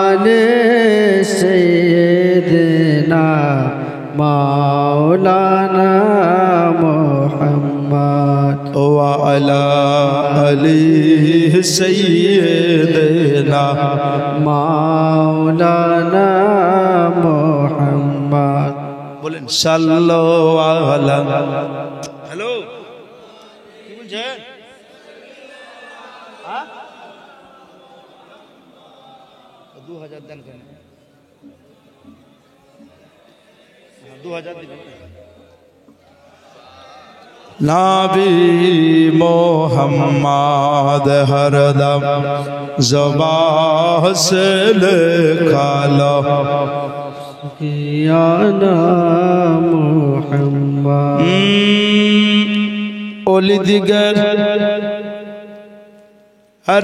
आले सैयदना मौलाना मोहम्मद व अला अली सैयदना मौलाना मोहम्मद। बोलें सल्लल्लाहु अलैहि। हेलो কি বলছেন? 2000 দেন কেন? 2000 দিবেন। नाबी मोहम्मद हरदम ज़बान से लिखा लो या नाम मोहम्मद। ओली दिगर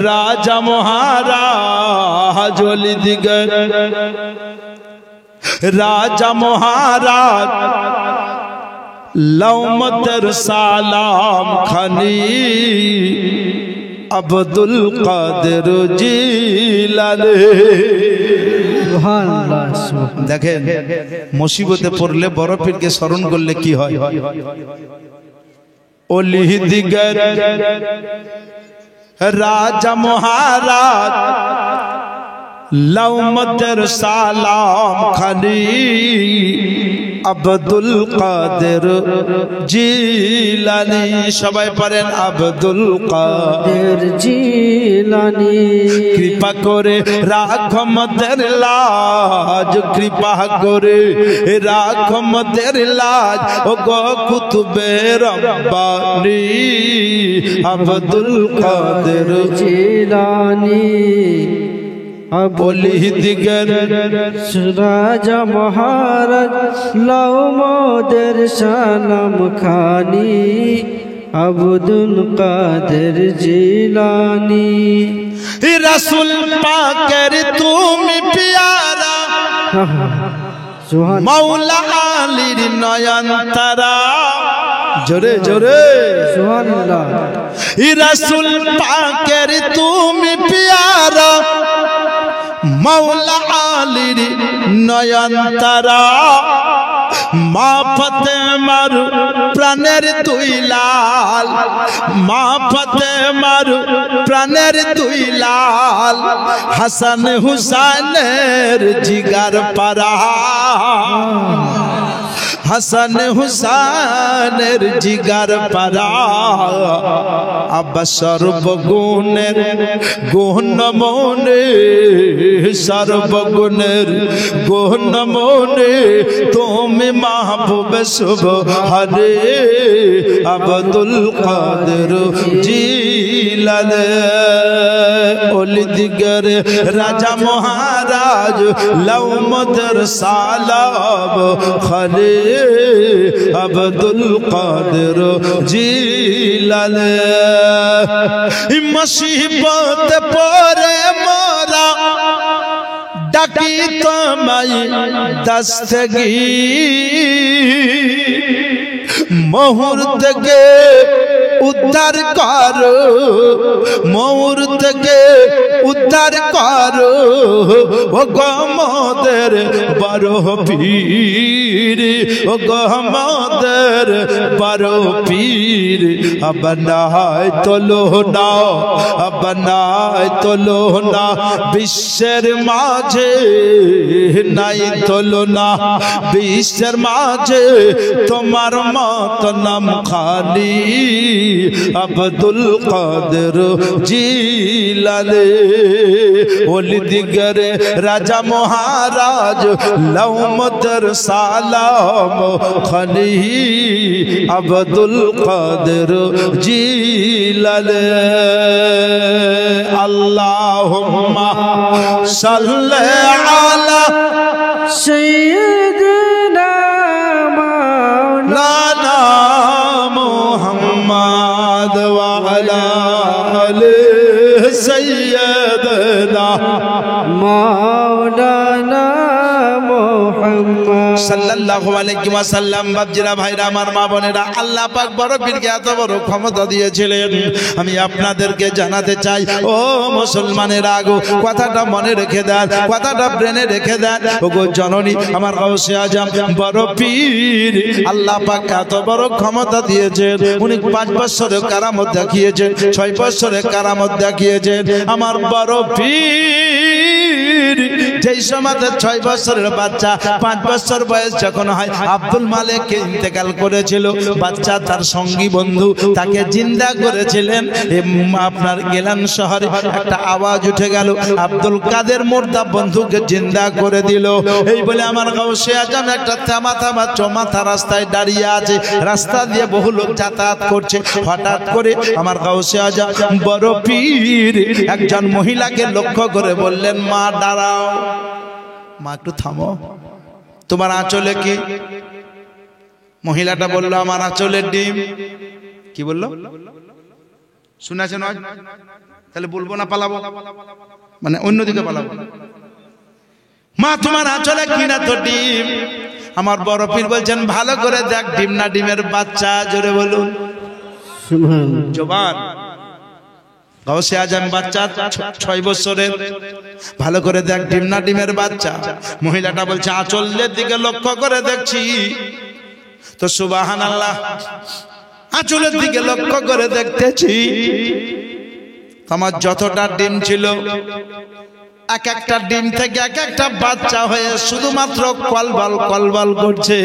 राजा महाराज ओली दिगर राजा महाराज लौमतर सालाम खनी अब्दुल कादिर जिलानी। देखें मुसीबते पड़ले बड़ पीर के स्मरण करले की হয়। ओली दिगर राजा महाराज लौमतर सालाम खनी अब्दुल कादिर जिलानी। सबाई पढ़ें अब्दुल कादिर जिलानी। कृपा करे राखो मतेर लाज कृपा करे राखो मतेर लाज ओ गो कुतुबे रब्बानी अब्दुल कादिर जिलानी। बोली दिगर राजा महाराज लाओ मोदर सलाम खानी अब्दुल कादिर जिलानी। रसूल पाकर तुम प्यारा मौला अलीर नयन तारा जोरे जोरे सुभानअल्लाह। रसूल पाकर तुम प्यारा मौला अलीर नयन तारा मा फातेमार प्राणेर दुई लाल मा फातेमार प्राणेर दुई लाल हसन हुसैनेर जिगर पारा हसन हुसैनेर जिगर पारा अब सर्वगुणेर गुण मने सर्वगुणेर गुण मने तुम महबूब सुबहाने अब्दुल कादिर जिलानी। ओली दिगर राजा महाराज लौमतर सालाम खली अब्दुल कादिर जिलानी। मुसीबत परे मोरा डाकी तुम्हारी दस्तगीर मुहूर्त के उद्धार करो मुहूर्त के उद्धार करो ओ गमोदर बड़ो पीर ओ गमोदर बड़ो पीर अब नाय तोलो ना अब नाय तोलो ना विश्वर माझे नाई तोलो ना विश्वर माझे तुम्हार मत नाम खाली अब्दुल कादिर जिलानी। ओली दिगर राजा महाराज लौमतर सालाम खनी अब्दुल कादिर जिलानी। अल्लाहुम्मा सल्ली अला सय्यदना मौलाना मुहम्मद व अला आलि सय्यदना मौलाना मोहम्मद। সাল্লাল্লাহু আলাইহি ওয়াসাল্লাম। বাপজিরা ভাইরা আমার মা বোনেরা, আল্লাহ পাক বড় পীরকে এত বড় ক্ষমতা দিয়েছিলেন। আমি আপনাদেরকে জানাতে চাই ও মুসলমানেরা গো, কথাটা মনে রেখে দেন, কথাটা ব্রেনে রেখে দেন। ওগো জননী আমার গাউসে আজম বড় পীর, আল্লাহ পাক এত বড় ক্ষমতা দিয়েছেন। উনি 5 বছরের কারামত দেখিয়েছেন, 6 বছরের কারামত দেখিয়েছেন। আমার বড় পীর যেই সময় 6 বছরের বাচ্চা, 5 বছর বয়স যখন হয়, আব্দুল মালিক ইন্তেকাল করেছিল। বাচ্চা তার সঙ্গী বন্ধু তাকে জিন্দা করেছিলেন। আপনার গেলান শহরে একটা আওয়াজ উঠে গেল, আব্দুল কাদের মুর্দা বন্ধুকে জিন্দা করে দিল। এই বলে আমার গাউসে আজম একটা থামা চমাথা রাস্তায় দাঁড়িয়ে আছে। রাস্তা দিয়ে বহু লোক যাতায়াত করছে। হঠাৎ করে আমার গাউসে আজম বড় পীর একজন মহিলাকে লক্ষ্য করে বললেন, মা দাঁড়াও, মা একটু থামো, তোমার আঁচলে কি? মহিলাটা বলল, আমার আঁচলের ডিম। কি বললো শুনেছেন? তাহলে বলবো না, পালাবো, মানে অন্যদিকে পালাবো। মা তোমার আঁচলে কিনা তো ডিম। আমার বড় পীর বলছেন, ভালো করে দেখ ডিম না ডিমের বাচ্চা। জোরে বলুন জবান। গাউসে আজম বাচ্চা 6 বছরের, ভালো করে দেখ ডিম না ডিমের বাচ্চা। মহিলাটা বলছে, আঁচলের দিকে লক্ষ্য করে দেখছি তো সুবহানাল্লাহ, আঁচলের দিকে লক্ষ্য করে দেখতেছি আমার যতটা ডিম ছিল, এক একটা ডিম থেকে এক একটা বাচ্চা হয়ে শুধুমাত্র কলবল করছে।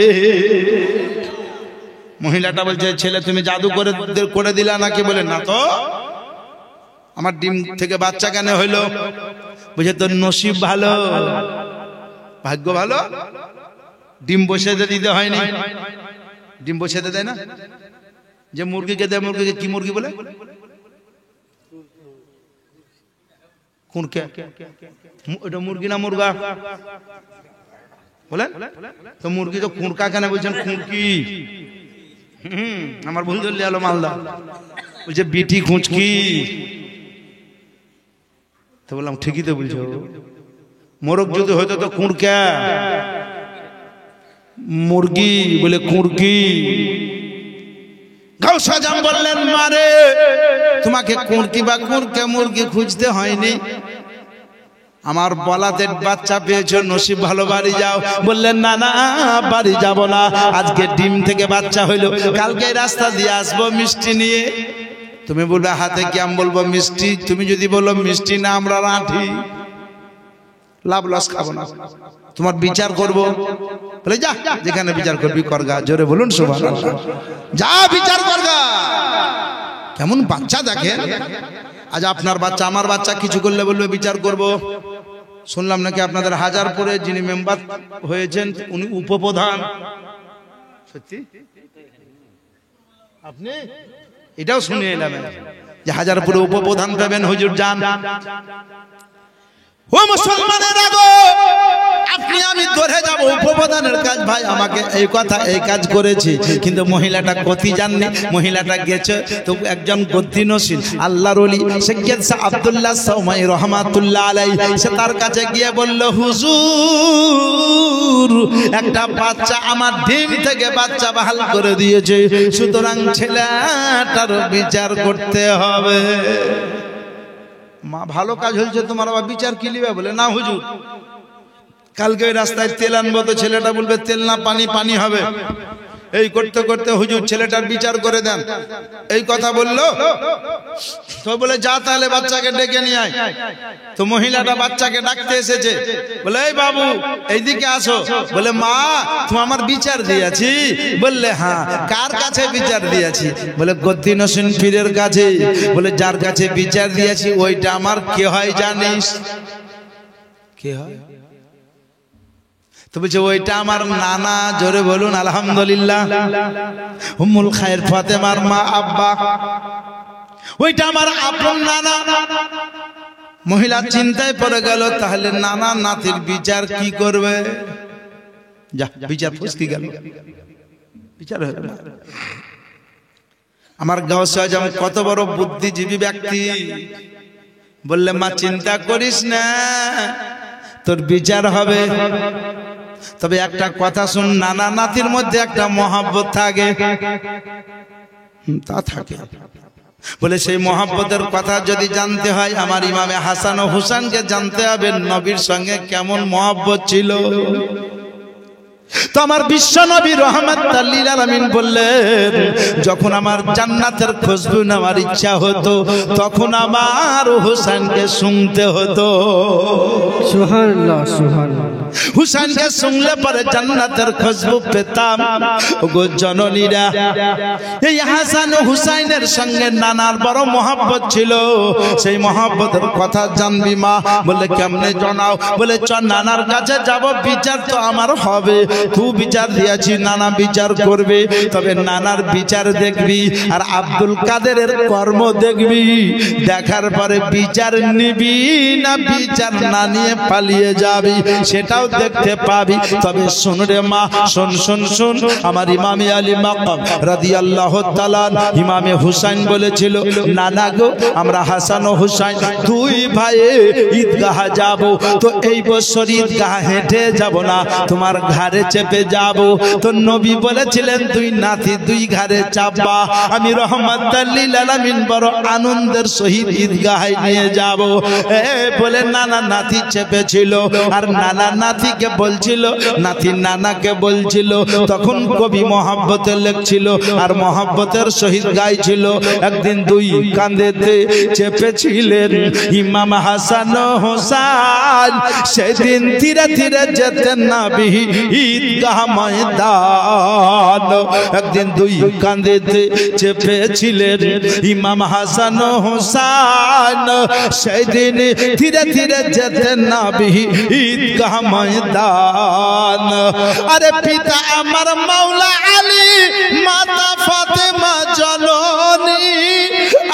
মহিলাটা বলছে, ছেলে তুমি জাদু করে দিলা নাকি? বলে না তো, আমার ডিম থেকে বাচ্চা কেন হইলো? বুঝে তোর নসিব ভালো, ভাগ্য ভালো, ডিম বসে দিতে হয়নি। ডিম বসে দেয় না, যে মুরগিকে দেয়, মুরগিকে কি মুরগি বলে? কুঁড়কে। ওটা মুরগি না মুরগা বলেন তো? মুরগি তো কুঁড়কা কেন বলছেন? কুঁড়কি। আমার ভুল ধরলে আলো মালদা বলছে বিটি খুঁচকি। তো বললাম ঠিকই তো বলছো, মোরগ যদি হয়তো তো কুঁড়কা, মুরগি বলে কুঁড়কি। গাউসে আজম বললেন, মারে তোমাকে কুঁড়কি বা কুঁড়কে মুরগি খুঁজতে হয়নি, আমার বলাদের বাচ্চা পেয়েছো, নসিব ভালো, বাড়ি যাও। বললেন, না না বাড়ি যাব না, আজকে ডিম থেকে বাচ্চা হইলো, কালকে রাস্তা দিয়ে আসবো মিষ্টি নিয়ে। তুমি বলবে হাতে কি? আমি বলবো মিষ্টি। তুমি যদি বলো মিষ্টি না, আমরা রাঁঠি, লাভ লস খাবো না, তোমার বিচার করবো। বলে যা, যেখানে বিচার করবি করগা। জোরে বলুন সুবহানাল্লাহ। যা বিচার করগা। কেমন বাচ্চা দেখেন। আজ আপনার বাচ্চা আমার বাচ্চা কিছু করলে বলবে বিচার করব। শুনলাম নাকি আপনাদের হাজারপুরে যিনি মেম্বার হয়েছেন উনি উপপ্রধান। সত্যি? আপনি এটাও শুনে এলাম যে হাজারপুরে উপপ্রধান পাবেন, হুজুর যান। ও মুসলমানেরা গো, আপনি আমি ধরে যাব উপপ্রধানের কাজ। ভাই আমাকে এই কথা, এই কাজ করেছি, কিন্তু মহিলাটা কতি জাননি। মহিলাটা গেছে তো একজন গদ্দিনশীল আল্লাহর ওলি সৈয়দ শাহ আব্দুল্লাহ সাউমাই রহমাতুল্লাহ আলাইহি, সে তার কাছে গিয়ে বলল, হুজুর একটা বাচ্চা আমার ডিম থেকে বাচ্চা বাহাল করে দিয়েছে, সুতরাং ছেলেটার বিচার করতে হবে। মা ভালো কাজ হয়েছে তোমার, আবার বিচার কি লিবে? বলে না হুজুর, কালকে ওই রাস্তায় তেল আনবো তো ছেলেটা বলবে তেল না পানি, পানি হবে। এই করতে করতে হুজুর ছেলেটার বিচার করে দেন, এই কথা বললো। তো বলে যা তাহলে বাচ্চাকে ডেকে নিয়ে আয়। তো মহিলাটা বাচ্চাকে ডাকতে এসেছে। বলে এই বাবু এইদিকে আসো। বলে মা তুমি আমার বিচার দিয়েছি। বললে হ্যাঁ, কার কাছে বিচার দিয়েছি? বলে গদ্দিনশীল পীরের কাছে। বলে যার কাছে বিচার দিয়েছি ওইটা আমার কে হয় জানিস? কে হয়? তো বলছে ওইটা আমার নানা। জোরে বলুন আলহামদুলিল্লাহ। উম্মুল খায়ের ফাতেমার মা আব্বা, ওইটা আমার আপন নানা। মহিলা চিন্তায় পড়ে গেল, তাহলে নানা নাতির বিচার কি করবে? যা বিচার ফুসকি গেল, বিচার হবে না। আমার গাউসে আজম কত বড় বুদ্ধিজীবী ব্যক্তি। বললে মা চিন্তা করিস না, তোর বিচার হবে। তবে একটা কথা শুন, নানা নাতির মধ্যে একটা মহব্বত থাকে, তা থাকে। বলে সেই মহব্বতের কথা যদি জানতে হয়, আমার ইমামে হাসান ও হুসাইনকে জানতে হবে নবীর সঙ্গে কেমন মহব্বত ছিল। তো আমার বিশ্ব নবী রাহমাতুল লিল আলামিন বললেন, যখন আমার জান্নাতের খুশবু নেওয়ার ইচ্ছা হতো তখন আমার হুসাইনকে শুনতে হতো। সুবহানাল্লাহ সুবহানাল্লাহ। হুসাইনকে শুনলে পরে জান্নাতের খুশবু পেতাম। ওগো জননীরা, এই হাসান ও হুসাইনের সঙ্গে নানার বড় মহব্বত ছিল। সেই মহব্বতের কথা জানবি মা? বলে কেমনে জানাও? বলে চ নানার কাছে যাব, বিচার তো আমার হবে। খুব বিচার দিয়েছি, নানা বিচার করবে, তবে নানার বিচার দেখবি আর আব্দুল কাদেরের কর্ম দেখবি। দেখার পরে বিচার নিবি না বিচার না নিয়ে পালিয়ে যাবি সেটাও দেখতে পাবি। তবে শোন রে মা, শোন শোন শোন, আমার ইমামে আলী মাকাম রাদিয়াল্লাহু তাআলা ইমামে হুসাইন বলেছিল, নানা গো, আমরা হাসান ও হুসাইন দুই ভাই ঈদগাহ যাব। তো এই বছর ঈদগাহ হেঁটে যাব না, তোমার ঘাড়ে চেপে যাব। তো নবী বলেছিলেন দুই নাতি দুই ঘাড়ে চাপবা। আমি রাহমাতুল লিল আলামিন বড় আনন্দের সহিত ঈদগাহে নিয়ে যাব। বলে নানা নাতি চেপেছিল আর নানা নাতিকে বলছিল, নাতি নানাকে বলছিল। তখন কবি মহব্বতে লেখছিল আর মহব্বতের সহিত গাইছিল। একদিন দুই কাঁধেতে চেপেছিলেন ইমাম হাসান ও হুসাইন, সেদিন ধীরে ধীরে যেতেন নবী ঈদগাহ ময়দান। একদিন দুই কাঁধেতে চেপেছিলেন ইমাম হাসান ও হুসাইন, সেদিন ধীরে ধীরে যেতেন নবী ঈদগাহ ময়দান। আরে পিতা আমার মাওলা আলী, মাতা ফাতেমা জননী,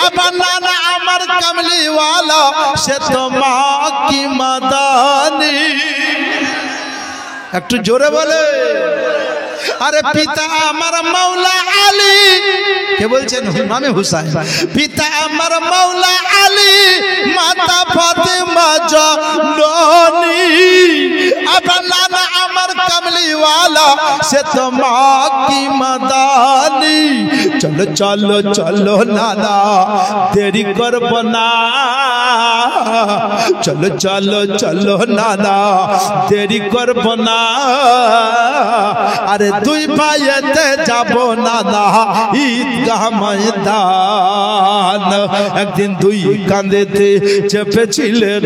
আবার নানা আমার কামলিওয়ালা, সে তো মা কি মাদানী। একটু জোরে বলে। আরে পিতা আমার মাওলা আলী, কে বলছেন? ইমামে হুসাইন। পিতা আমার মাওলা আলী, মাতা ফাতেমা জননী, আবার নানা আমার কামলিওয়ালা, সে তো মা কি মাদানী। চলো চলো চলো নানা, দেরি করব না। চলো চলো চলো নানা, দেরি করব না। আরে দুই ভাইয়েতে যাব নানা ঈদগাহ ময়দান। একদিন দুই কাঁধেতে চেপেছিলেন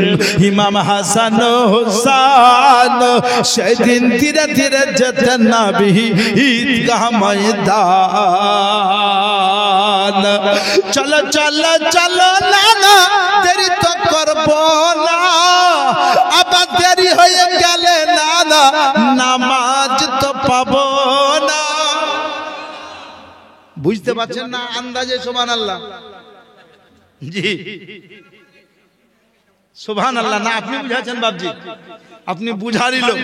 ইমাম হাসান ও হুসাইন, সেদিন ধীরে ধীরে যেতেন নবী ঈদগাহ ময়দান। চলো চলো চলো নানা, দেরি তো করব না। আবার দেরি হয়ে গেলে নানা নামাজ তো পাবো না। বুঝতে পারছেন না আন্দাজে? সুবহানাল্লাহ। জি সুবহানাল্লাহ। না আপনি বুঝাচ্ছেন বাবজি, আপনি বুঝারই লোক।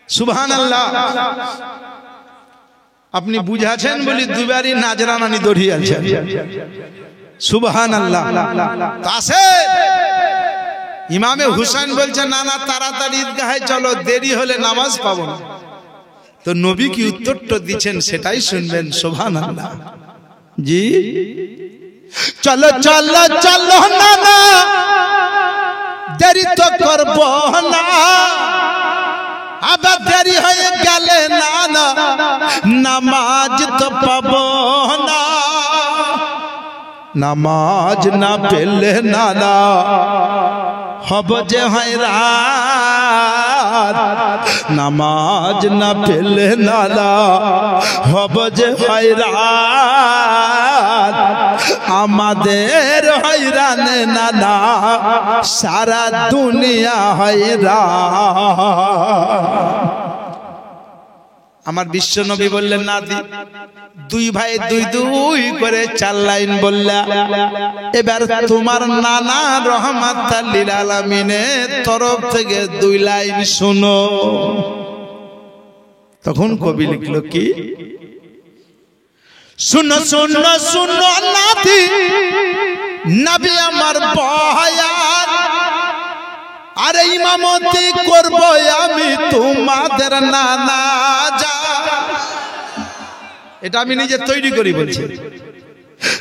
সুবহানাল্লাহ। আপনি বুঝাচ্ছেন বলি দুবারই নাজরানানি দড়িয়েছেন। সুবহানাল্লাহ। তাসে ইমামে হুসাইন বলছেন, নানা তাড়াতাড়ি ঈদগাহে চলো, দেরি হলে নামাজ পাবো না। তো নবী কি উত্তরটা দিচ্ছেন সেটাই শুনবেন। সুবহানাল্লাহ। জি চলো চলো চলো নানা, দেরি তো করব না। আবার দেরি হয়ে গেলে নানা নামাজ তো পাবো না। নামাজ না পেলে নানা হব যে হয়রান। নামাজ না পেলে নানা হব যে হয়রান। আমাদের হয়রানে নানা সারা দুনিয়া হয়রান। আমার বিশ্ব নবী বললেন, নাতি দুই ভাই দুই দুই করে 4 লাইন বললা। এবার তোমার নানা রাহমাতুল লিল আলামিনের তরফ থেকে 2 লাইন শোনো। তখন কবি লিখলো কি, শুনো শুনো শুনো নাতি, নবী আমার বয়ান। আরে ইমামতি করব আমি তোমাদের নানা যা, এটা আমি নিজে তৈরি করি বলছি।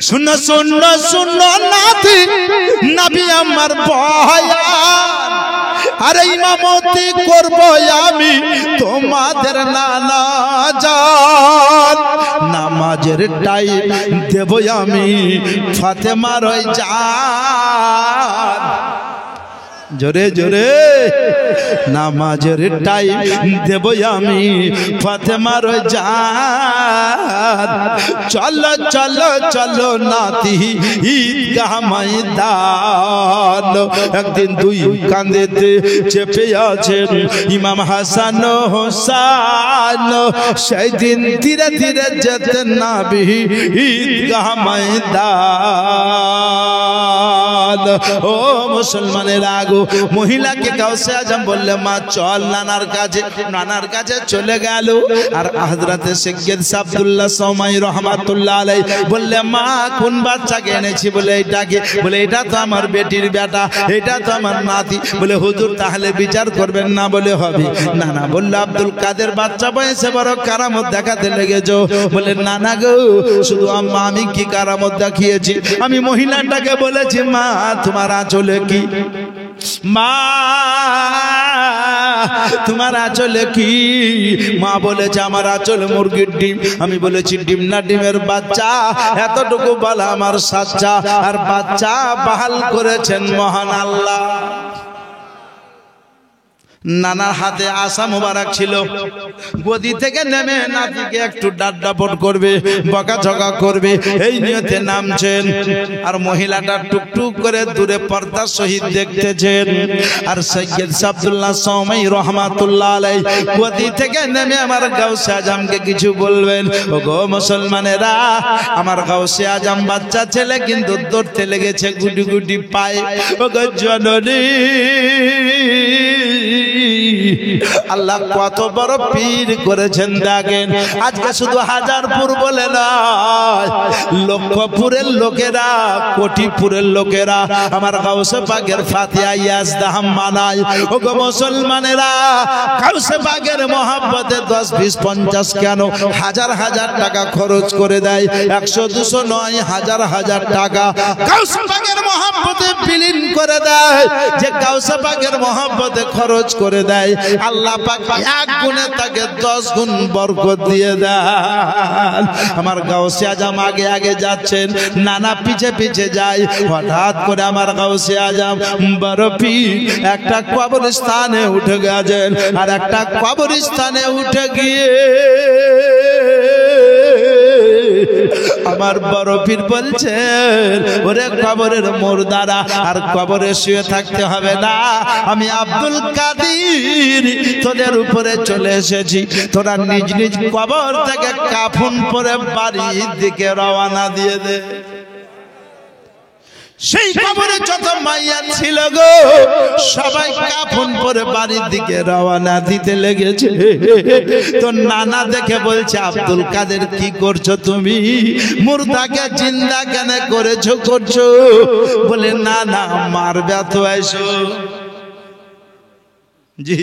শুনো শুনো শুনো নাতি নবী আমার বয়ান, আরে ইমামতি করব আমি তোমাদের নানা জান, নামাজের টাইম দেব আমি ফাতেমার ওই জান, জোরে জোরে নামাজের টাইম দেব আমি ফাতেমার জান, চলো চলো চলো নাতি ঈদগাহ ময়দান। একদিন দুই কাঁধেতে চেপে আছেন ইমাম হাসান ও হোসেন, সেই দিন ধীরে ধীরে যেতেন নবী ঈদগাহ ময়দান। ও মুসলমানের আগো মহিলাকে গাউসে আজম বললে মা চল নানার কাছে, নানার কাছে চলে গেল। আর হযরতে সৈয়দ আব্দুল্লাহ সৌমাই রহমাতুল্লাহ আলাইহি বললে মা কোন বাচ্চাকে এনেছি? বলে এটাকে, বলে এটা তো আমার বেটির বেটা, এটা তো আমার নাতি। বলে হুজুর তাহলে বিচার করবেন না? বলে হবে। নানা বলল আব্দুল কাদের বাচ্চা বয়সে বড় কারামত দেখাতে লেগেছো। বলে নানা গো শুধু আম্মা আমি কি কারামত দেখিয়েছি? আমি মহিলাটাকে বলেছি মা তোমার আঁচলে কি, মা তোমার আঁচলে কি? মা বলেছে আমার আঁচলে মুরগির ডিম। আমি বলেছি ডিম না ডিমের বাচ্চা? এতটুকু বলা আমার সাচ্চা, আর বাচ্চা বাহাল করেছেন মহান আল্লাহ। নানার হাতে আশা মোবারক ছিল, গদি থেকে নেমে নাতিকে একটু ডাড্ডাপট করবে, বকাঝকা করবে, এই নিয়তে নামছেন। আর মহিলাটা টুকটুক করে দূরে পর্দা সহিত দেখতেছেন। আর সৈয়দ আব্দুল্লাহ সৌমাই রহমাতুল্লাহ আলাইহি গদি থেকে নেমে আমার গাউসে আজমকে কিছু বলবেন। ও গো মুসলমানেরা, আমার গাউসে আজম বাচ্চা ছেলে কিন্তু দৌড়তে লেগেছে গুটি গুটি পায়ে। ও গো জননী, আল্লাহ কত বড় পীর করেছেন দেখেন। আজকে শুধু হাজারপুর বলে নয়, লক্ষপুরের লোকেরা, কোটিপুরের লোকেরা আমার গাউসে পাকের ফাতিহা ইয়াজদাহাম মানায়। ও গো মুসলমানেরা, গাউসে পাকের মহব্বতে 10 20 50 কেন হাজার হাজার টাকা খরচ করে দেয়। 100 200 নয়, হাজার হাজার টাকা গাউসে পাকের মহব্বতে বিলীন করে দেয়। যে গাউসে পাকের মহব্বতে খরচ করে দেয় আল্লাহ পাক 1 গুণে তাকে 10 গুণ বরকত দিয়ে দেন। আমার গাউসে আজম আগে আগে যাচ্ছেন, নানা পিছে পিছে যায়। হঠাৎ করে আমার গাউসে আজম বরফি একটা কবরস্থানে উঠে গেছেন। আর একটা কবরস্থানে উঠে গিয়ে আমার বড় পীর বলছেন, ওরে কবরের মুর্দারা আর কবরে শুয়ে থাকতে হবে না, আমি আব্দুল কাদের তোদের উপরে চলে এসেছি। তোরা নিজ নিজ কবর থেকে কাফন পরে বাড়ির দিকে রওনা দিয়ে দে। সেই কবরে যত মাইয়া ছিল গো, সবাই কাফন পরে বাড়ির দিকে রওনা দিতে লেগেছে। তো নানা দেখে বলছে আব্দুল কাদের কি করছো তুমি? মুর্দাকে জিন্দা কেন করছো? বলে না না মারবে তো এসো। জি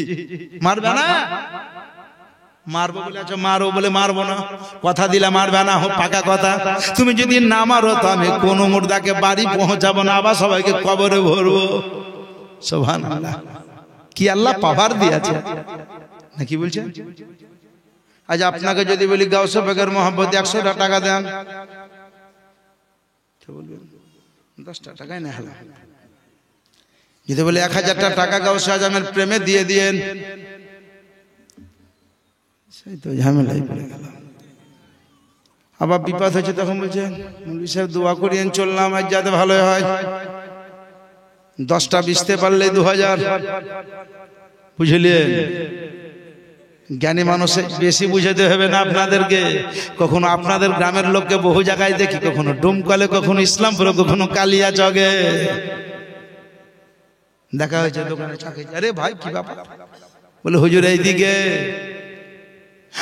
মারবে না? মারবো বলে আছো, মারো বলে মারবো না। কথা দিলে মারবে না, পাকা কথা। তুমি যদি না মারো তো আমি কোন মুর্দাকে বাড়ি পৌঁছাবো না, আবার সবাইকে কবরে ভরবো। সুবহানাল্লাহ, কি আল্লাহ পাওয়ার দিয়েছে নাকি বলছেন? আজ আপনাকে যদি বলি গাউসে পাকের মহব্বতে 100 টাকা দেন, তো বলবেন 10 টাকাই না হলো। যদি বলে 1000 টাকা গাউসে আজমের প্রেমে দিয়ে দিয়েন, সেই তো ঝামেলাই পড়ে গেল। আবার বিপদ হচ্ছে তখন বলছেন মৌলভী সাহেব দোয়া করিয়েন, চললাম আজ যাতে ভালো হয়। 10টা বিছতে পারলে 2000, বুঝলেন? জ্ঞানী মানুষে বেশি বুঝাতে হবে না আপনাদেরকে। কখনো আপনাদের গ্রামের লোককে বহু জায়গায় দেখি, কখনো ডুমকলে, কখনো ইসলামপুরে, কখনো কালিয়া চকে দেখা হয়েছে দোকানে চাকরি। আরে ভাই কি ব্যাপার? বলে হুজুর এইদিকে।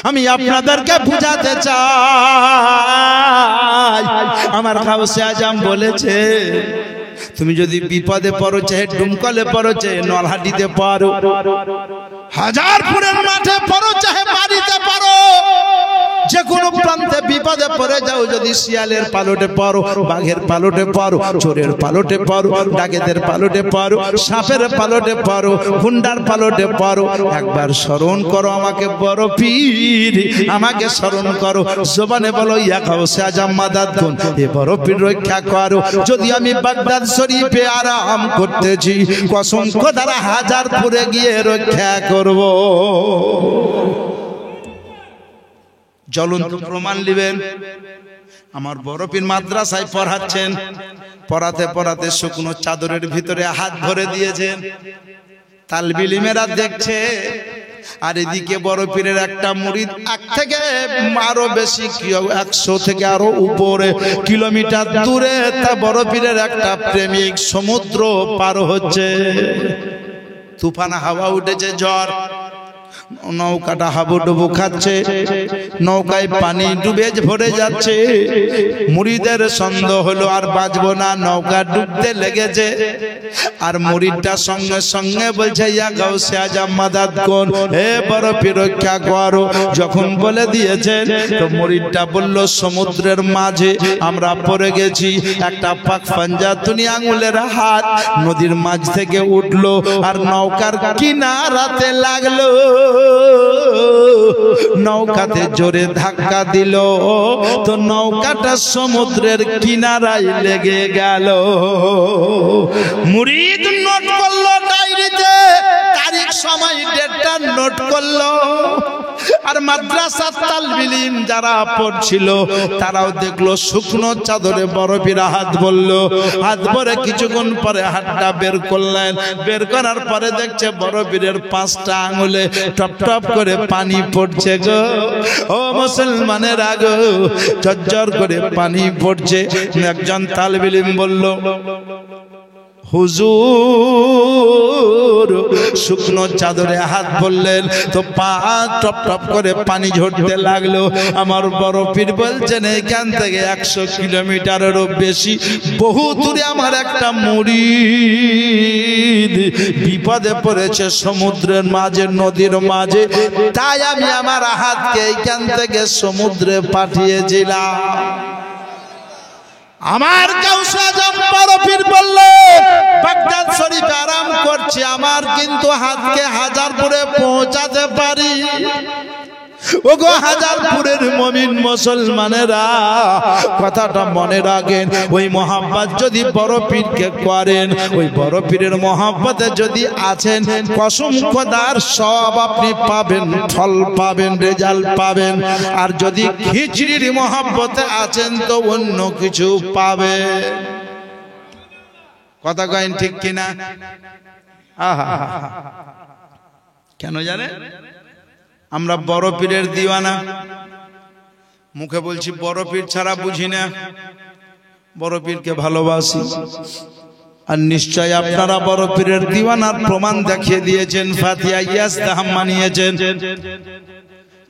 আমি আপনাদেরকে বুঝাতে চাই, আমার গাউসে আজম বলেছে তুমি যদি বিপদে পড়ো, চাহে ডুমকলে পড়ো, চাহে নলহাটিতে পড়ো, হাজারপুরের মাঠে পড়ো, চাহে বাড়িতে পড়ো, যে কোনো প্রান্তে বিপদে পড়ে যাও, যদি শিয়ালের পালটে পড়ো, বাঘের পালটে পড়ো, চোরের পালটে পড়ো, ডাকাতের পালটে পড়ো, সাপের পালটে পড়ো, গুন্ডার পালটে পড়ো, একবার স্মরণ করো আমাকে বড় পীর, আমাকে স্মরণ করো, জবানে বলো ইয়া গাউসে আজম মাদাদ কুন, এ বড় পীর রক্ষা করো। যদি আমি বাগদাদ শরীফে আরাম করতেছি, কসম খোদার হাজারপুরে গিয়ে রক্ষা করব। জ্বলন্ত প্রমাণ নেবেন। আমার বড় পীর মাদ্রাসায় পড়াচ্ছেন, পড়াতে পড়াতে শুকনো চাদরের ভিতরে হাত ভরে দিয়েছেন, তালবিল ইলমেরা দেখছে, আর এদিকে বড় পীরের একটা মুরিদ এক থেকে আরো বেশি 100 থেকে আরো উপরে কিলোমিটার দূরে তা বড় পীরের একটা প্রেমিক সমুদ্র পার হচ্ছে, তুফান হাওয়া উঠেছে, ঝড়, নৌকাটা হাবুডুবু খাচ্ছে, নৌকায় পানি ডুবে ভরে যাচ্ছে। মুরিদের সন্দেহ হলো আর বাঁচবো না, নৌকা ডুবতে লেগেছে। আর মুরিদটা সঙ্গে সঙ্গে বলছে ইয়া গাউসে আজম মাদাদ কুন, হে বড় পীর রক্ষা করো। যখন বলে দিয়েছেন তো মুরিদটা বলল সমুদ্রের মাঝে আমরা পড়ে গেছি, একটা পাক পাঞ্জা তুনি আঙুলের হাত নদীর মাঝ থেকে উঠলো আর নৌকার কিনারাতে লাগলো, নৌকাতে জোরে ধাক্কা দিল তো নৌকাটা সমুদ্রের কিনারায় লেগে গেল। মুরিদ নোট করলো ডায়েরিতে, তারিখ সময় ডেটটা নোট করলো, আর মাদ্রাসার তালবিল ইলম যারা পড়ছিল তারাও দেখলো শুকনো চাদরে বড় পীর হাত বললো, হাত ভরে কিছুক্ষণ পরে হাতটা বের করলেন, বের করার পরে দেখছে বড় পীরের 5টা আঙুলে টপ টপ করে পানি পড়ছে গো। ও মুসলমানের আগো, ঝরঝর করে পানি পড়ছে। একজন তালবিল ইলম বলল, হুজুর, শুকনো চাদরে হাত বললেন তো পা টপ টপ করে পানি ঝরতে লাগলো। আমার বড় পীর বলছেন এখান থেকে 100 কিলোমিটারেরও বেশি বহু দূরে আমার একটা মুরিদ বিপদে পড়েছে সমুদ্রের মাঝে, নদীর মাঝে, তাই আমি আমার হাতকে এইখান থেকে সমুদ্রে পাঠিয়েছিলাম। আমার গাউসে আজম বড় পীর বললেন বাগদাদ শরীফে আরাম করছি, আমার কিন্তু হাতকে হাজারপুরে পৌঁছাতে পারি। ওগো হাজারপুরের মুমিন মুসলমানেরা, কথাটা মনে রাখেন, ওই মোহাব্বত যদি বড় পীরকে করেন, ওই বড় পীরের মোহাব্বতে যদি আছেন, কসম খোদার সব আপনি পাবেন, ফল পাবেন, রেজাল্ট পাবেন। আর যদি খিচড়ির মোহাব্বতে আছেন তো অন্য কিছু পাবেন। কথা কয়েন ঠিক কিনা? আহা, কেন জানেন? আমরা বড় পীরের দিওয়ানা, মুখে বলছি বড় পীর ছাড়া বুঝি না, বড় পীরকে ভালোবাসি। আর নিশ্চয় আপনারা বড় পীরের দিওয়ানার প্রমাণ দেখিয়ে দিয়েছেন, ফাতিহা ইয়াসতাহাম মানিয়েছেন।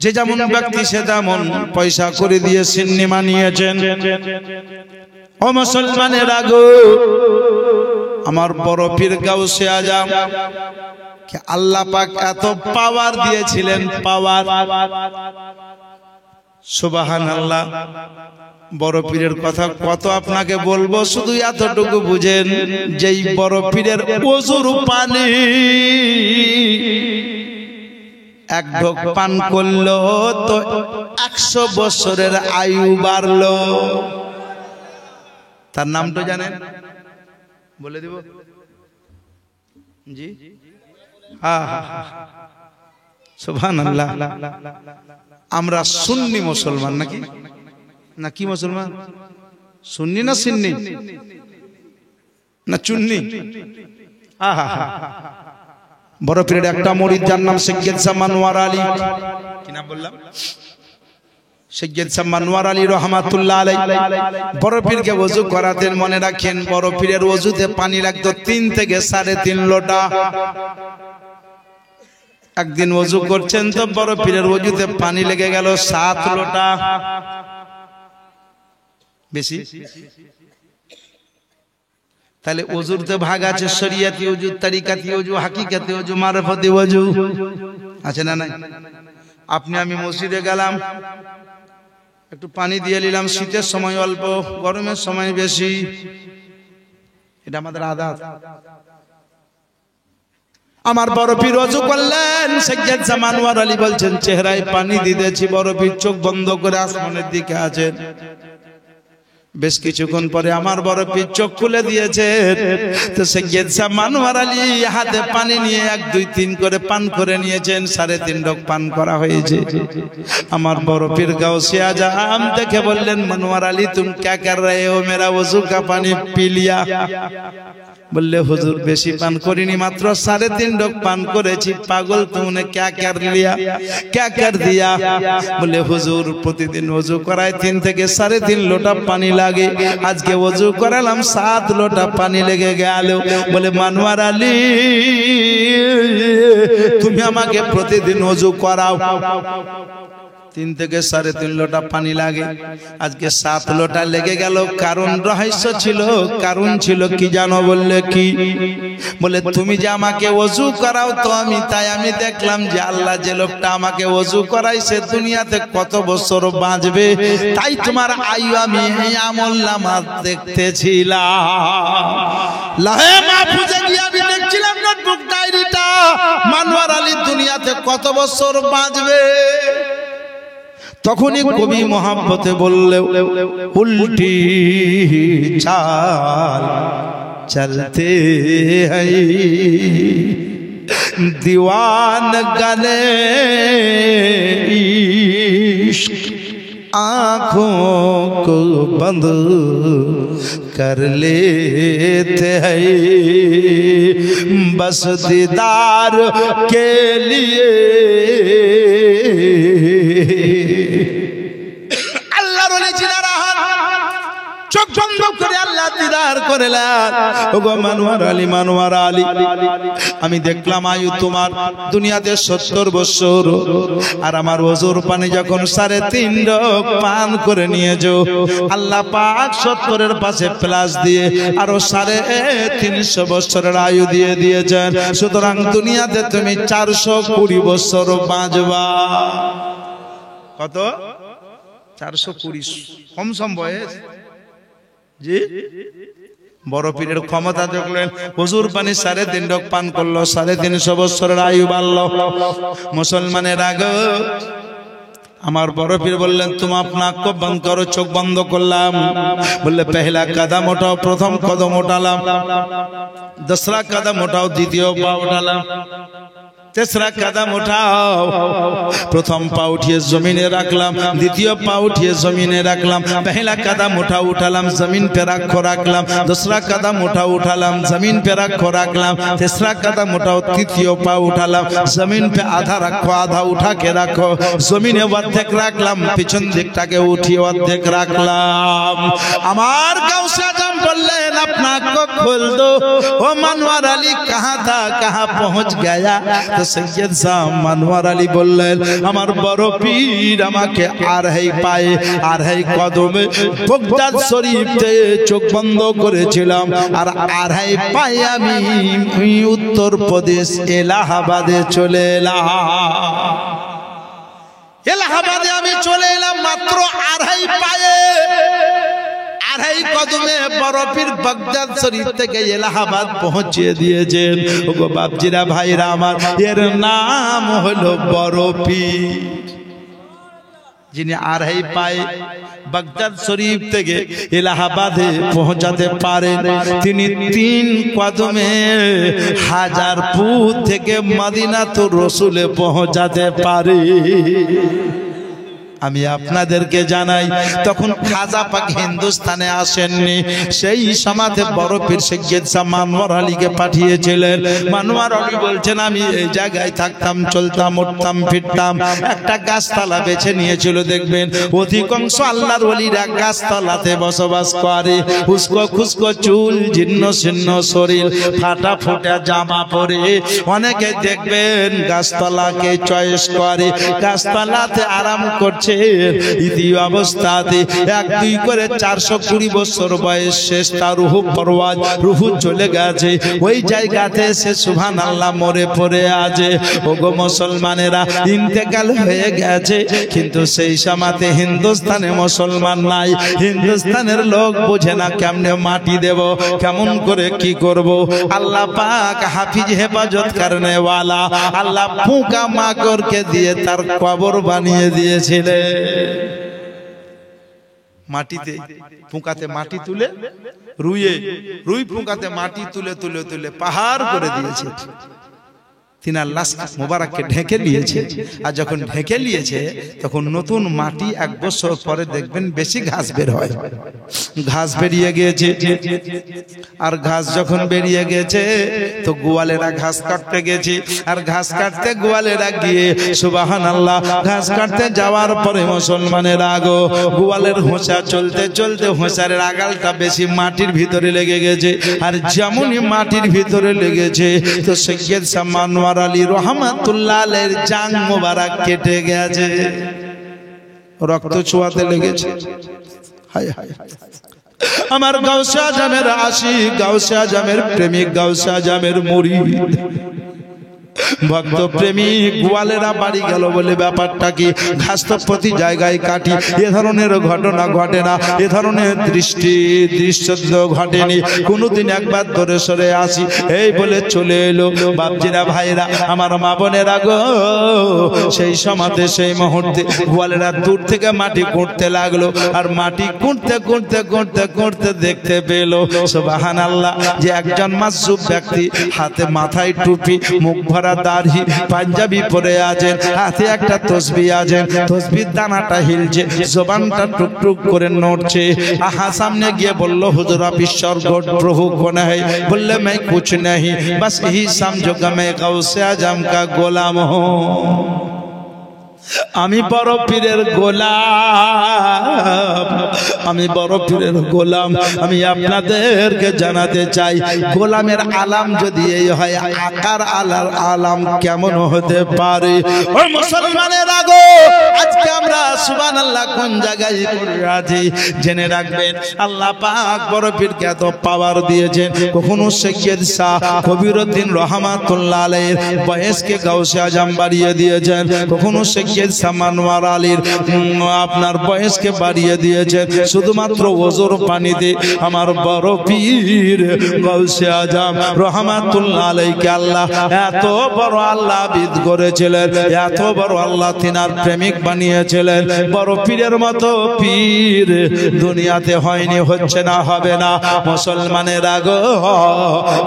যে যেমন ব্যক্তি সে তেমন পয়সা করে দিয়ে সিন্নি মানিয়েছেন। ও মুসলমানের আগো, আমার বড় পীর গাউসে আজম আল্লাহ পাক এত পাওয়ার দিয়েছিলেন, পাওয়ার, সুবহানাল্লাহ। বড় পীরের কথা কত আপনাকে বলবো, শুধু এতটুকু বুঝেন, যেই বড় পীরের ওযুর পানি এক ঢোক পান করলো তো 100 বছরের আয়ু বাড়লো। তার নাম তো জানেন? বলে দিব জি, সুবহানাল্লাহ। আমরা সুন্নি মুসলমান নাকি, না কি মুসলমান? সুন্নি না সিন্নি না চুন্নি? বড় পীরের একটা মুরিদ যার নাম সৈয়দ শাহ মনোয়ার আলী, কি নাম বললাম? সৈয়দ শাহ মনোয়ার আলী রহমাতুল্লাহ আলাইহি। বড় পীরকে ওযু করাতেন, মনে রাখেন বড় পীরের ওযুতে পানি লাগতো 3 থেকে 3.5 লোটা। একদিন ওযু করছেন তো বড় পীরের ওযুতে পানি লেগে গেল 7 লোটা। বেশি তাহলে ওজুরতে ভাগ আছে, শরিয়াতি ওজু, তরিকাতি ওজু, হাকিকাতি ওজু, মারফতি ওজু আছে না নাই? আপনি আমি মসজিদে গেলাম, একটু পানি দিয়ে নিলাম, শীতের সময় অল্প, গরমের সময় বেশি, এটা আমাদের আদাত। আমার বড় পীর ওযু করলেন, সৈয়দ জামানওয়ার আলী বলছেন চেহারায় পানি দিতেছি, বড় পীর চোখ বন্ধ করে আসমানের দিকে আছেন। বেশ কিছুক্ষণ পরে আমার বড় পীর চোখ খুলে দিয়েছেন, তো সৈয়দ জামানওয়ার আলী হাতে পানি নিয়ে 1 2 3 করে পান করে নিয়েছেন, 3.5 ঢোক পান করা হয়েছে। আমার বড় পীর গাউসে আজম দেখে বললেন, মনোয়ার আলী তুম क्या कर रहे हो, मेरा वजू का पानी पी लिया? বললে হুজুর বেশি পান করিনি, মাত্র 3.5 ঢোক পান করেছি। পাগল তুমনে क्या कर लिया, क्या कर दिया? বলে হুজুর প্রতিদিন ওযু করায় 3 থেকে 3.5 লোটা পানি লাগে, আজকে ওযু করালাম 7 লোটা পানি লেগে গেল। বলে মনোয়ার আলী তুমি আমাকে প্রতিদিন ওযু করাও, 3 থেকে 3.5 লোটা পানি লাগে, আজকে 7 লোটা লেগে গেল। কারণ রহস্য ছিল, কারণ ছিল কি জানো? বললে কি? বলে তুমি যে আমাকে ওযু করাও তো আমি, তাই আমি দেখলাম যে আল্লাহ যে লোকটা আমাকে ওযু করাইছে দুনিয়াতে কত বছর বাঁচবে, তাই তোমার আয়ু আমি এই আমলনামা দেখতেছিলাম। লাহে মাহফুজে গিয়ে আমি দেখছিলাম নোটবুক ডায়েরিটা, মনোয়ার আলী দুনিয়াতে কত বছর বাঁচবে। তখনই কবি মোহাব্বতে বললে, উল্টি চাল চলতে हैं दीवान गले इश्क आँखों को बंद कर लेते हैं बस दीदार के लिए। চোখ বন্ধ করে আল্লাহ দিদার করেলেন। ওগো মনোয়ার আলী, মনোয়ার আলী আমি দেখলাম আয়ু তোমার দুনিয়াতে 70 বছর, আর আমার ওযুর পানি যখন 3.5 ঢোক পান করে নিয়েছো, আল্লাহ পাক 70-এর পাশে প্লাস দিয়ে আরো 350 বছরের আয়ু দিয়ে দিয়েছেন। সুতরাং দুনিয়াতে তুমি 420 বছর বাঁচবা। কত? 420। কম সম বয়স জি। বড় পীরের ক্ষমতা দেখলেন, হুজুর পানি 3.5 ঢোক পান করলো, 350 বছরের আয়ু বাড়লো। মুসলমানের আগে আমার বড় পীর বললেন, तुम अपना आँख बंद करो, चोख बंद করলাম। বললে पहला कदम उठाओ, प्रथम कदम उठालाम, दूसरा कदम उठाओ, द्वितीय पा उठालाम, तीसरा कदम उठाओ। प्रथम पा उठिए जमीने रखलाम, द्वितीय पा उठिए जमीने रखलाम, पहला कदम उठालाम जमीन पे रखलाम, दूसरा कदम उठालाम जमीन पे रखलाम, तीसरा कदम उठाओ, तृतीय पा उठालाम जमीन पे आधा रखो, आधा उठा के रखो, जमीने অর্ধেক রাখলাম, পিছন দিকটাকে উঠিয়ে অর্ধেক রাখলাম। আমার গাউসে আজম বললেন, अपना को खोल दो। ओ मनवार अली कहाँ था, कहाँ पहुँच गया? तो सैयद साहब मनवार अली বললেন, আমার বড় পীর আমাকে আড়াই পায়ে আড়াই কদমে বগদাদ শরীফে চোখ বন্ধ করেছিলাম, আর আড়াই পায়ে আমি উত্তর প্রদেশ এলাহাবাদে চলে এলাম। এলাহাবাদে আমি চলে এলাম মাত্র আড়াই পায়ে আড়াই কদমে। বড় পীর বাগদাদ শরীফ থেকে এলাহাবাদ পৌঁছে দিয়েছেন। ওগো বাপজিরা ভাইরা আমার, এর নাম হলো বড় পীর। যিনি আড়াই পায়ে বাগদাদ শরীফ থেকে এলাহাবাদে পৌঁছাতে পারেন, তিনি 3 কদমে হাজারপুর থেকে মদিনাতুর রসুলে পৌঁছাতে পারে। আমি আপনাদেরকে জানাই, তখন খাজা পাক হিন্দুস্তানে আসেননি, সেই সমাজে বড় পীর সৈয়দ শাহ মনোয়ার আলীকে পাঠিয়েছিলেন। মনোয়ার আলী বলছেন, আমি এই জায়গায় থাকতাম, চলতাম, উঠতাম, ফিরতাম, একটা গাছতলা বেছে নিয়েছিল। দেখবেন অধিকাংশ আল্লাহর ওলিরা গাছতলাতে বসবাস করে। উস্কো খুস্কো চুল, জীর্ণ শীর্ণ শরীর, ফাটা ফুটা জামা পরে অনেকে দেখবেন গাছতলাকে চয়েস করে, গাছতলাতে আরাম করছে, হচ্ছে ইতি অবস্থাতে 1-2 করে 420 বছর বয়স শেষ, তার রূহ পরওয়াজ, রূহ চলে গেছে ওই জায়গাতে সে সুবহানাল্লাহ মরে পড়ে আছে। ওগো মুসলমানেরা, ইন্তেকাল হয়ে গেছে, কিন্তু সেই সময়তে হিন্দুস্তানে মুসলমান নাই। হিন্দুস্তানের লোক বোঝে না কেমনে মাটি দেব, কেমন করে কি করব। আল্লাহ পাক হাফিজ হেফাজত করনে ওয়ালা আল্লাহ পোকা মাকড়কে দিয়ে তার কবর বানিয়ে দিয়েছিলেন। মাটিতে পোকাতে মাটি তুলে রুই পোকাতে মাটি তুলে তুলে তুলে পাহাড় করে দিয়েছে। তিনার লাশ মোবারককে ঢেকে নিয়েছে, আর যখন ঢেকে নিয়েছে তখন নতুন মাটি 1 বছর পরে দেখবেন বেশি ঘাস বের হয়। ঘাস বেরিয়ে গিয়েছে, আর ঘাস যখন বেরিয়ে গেছে তো গোয়ালেরা ঘাস কাটতে গেছে, আর ঘাস কাটতে গোয়ালেরা গিয়ে সুবহানাল্লাহ ঘাস কাটতে যাওয়ার পরে মুসলমানের আগো গোয়ালের হোঁচা চলতে চলতে হোঁচারের আগালটা বেশি মাটির ভিতরে লেগে গেছে, আর যেমনই মাটির ভিতরে লেগেছে তো সৈয়দ শাহ মানওয়ার আলী রহমাতুল্লাহ আলাইহির জাং মোবারক কেটে গেছে, রক্ত চুয়াতে লেগেছে। হায় হায় আমার গাউসে আজমের আশিক, গাউসে আজমের প্রেমিক, গাউসে আজমের মুরিদ, ভক্ত প্রেমিক গোয়ালেরা বাড়ি গেল বলে ব্যাপারটা কি, ঘাস তো প্রতি জায়গায় কাটি, এ ধরনের ঘটনা ঘটে না, এ ধরনের দৃশ্য ঘটেনি কোনোদিন। একবার ধরে সরে আসি এই বলে চলে এলো। বাপজিরা ভাইরা আমার মা বোনেরা গো, সেই সমাতে সেই মুহূর্তে গোয়ালেরা দূর থেকে মাটি কুঁড়তে লাগলো, আর মাটি কুঁড়তে কুঁড়তে কুঁড়তে কুঁড়তে দেখতে পেল সুবহানাল্লাহ যে একজন মাসুব ব্যক্তি, হাতে মাথায় টুপি, মুখ ভরা দাড়ি, পাঞ্জাবি পরে আছেন, হাতে একটা তসবিহ আছে, তসবির দানাটা হিলছে, জবানটা টুকটুক করে নড়ছে। আহা সামনে গিয়ে বলল হুজুর आप ईश्वर गॉड प्रभु कौन है? बोले मैं कुछ नहीं, बस यही समझो कि मैं गौसे आजम का गोलाम हूँ। আমি বড় পীরের গোলাম, আমি বড় পীরের গোলাম। আমি আপনাদেরকে জানাতে চাই গোলামের আলাম যদি এই হয়, আকার আলাম কেমন হতে পারে। ও মুসলমানের আগো, আজকে আমরা সুবহানাল্লাহ কোন জায়গায় পড়ে আছি জেনে রাখবেন। আল্লাহ পাক বড় পীরকে এত পাওয়ার দিয়েছেন। কখনো সৈয়দ শাহ কবিরউদ্দিন রহমাতুল্লাহ আলাইহির বয়সকে গাউসে আজম বাড়িয়ে দিয়েছেন, কখনো সৈয়দ শাহ মানওয়ার আলীর আপনার বয়সকে বাড়িয়ে দিয়েছেন শুধুমাত্র ওজোর পানিতে। আমার বড় পীর গাউসে আজম রহমাতুল্লাহ আলাইহিকে আল্লাহ এত বড় আল্লাহ বিদ করেছিলেন, এত বড় আল্লাহ তিনার প্রেমিক বানিয়েছিলেন। বড় পীরের মতো পীর দুনিয়াতে হয়নি, হচ্ছে না, হবে না। মুসলমানের আগো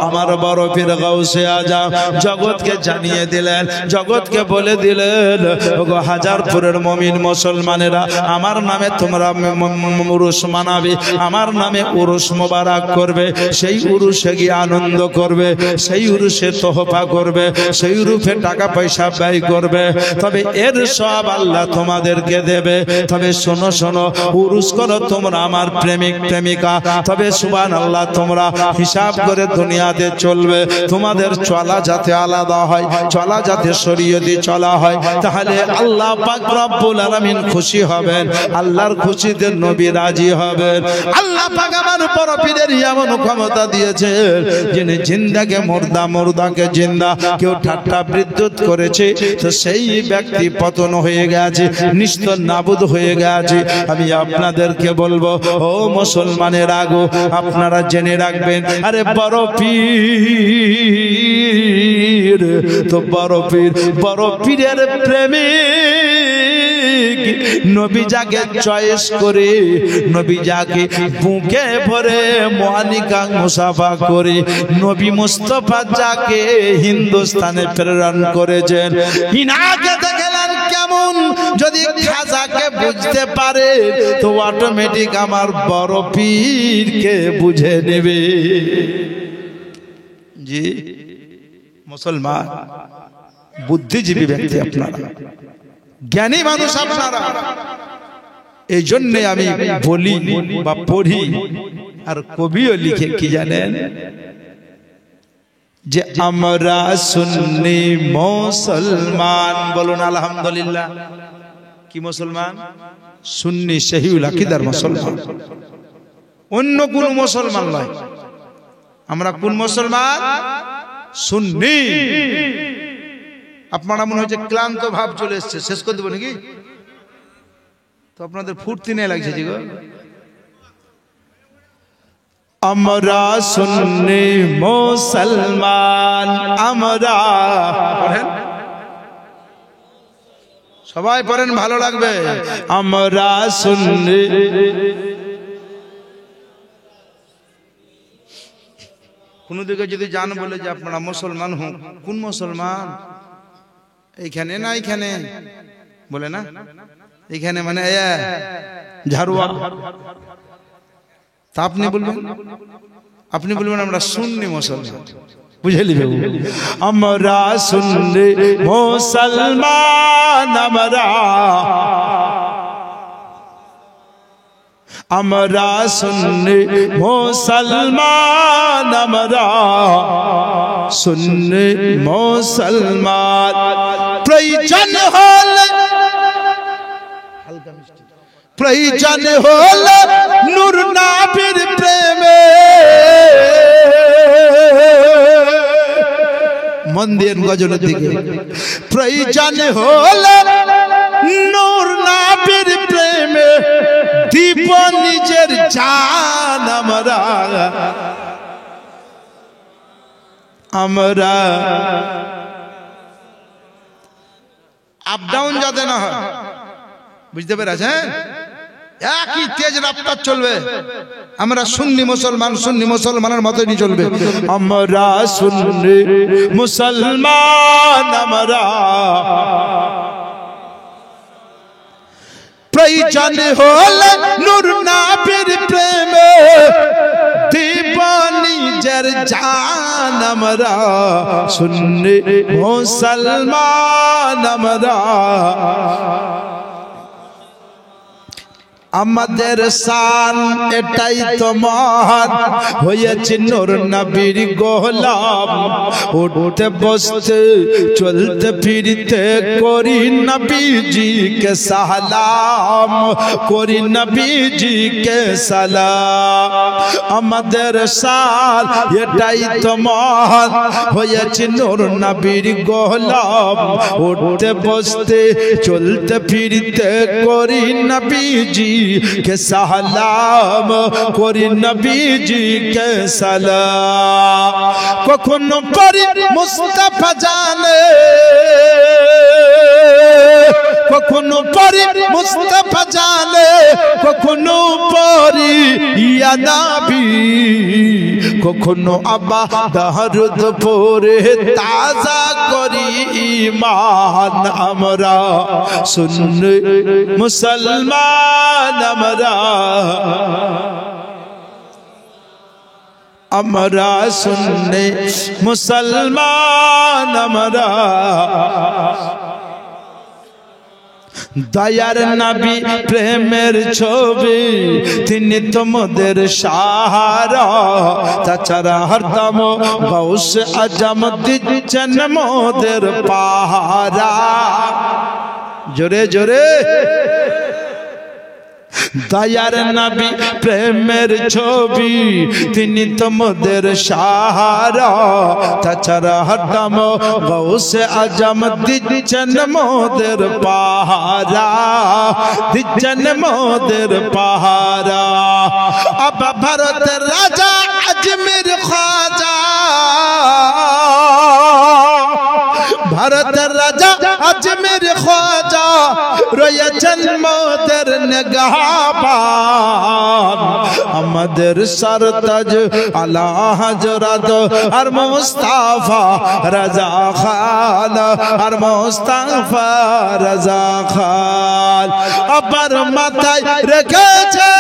আমার বড় পীর গাউসে আজম জগৎকে জানিয়ে দিলেন, জগৎকে বলে দিলেন ওগো হাজারপুরের মুমিন মুসলমানেরা, আমার নামে তোমরা উরুস মানাবে, আমার নামে উরুস মোবারক করবে, সেই উরুসে গিয়ে আনন্দ করবে, সেই উরুসে তোহফা করবে, সেই উরুসে টাকা পয়সা ব্যয় করবে, তবে এর সব আল্লাহ তোমাদেরকে দেবে। তবে শোনো শোনো, উরুস করো তোমরা আমার প্রেমিক প্রেমিকা, তবে সুবহানাল্লাহ তোমরা হিসাব করে দুনিয়াতে চলবে। তোমাদের চলা যাতে আলাদা হয়, চলা যাতে শরীয়তি চলা হয়, তাহলে আল্লাহ পাক রব্বুল আলামিন খুশি হবেন, আল্লাহর খুশিতে নবী রাজি হবেন। আল্লাহ পাক আমার বড় পীরের এমন ক্ষমতা দিয়েছে, যিনি জিন্দাকে মুর্দা, মুর্দাকে জিন্দা। কেউ ঠাট্টা বিদ্যুৎ করেছে তো সেই ব্যক্তি পতন হয়ে গেছে, নিস্ত নাবুদ হয়ে গেছে। আমি আপনাদেরকে বলবো ও মুসলমানের আগো, আপনারা জেনে রাখবেন, আরে বড় পীর তো বড় পীর, বড় পীরের প্রেমিক নবী যাকে চয়েস করে, নবী যাকে বুকে ভরে মুআনিকা মুসাফা করে, নবী মুস্তাফা যাকে হিন্দুস্তানে প্রেরণ করেছেন, ইনাকে দেখলেন কেমন। যদি খাজাকে বুঝতে পারে তো অটোমেটিক আমার বড় পীরকে বুঝে নেবে। জি মুসলমান বুদ্ধিজীবী ব্যক্তি আপনারা, জ্ঞানী মানুষ আপনারা, এই জন্য আমি বলি বা পড়ি, আর কবিও লিখে কি জানেন, যে আমরা সুন্নি মুসলমান, বলুন আলহামদুলিল্লাহ। কি মুসলমান? সুন্নি সহিউল আকীদার মুসলমান, অন্য কোন মুসলমান নয়। আমরা কোন মুসলমান? সুন্নি। আপনারা মনে হচ্ছে ক্লান্ত ভাব চলে এসছে, শেষ করে দেবো নাকি? তো আপনাদের ফুর্তি নেই লাগছে জি গো। আমরা সুন্নি মুসলমান, আমরা পড়েন, সবাই পড়েন, ভালো লাগবে। আমরা সুন্নি। কোন দিকে যদি জান বলে যে আপনারা মুসলমান হন, কোন মুসলমান? এইখানে না এইখানে বলে না, এইখানে মানে ঝাড়ুয়া। তা আপনি বলবেন, আপনি বলবেন আমরা সুন্নি মুসলমান, বুঝে নিবে। আমরা সুন্নি মুসলমান, আমরা সুন্নি মুসলমান, আমরা সুন্নি মুসলমান। প্রয়োজন হলে প্রয়োজন হলে নূর নবীর প্রেমে, মন দিয়ে গজলের দিকে। প্রয়োজন হলে নূর নবীর প্রেমে দিব নিজের জান, আমরা আমরা আপ ডাউন যাতে না হয়, বুঝতে পেরেছেন? একই তেজ রাফতার চলবে। আমরা সুন্নি মুসলমান, সুন্নি মুসলমানের মতই চলবে। আমরা সুন্নি মুসলমান, আমরা প্রয়োজন হলে নূর নবীর প্রেমে দিব নিজের জান, আমরা সুন্নি মুসলমান, আমরা। আমাদের শান এটাই তো মহান, হয়েছে নূর নবীর গোলাম। উঠতে বসতে চলতে ফিরতে করি নবীজিকে সালাম, করি নবীজিকে সালাম। আমাদের শান এটাই তো মহান, হয়েছে নূর নবীর গোলাম। উঠতে বসতে চলতে ফিরতে করি নবীজি के सलाम, करी नबीजी के सलाम। कखनो परी मुस्तफा जाने, कखनो परी मुस्तफा जाने, कखनो परी या नबी, कखनो आबा दहरुद परे ताजा करी ईमान। हमरा सुन्नी मुसलमान, আমরা আমরা সুন্নি মুসলমান, আমরা দয়ার নবী প্রেমের ছবি, তিনি তোমাদের সাহারা। তাছাড়া হরদম গৌস আজম দিচ্ছেন মোদের পাহারা। জোরে জোরে। দয়ার নবী প্রেমের ছবি, তিনি তোমাদের সাহারা। তাছাড়া হরদম গৌসে আজম দিচ্ছেন মোদের পাহারা, দিচ্ছেন মোদের পাহারা। আব ভারতের রাজা আজমির খাজা, ভারতের রাজা আজমির খাজা রয়েছেন মোদের নিগাহবান। আমাদের সরতাজ আলা হযরত আর মুস্তাফা রাজা খান, আর মুস্তাফা রাজা খান। আবার মাথায় রেখেছে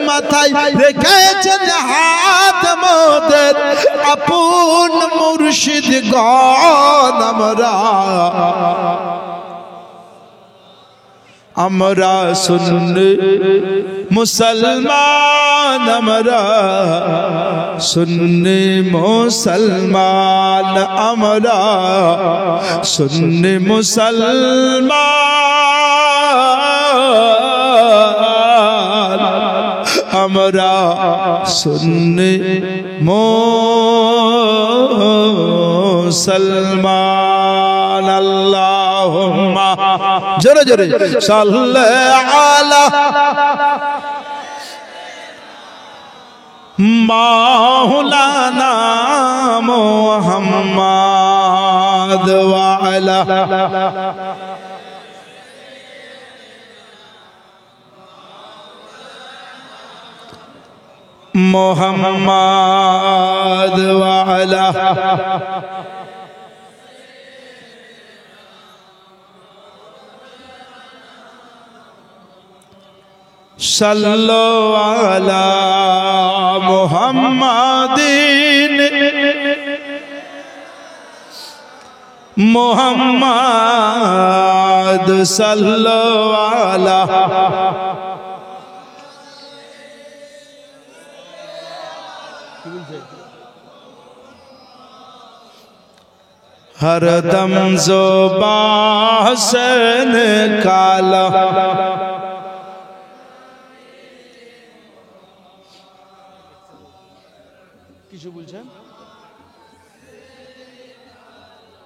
মাথায় রেখেছেন হাত মোদের আপন মুর্শিদ গণ। আমরা আমরা সুন্নি মুসলমান, আমরা সুন্নি মুসলমান, আমরা সুন্নি মুসলমান, আমরা সুন্নি মুসলমান। আল্লাহুম্মা জোরে জোরে সাল্লি আলা মাওলানা মুহাম্মদ ওয়া আলা মুহাম্মদ ওয়া আলা সাল্লু আলা মুহাম্মাদিন মুহাম্মদ সাল্লু আলা हरदम ज़ुबान से निकाला কিছু বলছেন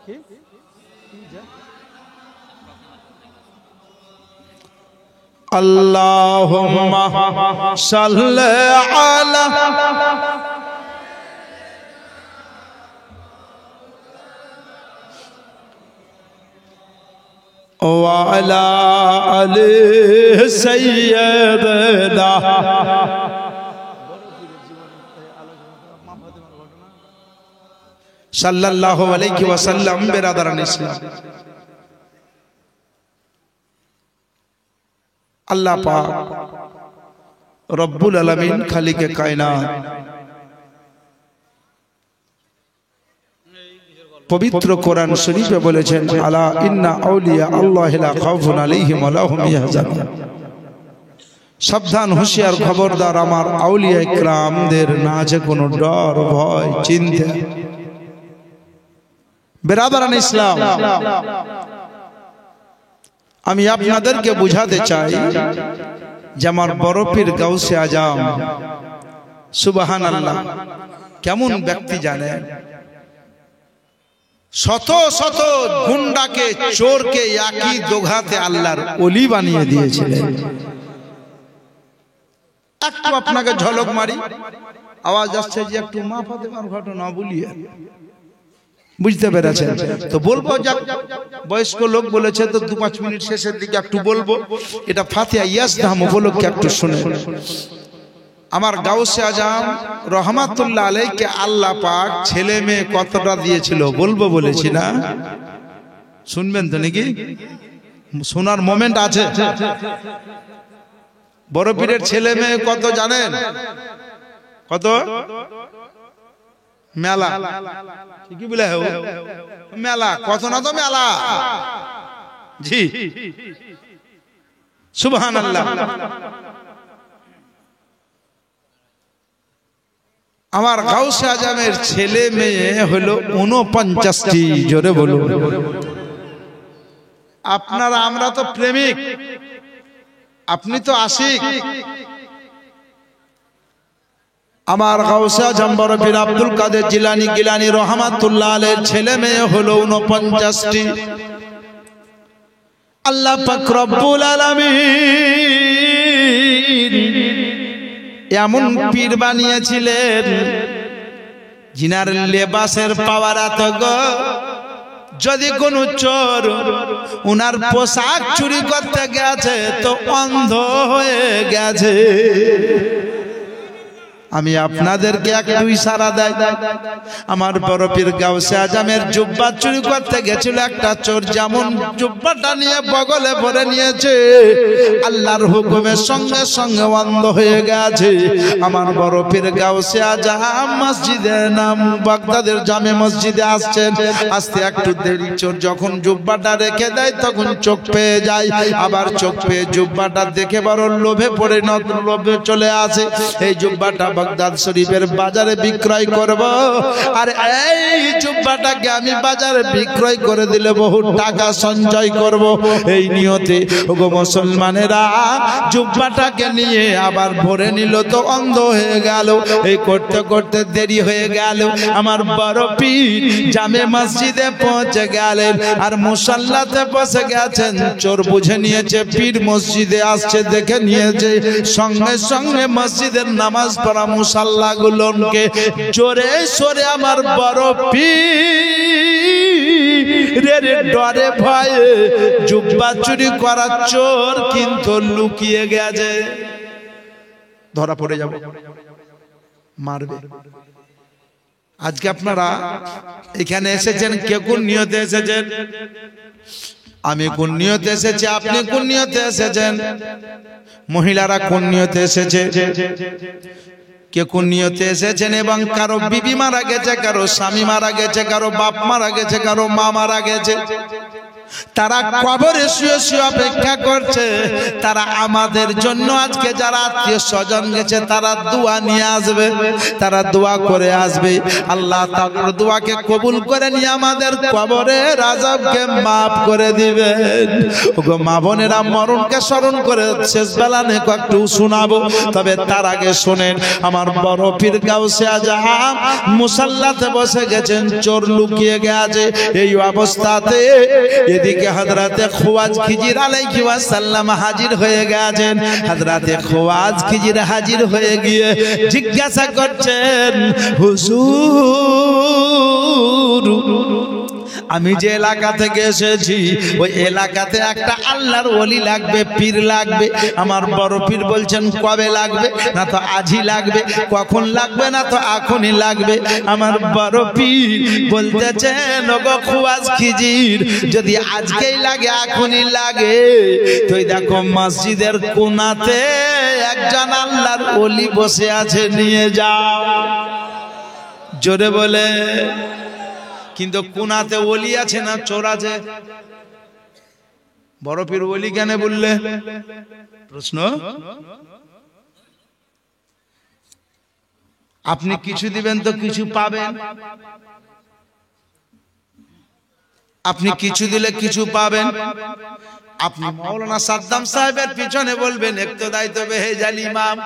কি আল্লাহুম্মা সাল্লি আলা ওয়া আলা আলি সাইয়্যিদিনা সাল্লাল্লাহু আলাইহি ওয়াসাল্লাম। বেরাদারান ইসলাম, আল্লাহ পাক রব্বুল আলামিন খালিকে কায়নাত পবিত্র কোরআন শরীফে বলেছেন, আলা ইন্না আউলিয়া আল্লাহি লা খাউফুন আলাইহিম ওয়া লা হুম ইয়াহজানুন। সাবধান, হুঁশিয়ার, খবরদার, আমার আউলিয়া ইকরামদের না আছে কোনো ডর ভয় চিন্তা। বেরাদারান ইসলাম, আমি আপনাদেরকে বুঝাতে চাই যে আমার বড় পীর গাউসে আজম সুবহানাল্লাহ কেমন ব্যক্তি জানেন? শত শত গুন্ডাকে চোরকে একই দোঘাতে আল্লাহর ওলি বানিয়ে দিয়েছিলেন। একটু আপনাকে ঝলক মারি, আওয়াজ আসছে যে একটু মা ফাতেমার ঘটনা বলিয়ে, বুঝতে পেরেছেন তো? বলবো, যাক বয়স্ক লোক বলেছে তো 2-5 মিনিট শেষের দিকে একটু বলবো। এটা ফাতিহা ইয়াজদাম উপলক্ষে একটু শুনে। আমার গাউসে আজম রহমাতুল্লাহ আলাইহিকে আল্লাহ পাক ছেলে মেয়ে কতটা দিয়েছিল বলবো বলেছি না? শুনবেন তো নাকি? শোনার মোমেন্ট আছে। বড় পীরের ছেলে মেয়ে কত জানেন? কত? মেলা। কি বলে মেলা? কত না তো মেলা। জি সুবহানাল্লাহ। আমার গাউসে আজমের ছেলে মেয়ে হলো 49টি। জোরে বলুন। আপনারা, আমরা তো প্রেমিক, আপনি তো আশিক। আমার গাউসে আজম বড় পীর আব্দুল কাদের জিলানী গিলানী রহমাতুল্লাহ আলাইহির ছেলে মেয়ে হলো 49টি। আল্লাহ পাক রব্বুল আলামিন এমন পীর বানিয়েছিলেন জিনার লেবাসের পাওয়ার এত গো, যদি কোন চোর উনার পোশাক চুরি করতে গেছে তো অন্ধ হয়ে গেছে। আমি আপনাদেরকে একটু ইশারা দেই, আমার বড় পীর গাউসে আজমের জুব্বা চুরি করতে গেছিল একটা চোর, যেমন জুব্বাটা নিয়ে বগলে ভরে নিয়েছে আল্লাহর হুকুমের সঙ্গে সঙ্গে অন্ধ হয়ে গেছে। আমার বড় পীর গাউসে আজম মসজিদে নাম বাগদাদের জামে মসজিদে আসছেন, আসতে একটু দেরি, চোর যখন জুব্বাটা রেখে দেয় তখন চোখ পেয়ে যায়, আবার চোখ পেয়ে জুব্বাটা দেখে বড় লোভে পড়ে লোভে চলে আসে, এই জুব্বাটা বাগদাদ শরীফের বাজারে বিক্রয় করব, আর এই জুব্বাটাকে আমি বাজারে বিক্রয় করে দিলে বহু টাকা সঞ্চয় করব, এই নিয়তে ওগো মুসলমানেরা জুব্বাটাকে নিয়ে আবার ভরে নিল, তো অন্ধ হয়ে গেল। এই করতে করতে দেরি হয়ে গেল, আমার বড় পীর জামে মসজিদে পৌঁছে গেলেন, আর মুসাল্লাতে বসে গেছেন। চোর বুঝে নিয়েছে পীর মসজিদে আসছে, দেখে নিয়েছে, সঙ্গে সঙ্গে মসজিদের নামাজ পড়া মুসাল্লাগুলোকে জোরে সরে আমার বড় পীরের ডরে ভয়ে জুব্বা চুরি করা চোর কিন্তু লুকিয়ে গেছে, ধরা পড়ে যাবে, মারবে। আজকে আপনারা এখানে এসেছেন, কে কোন নিয়তে এসেছেন? আমি কোন নিয়তে এসেছি, আপনি কোন নিয়তে এসেছেন, মহিলারা কোন নিয়তে এসেছে, কে কোন নিয়তে এসেছেন, এবং কারো বিবি মারা গেছে, কারো স্বামী মারা গেছে, কারো বাপ মারা গেছে, কারো মা মারা গেছে, তারা কবরে শুয়ে শুয়ে অপেক্ষা করছে, তারা আমাদের জন্য আজকে যারা আত্মীয় স্বজন গেছে তারা দোয়া নিয়ে আসবে, তারা দোয়া করে আসবে, আল্লাহ তাআলার দোয়াকে কবুল করে নিয়ে আমাদের কবরের আযাবকে মাফ করে দিবেন। ওগো মা বোনেরা, মরণকে স্মরণ করে শেষ বেলা নেক একটু শোনাবো, তবে তার আগে শোনেন, আমার বড় পীর গাউসে আজম মুসাল্লাতে বসে গেছেন, চোর লুকিয়ে গেছে, এই অবস্থাতে এদিকে হযরতে খুওয়াজ খিজির আলাইহি ওয়াসাল্লাম হাজির হয়ে গেছেন। হযরতে খুওয়াজ খিজির হাজির হয়ে গিয়ে জিজ্ঞাসা করছেন, হুজুর আমি যে এলাকা থেকে এসেছি ওই এলাকাতে একটা আল্লাহর ওলি লাগবে, পীর লাগবে। আমার বড় পীর বলছেন কবে লাগবে, না তো আজই লাগবে, কখন লাগবে, না তো এখনই লাগবে। আমার বড় পীর বলতেছেন, ওগো খুওয়াজ খিজির, যদি আজকেই লাগে, এখনই লাগে, তো দেখো মসজিদের কোণাতে একজন আল্লাহর ওলি বসে আছে, নিয়ে যাও। জোরে বলে, কিন্তু কোনাতে ওলি আছে না চোর আছে? বড় পীর ওলি কেন বললে? প্রশ্ন। আপনি কিছু দিবেন তো কিছু পাবেন, আপনি কিছু দিলে কিছু পাবেন। আপনি মাওলানা সাদ্দাম সাহেবের পিছনে বলবেন ইক্তদাই তো বেহেজাল ইমাম,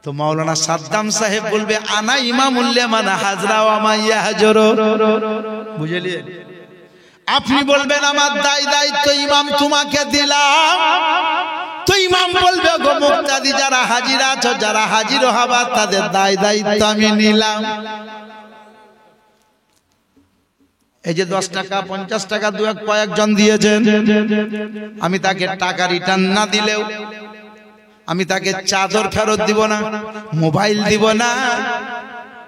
তো মাওলানা সাদ্দাম সাহেব বলবে আনা ইমামুল লিমান হাজরা ওয়া মাইয়া হাজরু, বুঝলেন? আপনি বলবেন আমার দায়িত্ব ইমাম তোমাকে দিলাম, তো ইমাম বলবে গো মুক্তাদি যারা হাজির আছো, যারা হাজির হবা তাদের দায়িত্ব আমি নিলাম। এই যে 10 টাকা 50 টাকা দু এক কয়েকজন দিয়েছেন, আমি তাকে টাকা রিটার্ন না দিলেও, আমি তাকে চাদর ফেরত দিব না, মোবাইল দিব না,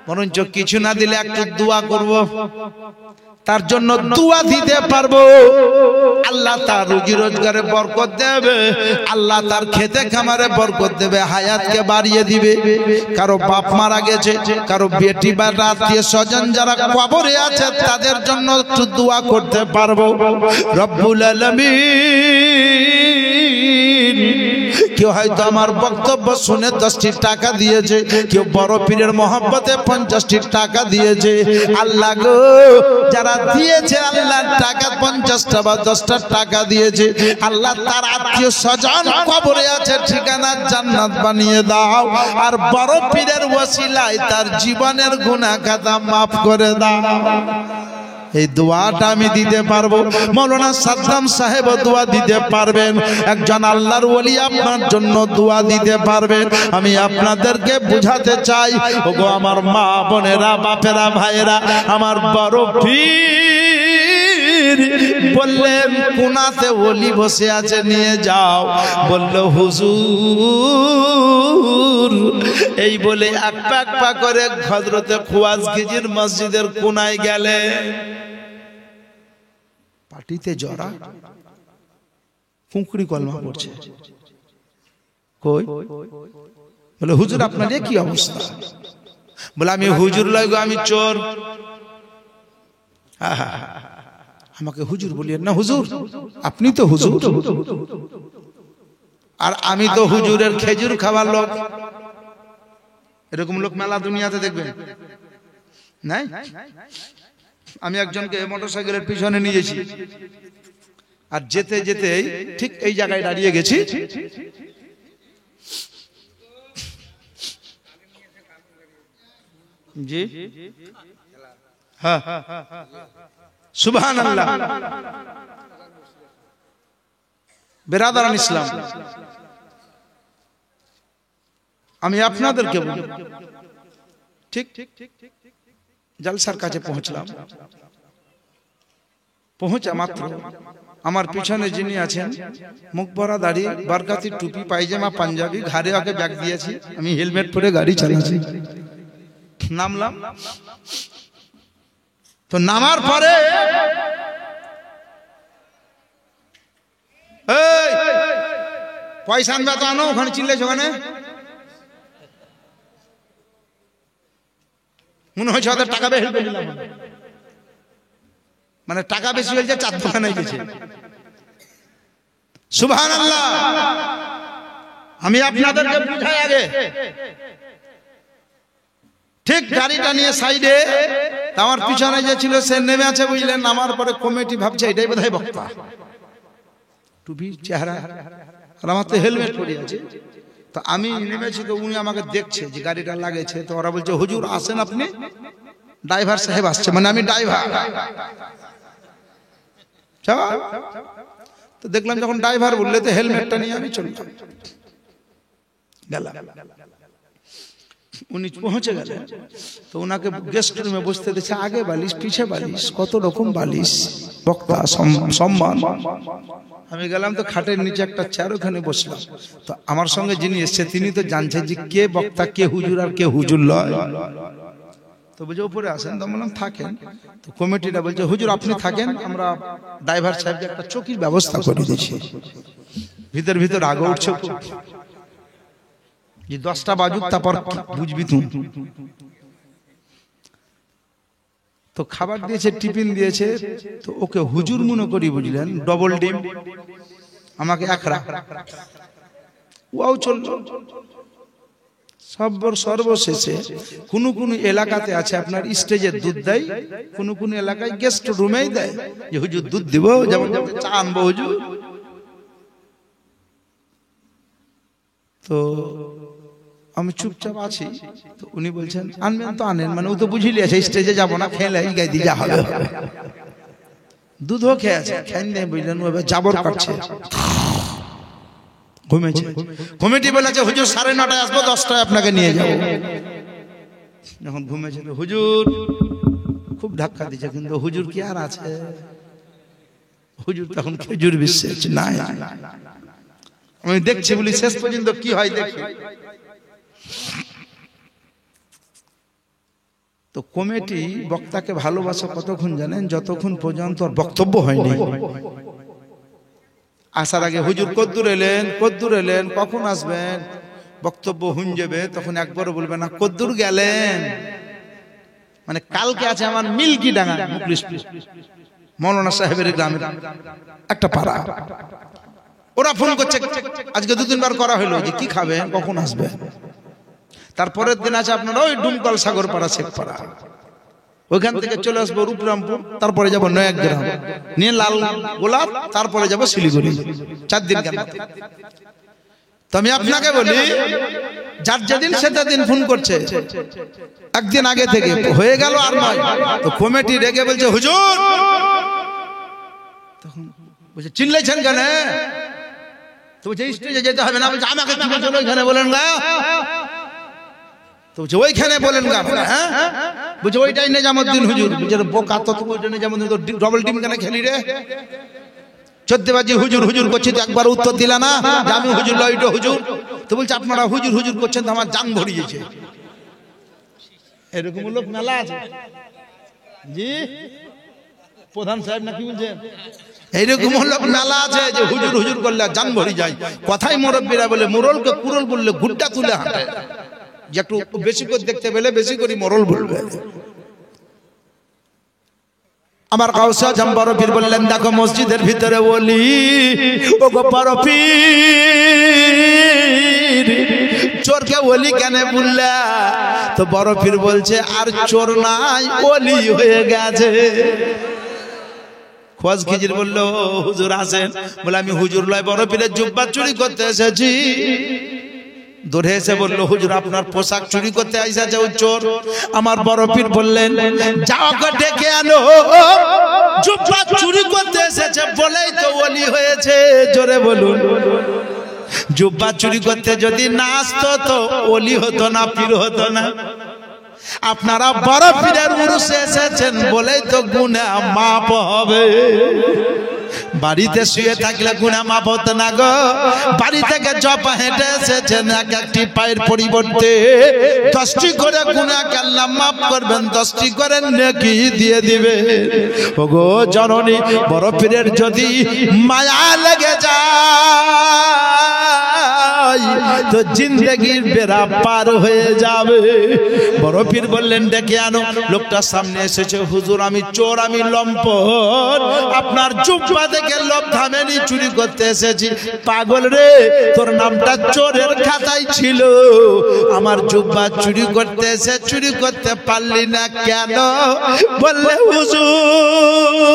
বরঞ্চ কিছু না দিলে একটু দোয়া করব, তার জন্য দোয়া দিতে পারবো। আল্লাহ তার রুজি রোজগারে বরকত দেবে, আল্লাহ তার খেতে খামারে বরকত দেবে, হায়াতকে বাড়িয়ে দিবে। কারো বাপ মারা গেছে, কারো বেটি বা আত্মীয় স্বজন যারা কবরে আছে তাদের জন্য একটু দোয়া করতে পারবো। রব্বুল আলামিন, কেউ হয়তো আমার বক্তব্য শুনে 10টি টাকা দিয়েছে, কেউ বড় পীরের মহব্বতে 50টি টাকা দিয়েছে। আল্লাহ গো, যারা দিয়েছে আল্লাহর টাকা 50টা বা 10টা টাকা দিয়েছে, আল্লাহ তার আত্মীয় স্বজন কবরে আছে, ঠিকানা জান্নাত বানিয়ে দাও, আর বড় পীরের ওসিলায় তার জীবনের গুনাহ খাতা মাফ করে দাও। এই দোয়াটা আমি দিতে পারবো। মাওলানা সাদ্দাম সাহেব দোয়া দিতে পারবেন, একজন আল্লাহর ওলি আপনার জন্য দোয়া দিতে পারবেন। আমি আপনাদেরকে বুঝাতে চাই, ওগো আমার মা বোনেরা, বাপেরা, ভাইয়েরা, আমার বড় পীর বললেন কোনাতে ওলি বসে আছে, নিয়ে যাও। বলল হুজুর, এই বলে এক পা করে হযরতে খোয়াজগিজির মসজিদের কোনায় গেলে। পাটিতে জরা, কুঁকড়ি কলমা পড়ছে। কই? বলে হুজুর আপনার কি অবস্থা? বলে আমি হুজুর লাগো, আমি চোর। আমাকে হুজুর বলিয়েন না। হুজুর আপনি তো হুজুর, আর আমি তো হুজুরের খেজুর খাবার লোক। এরকম লোক মেলা দুনিয়াতে দেখবেন নাই? আমি একজনকে মোটরসাইকেলের পিছনে নিয়েছি, আর যেতে যেতে ঠিক এই জায়গায় দাঁড়িয়ে গেছি। জি হ্যাঁ, সুবহানাল্লাহ। বেরাদারান ইসলাম, আমি আপনাদেরকে বলি, ঠিক জালসার কাছে পৌঁছলাম। পৌঁছা মাত্র আমার পিছনে যিনি আছেন, মুখ ভরা দাড়ি, বরকাতি টুপি, পায়জামা, পাঞ্জাবি, ঘাড়ে আগে ব্যাগ দিয়েছি, আমি হেলমেট পরে গাড়ি চালাচ্ছি। নামলাম। তো নামার পরে পয়সা আনবে তো আনো, ওখানে চিল্লেছ, ওখানে মনে হয়েছে ওদের টাকা বেশি, মানে টাকা বেশি হয়েছে, চার দোকানে গেছে। সুবহানাল্লাহ। আমি আপনাদেরকে বুঝাই আগে, ঠিক গাড়িটা নিয়ে সাইডে, আমার পিছনে যে ছিল সে নেমে আছে, বুঝলেন? নামার পরে কমিটি ভাবছে এটাই বোধহয় বক্তা, টুপি, চেহারা, আর আমার তো হেলমেট পরে আছে। তো আমি নেমেছি, তো উনি আমাকে দেখছে যে গাড়িটা লাগেছে। তো ওরা বলছে হুজুর আসেন আপনি, ড্রাইভার সাহেব আসছে, মানে আমি ড্রাইভার। তো দেখলাম যখন ড্রাইভার বললে, তো হেলমেটটা নিয়ে আমি চললাম, গেলাম। উনি পৌঁছে গেলেন, তো ওনাকে গেস্ট রুমে বসতে দিচ্ছে। আগে বালিশ, পিছে বালিশ, কত রকম বালিশ, বক্তা সম্মান। আমি গেলাম, তো খাটের নিচে একটা চেয়ার, ওখানে বসলাম। তো আমার সঙ্গে যিনি এসছে তিনি তো জানছেন যে কে বক্তা, কে হুজুর, আর কে হুজুর লয়। তো বলছে উপরে আসেন। তো বললাম থাকেন। তো কমিটিটা বলছে হুজুর আপনি থাকেন, আমরা ড্রাইভার সাহেবকে একটা চকির ব্যবস্থা করে দিয়েছি। ভিতর ভিতর আগে উঠছে যে 10টা বাজুক, তারপর বুঝবি তুই। তো খাবার দিয়েছে, টিফিন দিয়েছে। তো ওকে হুজুর মনে করি, বুঝলেন? ডবল ডিম, আমাকে একরা। ওয়াও চললো। সর্বশেষে কোন কোন এলাকাতে আছে আপনার স্টেজে দুধ দেয়, কোন কোন এলাকায় গেস্ট রুমেই দেয় যে হুজুর দুধ দিব, যেমন চা আনবো হুজুর। তো আমি চুপচাপ আছি। তো উনি বলছেন আনবেন তো আনেন, মানে ও তো বুঝিলি আছে স্টেজে যাবো না, খেলে গাই দিয়ে যা হবে। দুধও খেয়ে আছে, খেয়ে নেই, বুঝলেন? ওভাবে জাবর কাটছে, ঘুমেছে। কমিটি বলেছে হুজুর 9:30টায় আসবো, 10টায় আপনাকে নিয়ে যাবো। যখন ঘুমেছে, তো হুজুর খুব ধাক্কা দিচ্ছে, কিন্তু হুজুর কি আর আছে? হুজুর তখন খেজুর বিশ্বাস নাই। আমি দেখছি বলি শেষ পর্যন্ত কি হয় দেখি। তো কমিটি বক্তাকে ভালোবাসা কতক্ষণ জানেন? যতক্ষণ পর্যন্ত বক্তব্য হয়নি। আসার আগে হুজুর কদ্দুর এলেন, কখন আসবেন? বক্তব্য হুন যাবে, তখন একবারও বলবে না কদ্দুর গেলেন। মানে কালকে আছে আমার মিল্কি ডাঙ্গা, মুখলিশপুর, মৌলানা সাহেবের গ্রামের একটা পাড়া। ওরা ফোন করছে, আজকে 2-3 বার করা হলো যে কি খাবেন, কখন আসবেন। তারপরের দিন আছে আপনার ওই ডুমকল সাগরপাড়া, শেখপাড়া, ওইখান থেকে চলে আসবো রূপরামপুর, তারপরে যাবো নয়াগ্রাম, নিয়ে লাল গোলাপ, তারপরে যাবো শিলিগুড়ি। 4 দিন কেন? তো আমি আপনাকে বলি, যার যেদিন সেটা দিন ফোন করছে, একদিন আগে থেকে হয়ে গেল আর নয়। তো কমিটি রেগে বলছে হুজুর, তখন বলছে চিল্লাইছেন কেন? তো বলছে স্টেজে যেতে হবে না। বলছে আমাকে কি বলছো এখানে বলেন না। তো বলছে ওইখানে বলেন গাবেন। হ্যাঁ বলছে ওইটাই নিজামুদ্দিন হুজুর। বলছে বোকা তো, তুমি ওইটা নিজামুদ্দিন তো ডবল টিম কেন খেলি রে? চোদ্দবাজি হুজুর হুজুর করছি তো একবার উত্তর দিলা না যে আমি হুজুর লইটো হুজুর। তো বলছে আপনারা হুজুর হুজুর করছেন তো আমার জান ভরিয়েছে। এরকম লোক মেলা আছে। জি প্রধান সাহেব না কি বলছেন? এইরকম লোক মেলা আছে যে হুজুর হুজুর করলে জান ভরি যায়। কথাই মুরব্বীরা বলে মোরলকে কুরল বললে গুড্ডা তুলে হাঁটে। যে একটু বেশি করে দেখতে পেলে বেশি করে মোরল বলবে। আমার গাউসে আজম বড় পীর বললেন দেখো মসজিদের ভিতরে ওলি ও গো বড় পীর চোরকে ওলি কেন বললা? তো বড় পীর বলছে আর চোর নাই ওলি হয়ে গেছে। খোঁজ খিজির বললো হুজুর আছেন? বলে আমি হুজুর লয় বড় পীরের জুব্বা চুরি করতে এসেছি। দৌড়ে এসে বললো হুজুর আপনার পোশাক চুরি করতে আইসেছে ওই চোর। আমার বড় পীর বললেন যাও ডেকে আনো, জুব্বা চুরি করতে এসেছে বলেই তো ওলি হয়েছে। জোরে বলুন। জুব্বা চুরি করতে যদি না আসতো তো ওলি হতো না, পীর হতো না। আপনারা বড় পীরের উরুসে এসেছেন বলেই তো গুনাহ মাফ হবে। বাড়িতে শুয়ে থাকলে গুনাহ মাফ হতো না গো। বাড়ি থেকে জপা হেঁটে এসেছেন, এক একটি পায়ের পরিবর্তে 10টি করে গুনাহকে আল্লাহ মাফ করবেন, 10টি করে নেকি দিয়ে দিবে। ওগো জননী বড় পীরের যদি মায়া লেগে যায় তো জিন্দেগির বেড়া পার হয়ে যাবে। বড় পীর বললেন ডেকে আনো। লোকটা সামনে এসেছে, হুজুর আমি চোর, আমি লম্পট, আপনার জুব্বা থেকে লোভ থামেনি, চুরি করতে এসেছি। পাগল রে, তোর নামটা চোরের খাতায় ছিল, আমার জুব্বা চুরি করতে এসে চুরি করতে পারলি না কেন? বললে হুজুর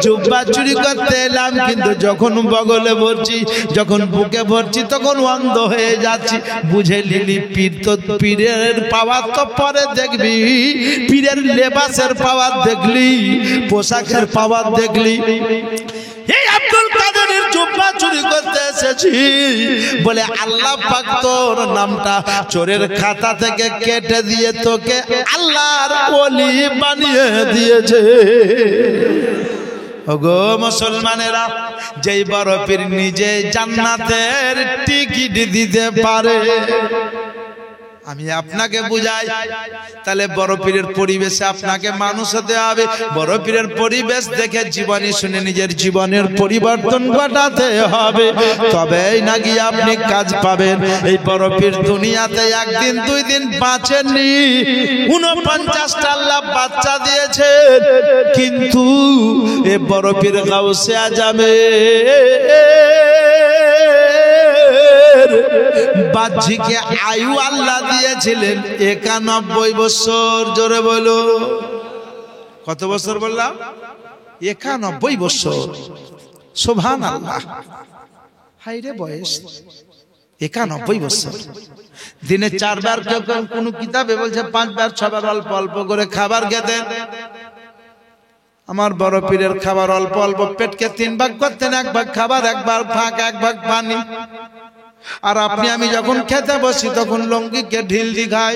জুব্বা চুরি করতে এলাম, কিন্তু যখন বগলে ভরছি, যখন বুকে ভরছি তখন অন্ধ হয়ে যাচ্ছি। বুঝে নিলি পীর তো পীরের পাওয়ার তো পরে দেখবি, পীরের লেবাসের পাওয়ার দেখলি, পোশাকের পাওয়ার দেখলি। এই আব্দুল কাদেরের জুব্বা চুরি করতে এসেছি বলে আল্লাহ পাক তোর নামটা চোরের খাতা থেকে কেটে দিয়ে তোকে আল্লাহর ওলি বানিয়ে দিয়েছে। ওগো মুসলমানেরা, যেই বড় পীর নিজে জান্নাতের টিকিট দিতে পারে, আমি আপনাকে বুঝাই, তাহলে বড় পীরের পরিবেশে আপনাকে মানুষ হতে হবে। বড় পীরের পরিবেশ দেখে জীবনী শুনে নিজের জীবনের পরিবর্তন ঘটাতে হবে, তবেই নাকি আপনি কাজ পাবেন। এই বড় পীর দুনিয়াতে একদিন দুই দিন বাঁচেননি, 49টা আল্লাহ বাচ্চা দিয়েছেন, কিন্তু এ বড় পীর গাউসে আজমে বাহ্যিকে আয়ু আল্লাহ দিয়েছিলেন 91 বছর। জোরে বলো কত বছর বললাম? 91 বছর। সুবহানাল্লাহ। হাইরে বয়স 91 বছর। দিনে 4 বার, কোন কিতাবে বলছে 5 বার 6 বার অল্প অল্প করে খাবার খেতেন। আমার বড় পীরের খাবার অল্প অল্প, পেটকে 3 ভাগ করতেন, 1 ভাগ খাবার, 1 ভাগ ফাঁক, 1 ভাগ পানি। আর আপনি আমি যখন খেতে বসি তখন লঙ্গিকে ঢিল দি খাই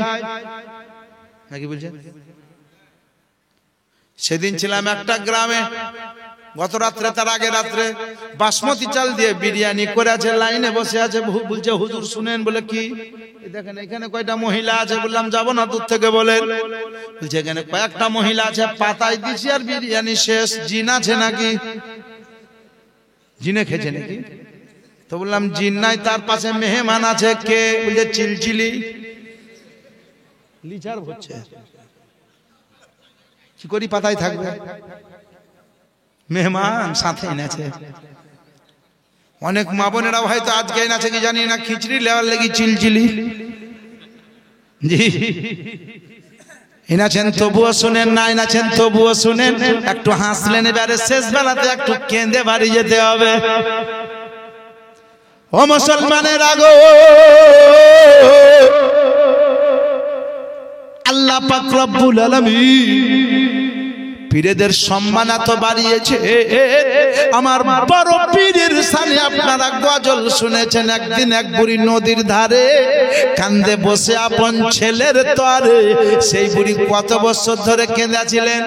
নাকি বলছেন? সেদিন ছিলাম একটা গ্রামে, গত রাত্রে, তার আগে রাত্রে বাসমতি চাল দিয়ে বিরিয়ানি করে আছে, লাইনে বসে আছে। বলছে হুজুর শুনেন। বলে কি? দেখেন এখানে কয়টা মহিলা আছে। বললাম যাবো না, দূর থেকে বলেন। বলছে এখানে কয়েকটা মহিলা আছে, পাতায় দিছি আর বিরিয়ানি শেষ। জিন আছে নাকি? জিনে খেয়েছে নাকি? তো বললাম জিন নাই, তার পাশে মেহমান আছে। কে? বলছে চিলচিলি। লিচার হচ্ছে কি করি, পাতায় থাকবে। মেহমান সাথে এনেছে। অনেক মা বোনেরা হয়তো আজকে এনেছে কি জানি না, খিচড়ি লেওয়ার লেগে চিলচিলি। জি এনেছেন তবুও শুনেন, না এনেছেন তবুও শুনেন। একটু হাসলেন, এবারে শেষ বেলাতে একটু কেঁদে বাড়ি যেতে হবে। ও মুসলমানের আগো, আল্লাহ পাক রব্বুল আলামিন পীরেদের সম্মান এত বাড়িয়েছে। আমার বড় পীরের সামনে আপনারা গজল শুনেছেন। একদিন এক বুড়ি নদীর ধারে কান্দে বসে আপন ছেলের তরে। সেই বুড়ি কত বছর ধরে কেঁদেছিলেন?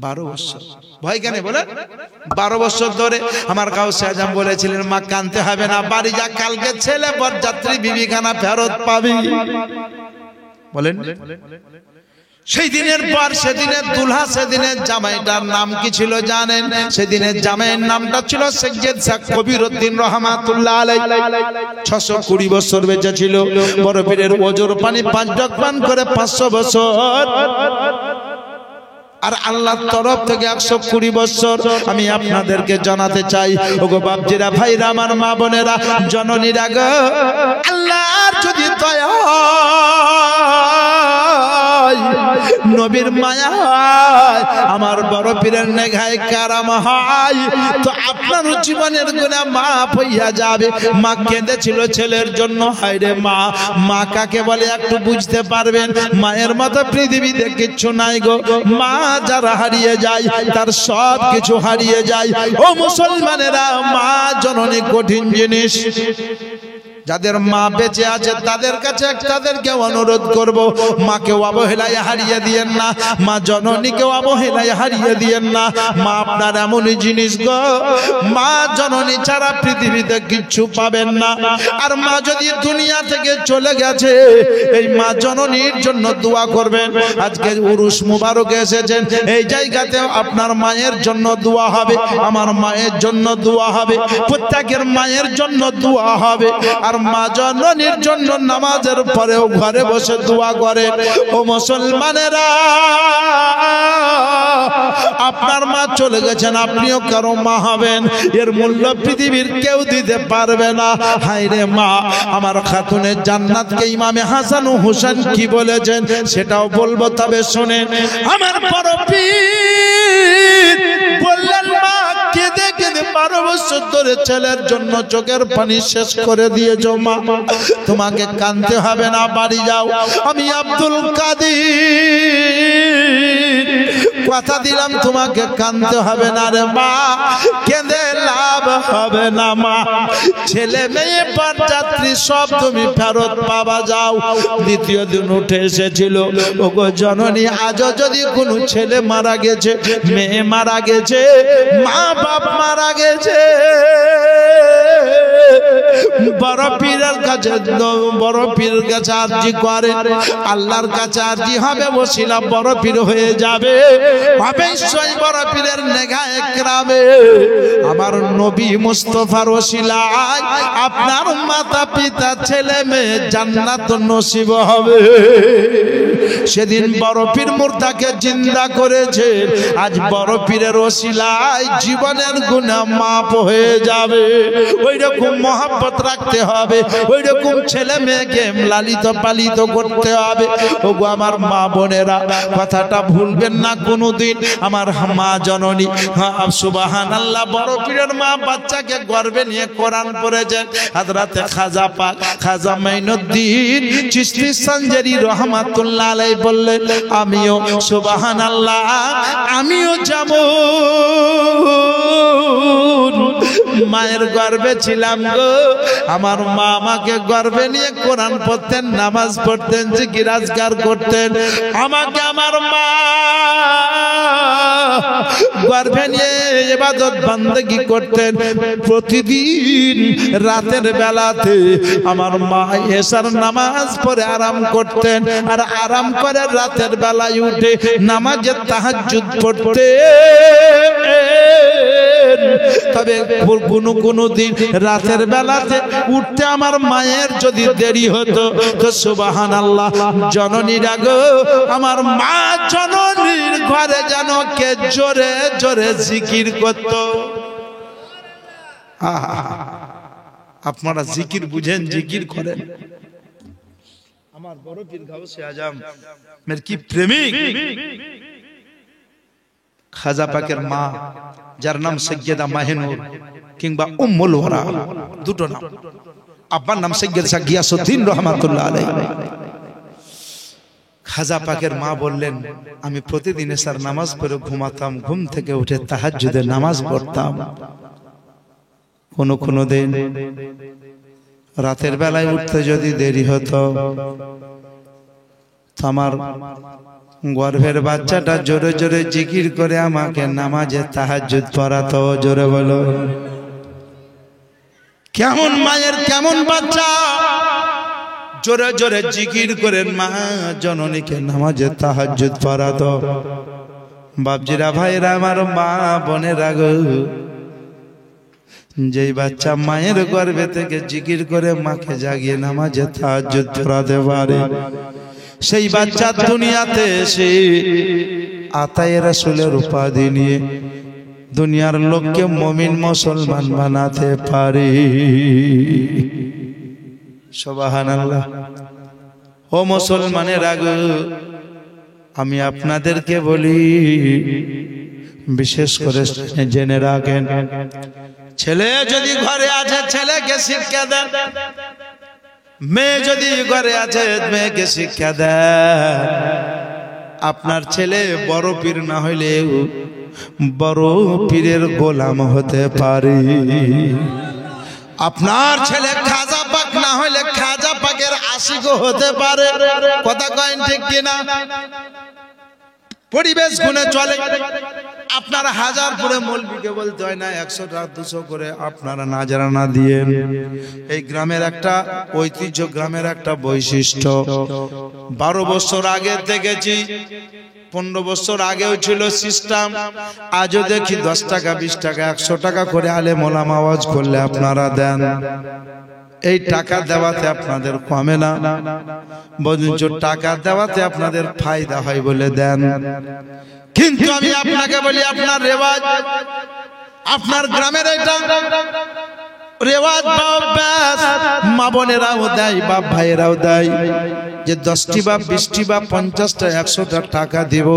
12 বছর। ভয় কেন বলেন? 12 বছর ধরে আমার গাউসে আজম বলেছিলেন, মা কাঁদতে হবে না, বাড়ি যা, কালকে ছেলে বরযাত্রী বিবিখানা ফেরত পাবি। বলেন সেই দিনের পর সেদিনের দুলহা, সেদিনের জামাইটার নাম কি ছিল জানেন? সেদিনের জামাইয়ের নামটা ছিল সৈয়দ শাহ কবিরউদ্দিন রহমাতুল্লাহ আলাইহি। 620 বছর বেঁচে ছিল। বড় পীরের ওজোর পানি 5 ঢক পান করে 500 বছর। আর আল্লাহর তরফ থেকে 120 বছর। আমি আপনাদেরকে জানাতে চাই, ওগো বাপজিরা, ভাইরা, আমার মা বোনেরা, জননীরা গো, আল্লাহর যদি দয়া নবীর মায়া হয়, আমার বড় পীরের নেঘায় কারাম হয়, তো আপনার জীবনের গুনাহ মাফ হইয়া যাবে। মা কেঁদেছিল ছেলের জন্য। হায়রে মা, মা কাকে বলে একটু বুঝতে পারবেন। মায়ের মতো পৃথিবীতে কিচ্ছু নাই গো। মা যারা হারিয়ে যায় তার সব কিছু হারিয়ে যায়। ও মুসলমানেরা, মা জননী কঠিন জিনিস। যাদের মা বেঁচে আছে তাদের কাছে তাদেরকে অনুরোধ করব, মাকে অবহেলায় হারিয়ে দিয়েন না, মা জননীকে অবহেলায় হারিয়ে দিয়েন না। মা আপনার এমনই জিনিস গো, মা জননী ছাড়া পৃথিবীতে কিচ্ছু পাবেন না। আর মা যদি দুনিয়া থেকে চলে গেছে, এই মা জননীর জন্য দোয়া করবেন। আজকে উরুস মুবারক এসেছেন, এই জায়গাতেও আপনার মায়ের জন্য দোয়া হবে, আমার মায়ের জন্য দোয়া হবে, প্রত্যেকের মায়ের জন্য দোয়া হবে। আর মা জননীর জন্য নামাজের পরেও ঘরে বসে দোয়া করে। ও মুসলমানেরা, আপনার মা চলে গেছেন, আপনিও কারো মা হবেন, এর মূল্য পৃথিবীর কেউ দিতে পারবে না। হায়রে মা, আমার খাতুনের জান্নাতকে ইমামে হাসান ও হুসেন কি বলেছেন সেটাও বলবো, তবে শুনেন। আমার বড় পীর বললেন, মা কেঁদে কেঁদে 12 বছর ধরে ছেলের জন্য চোখের পানি শেষ করে দিয়েছ। মা, তোমাকে কাঁদতে হবে না, বাড়ি যাও। আমি আব্দুল কাদের কথা দিলাম, তোমাকে কাঁদতে হবে না রে মা, কেঁদে লাভ হবে না মা। ছেলে মেয়ে বরযাত্রী সব তুমি ফেরত পাবা, যাও। দ্বিতীয় দিন উঠে এসেছিল, ওগো জননী, আজও যদি কোনো ছেলে মারা গেছে, মেয়ে মারা গেছে, মা বাপ মারা গেছে, বড় পীরের কাছে, বড় পীরের কাছে আরজি করে, আল্লাহর কাছে আরজি হবে, ওসিলা বড় পীর হয়ে যাবে, অবশ্যই বড় পীরের নেগায় একরামে আমার নবী মুস্তাফার ওসিলায় আপনার মাতা পিতা ছেলে মেয়ে জান্নাত নসিব হবে। সেদিন বড় পীর মুর্দাকে জিন্দা করেছে, আজ বড় পীরের ওসিলায় জীবনের গুনাহ মাফ হয়ে যাবে। ওই রকম মহব্বত রাখতে হবে, ওই রকম ছেলে মেয়েকে লালিত পালিত করতে হবে। ওগো আমার মা বোনেরা, কথাটা ভুলবেন না কোনোদিন। আমার মা জননী, সুবহানাল্লাহ, বড় পীরের মা বাচ্চাকে গর্ভে নিয়ে কোরআন পড়েছেন। হযরতে খাজা পাক, খাজা মাইনুদ্দিন চিশতি সঞ্জারি রহমাতুল্লাহ আলাইহি বললেন, আমিও সুবহানাল্লাহ, আমিও যেমন মায়ের গর্ভে ছিলাম গো, আমার মা আমাকে গর্ভে নিয়ে কোরআন পড়তেন, নামাজ পড়তেন, জিকির আজকার করতেন। আমাকে আমার মা গর্ভে নিয়ে ইবাদত বান্দেগি করতেন। প্রতিদিন রাতের বেলাতে আমার মা এশার নামাজ পড়ে আরাম করতেন, আর আরাম করে রাতের বেলায় উঠে নামাজে তাহাজ্জুদ পড়তেন। তবে কোনো দিন রাতের বেলাতে উঠতে আমার মায়ের যদি দেরি হতো, তো সুবহানাল্লাহ, জননীরা গো, আমার মা জননীর ঘরে যেন কে জোরে জোরে জিকির করত। আপনারা জিকির বুঝেন, জিকির করেন। আমার বড় পীর গাউসে আজম মের কি প্রেমিক খাজা পাকের মা, যার নাম সৈয়দা মাহিনুর কিংবা উম্মুল ওরা, দুটো নাম। আব্বার নাম সৈয়দ শাহ গিয়াসউদ্দিন রহমাতুল্লাহ আলাইহি। খাজা পাকের মা বললেন, আমি প্রতিদিন এশার নামাজ পড়ে ঘুমাতাম, ঘুম থেকে উঠে তাহাজ্জুদের নামাজ পড়তাম। কোনো দিন রাতের বেলায় উঠতে যদি দেরি হতো, আমার গর্ভের বাচ্চাটা জোরে জোরে জিকির করে আমাকে নামাজে তাহাজ্জুদ পড়াতো। জোরে বলো, কেমন মায়ের কেমন বাচ্চা জোরে জোরে জিকির করে মা জননীকে নামাজে তাহাজ্জুদ পড়াতো। বাপজিরা, ভাইরা আমার, মা বোনেরা গো, যেই বাচ্চা মায়ের গর্ভে থেকে জিকির করে মাকে জাগিয়ে নামাজে তাহাজ্জুদ পড়াতে পারে, সেই বাচ্চা দুনিয়াতে এসে আতায়ে রাসূলের উপাধি নিয়ে দুনিয়ার লোককে মুমিন মুসলমান বানাতে পারে। সুবহানাল্লাহ। ও মুসলমানের আগে আমি আপনাদেরকে বলি, বিশেষ করে জেনে রাখেন, ছেলে যদি ঘরে আছে ছেলেকে শিক্ষা দেন, মেয়ে যদি ঘরে আছে মেয়েকে শিক্ষা দেন। আপনার ছেলে বড় পীর না হইলেও বড় পীরের গোলাম হতে পারে। আপনার ছেলে খাজা পাক না হইলে খাজা পাকের আশিকও হতে পারে। কথা কয়েন ঠিক কিনা? পরিবেশ গুণে চলে। আপনারা হাজার করে মৌলবীকে বলতে হয় না 100 টাকা 200 করে আপনারা নাজরানা দিয়ে। এই গ্রামের একটা ঐতিহ্য, গ্রামের একটা বৈশিষ্ট্য। 12 বছর আগে দেখেছি, 15 বছর আগেও ছিল সিস্টেম, আজও দেখি 10 টাকা 20 টাকা 100 টাকা করে আলেম ওলামা ওয়াজ করলে আপনারা দেন। এই টাকা দেওয়াতে আপনাদের কমে না, বরঞ্চ টাকা দেওয়াতে আপনাদের ফায়দা হয় বলে দেন। কিন্তু আমি আপনাকে বলি, আপনার রেওয়াজ, আপনার গ্রামের এটা রেওয়াজ বাস, মা বোনেরাও দেয়, বাপ ভাইয়েরাও দেয়, যে 10টি বা 20টি বা 50টা 100টা টাকা দিব,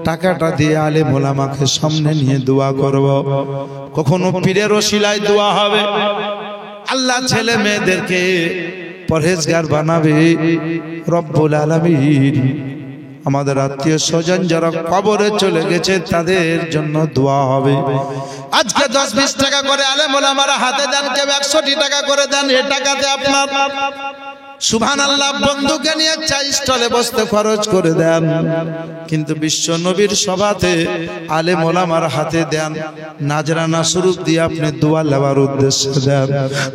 টাকাটা দিয়ে আলেম ওলামাকে সামনে নিয়ে দোয়া করব। কখনো পীরের ওসিলায় দোয়া হবে, আল্লাহ ছেলে মেয়েদেরকে পরহেজগার বানাবে রব্বুল আলামিন। আমাদের আত্মীয় স্বজন যারা কবরে চলে গেছে তাদের জন্য দোয়া হবে। আজকে 10-20 টাকা করে আলেম ওলামারা হাতে দেন, কেউ 100টি টাকা করে দেন। এই টাকাতে আপনার সুবহানাল্লাহ বন্ধুকে নিয়ে চা স্টলে বসতে খরচ করে দেন। কিন্তু বিশ্ব নবীর সভাতে আলেম ওলামার হাতে দেন, নাজরানা স্বরূপ দিয়ে আপনি দোয়া নেওয়ার উদ্দেশ্যে দেন,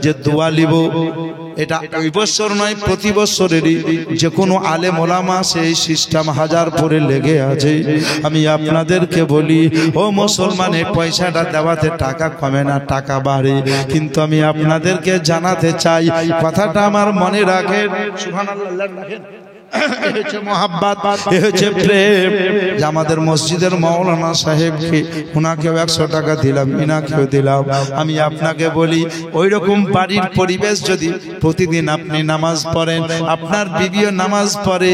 যে দোয়া লিব। এটা ওই বছর নয়, প্রতি বছরেরই যে কোনো আলেম ওলামা সেই সিস্টেম হাজার পরে লেগে আছে। আমি আপনাদেরকে বলি, ও মুসলমান, এই পয়সাটা দেওয়াতে টাকা কমে না, টাকা বাড়ে। কিন্তু আমি আপনাদেরকে জানাতে চাই, কথাটা আমার মনে রাখেন। সুবহানাল্লাহ রাখেন। এ হচ্ছে মোহাব্বত, এ হচ্ছে প্রেম। যে আমাদের মসজিদের মাওলানা সাহেবকে, ওনাকেও 100 টাকা দিলাম, ইনাকেও দিলাম। আমি আপনাকে বলি, ওই রকম বাড়ির পরিবেশ যদি প্রতিদিন আপনি নামাজ পড়েন, আপনার বিবিও নামাজ পড়ে,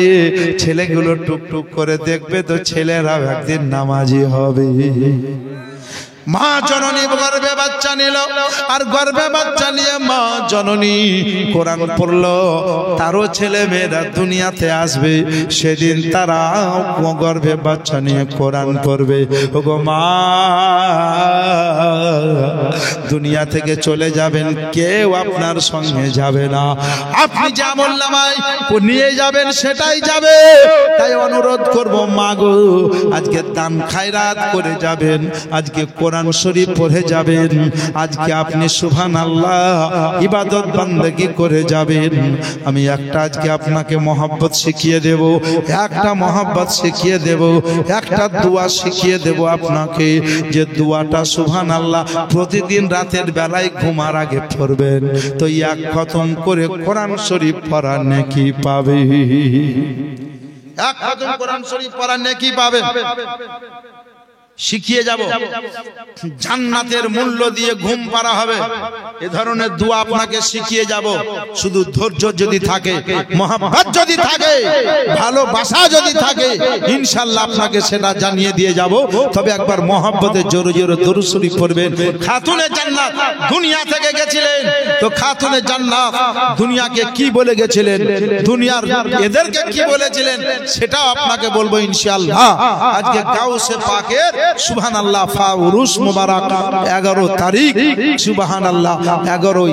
ছেলেগুলো টুকটুক করে দেখবে, তো ছেলেরাও একদিন নামাজি হবে। মা জননী গর্ভে বাচ্চা নিল, আর গর্ভে বাচ্চা নিয়ে মা জননী কোরআন পড়লো, তারও ছেলে মেয়েরা দুনিয়াতে আসবে, সেদিন তারা গর্ভে বাচ্চা নিয়ে কোরআন পড়বে। ওগো মা, দুনিয়া থেকে চলে যাবেন, কেউ আপনার সঙ্গে যাবে না। আপনি যে আমলনামায় নিয়ে যাবেন সেটাই যাবে। তাই অনুরোধ করব, মা গো, আজকে দান খায়রাত করে যাবেন, আজকে কোরআন শরীফ পড়ে যাবেন, আজকে আপনি সুবহানাল্লাহ ইবাদত বান্দেগি করে যাবেন। আমি একটা আজকে আপনাকে মহব্বত শিখিয়ে দেব, একটা মহব্বত শিখিয়ে দেব, একটা দোয়া শিখিয়ে দেব আপনাকে, যে দোয়াটা সুবহানাল্লাহ প্রতিদিন রাতের বেলায় ঘুমার আগে পড়বেন, তো এক খতম করে কোরআন শরীফ পড়ার নেকি পাবে। এক খতম কোরআন শরীফ পড়ার নেকি পাবে। শিখিয়ে যাব, জান্নাতের মূল্য দিয়ে ঘুম পাড়া হবে, এ ধরনের দোয়া আপনাকে শিখিয়ে যাব। শুধু ধৈর্য যদি থাকে, মহব্বত যদি থাকে, ভালোবাসা যদি থাকে, ইনশাআল্লাহ আপনাকে সেটা জানিয়ে দিয়ে যাব। তবে একবার মহব্বতে জোরে জোরে দরুদ শরীফ পড়বেন। খাতুনে জান্নাত দুনিয়া থেকে গেছিলেন, তো খাতুনে জান্নাত দুনিয়াকে কি বলে গেছিলেন, দুনিয়ার এদেরকে কি বলেছিলেন, সেটাও আপনাকে বলবো ইনশাআল্লাহ। আজকে গাউসে পাকের সুবহানাল্লাহ ফাউরুস মুবারক 11 তারিখ, সুবহানাল্লাহ 11ই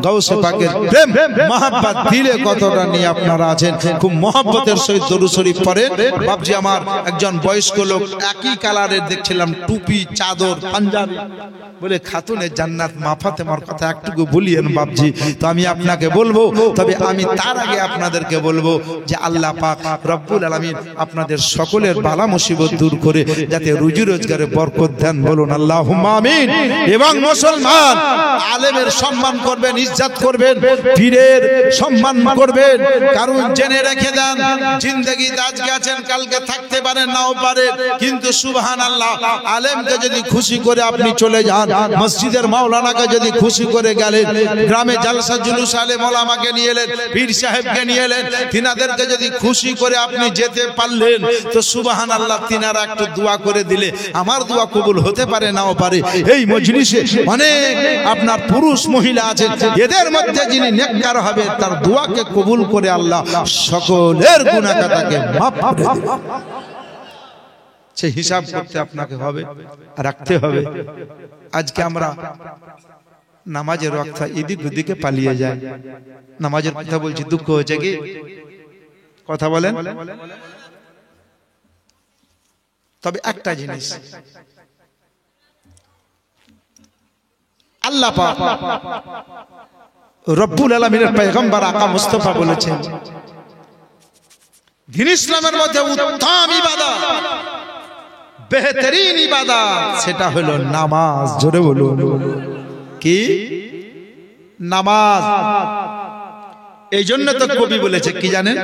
গাউসে পাকের প্রেম মহব্বত দিলে কতটা নিয়ে আপনারা আছেন, খুব মহব্বতের সহিত দরুদ শরীফ পড়েন। বাপজি আমার একজন বয়স্ক লোক একই কালারের দেখছিলাম, টুপি, চাদর, পাঞ্জাবি, বলে খাতুনে জান্নাত মা ফাতেমার কথা একটু বলিয়েন বাপজি। তো আমি আপনাকে বলবো, তবে আমি তার আগে আপনাদেরকে বলবো যে আল্লাহ পাক রব্বুল আলামিন আপনাদের সকলের বালা মুসিবত দূর করে যাতে রুজি রোজগারে বরকত দেন, বলুন আল্লাহুম্মা আমিন। এবং মুসলমান আলেমের সম্মান করবেন, ইজ্জত করবেন, পীরের সম্মান করবেন, কারণ জেনে রেখে দেন জিন্দেগিতে আজকে আছেন, কালকে থাকতে পারেন নাও পারেন, কিন্তু সুবহানাল্লাহ আলেমকে যদি খুশি করে আপনি চলে যান, মসজিদের মাওলানাকে যদি খুশি করে গেলেন, গ্রামে জালসা জুলুস আলেম ওলামাকে নিয়ে এলেন, পীর সাহেবকে নিয়ে এলেন, তিনাদেরকে যদি খুশি করে আপনি যেতে পারলেন, তো সুবহানাল্লাহ তিনারা একটু দোয়া করে দিলে আমার দোয়া কবুল হতে পারে নাও পারে। এই মজলিসে অনেক আপনার পুরুষ মহিলা আছেন, এদের মধ্যে যিনি নেককার হবে তার দোয়াকে কবুল করে আল্লাহ সকলের গুনাহ খাতাকে মাফ করে দেবেন। সে হিসাব করতে আপনাকে হবে, রাখতে হবে। আজকে আমরা নামাজের ওয়াক্ত এদিক ওদিকে পালিয়ে যায়, নামাজের কথা বলছি, দুঃখ হয়েছে কি? কথা বলেন। তবে একটা জিনিস আল্লাহ পাক রব্বুল আলামিনের পয়গম্বর আকা মুস্তাফা বলেছেন, দ্বীন ইসলামের মধ্যে উত্তম ইবাদত, বেহতরিন ইবাদত, সেটা হলো নামাজ। জোরে বলুন কি? নামাজ। এই জন্য তো কবি বলেছে কি জানেন?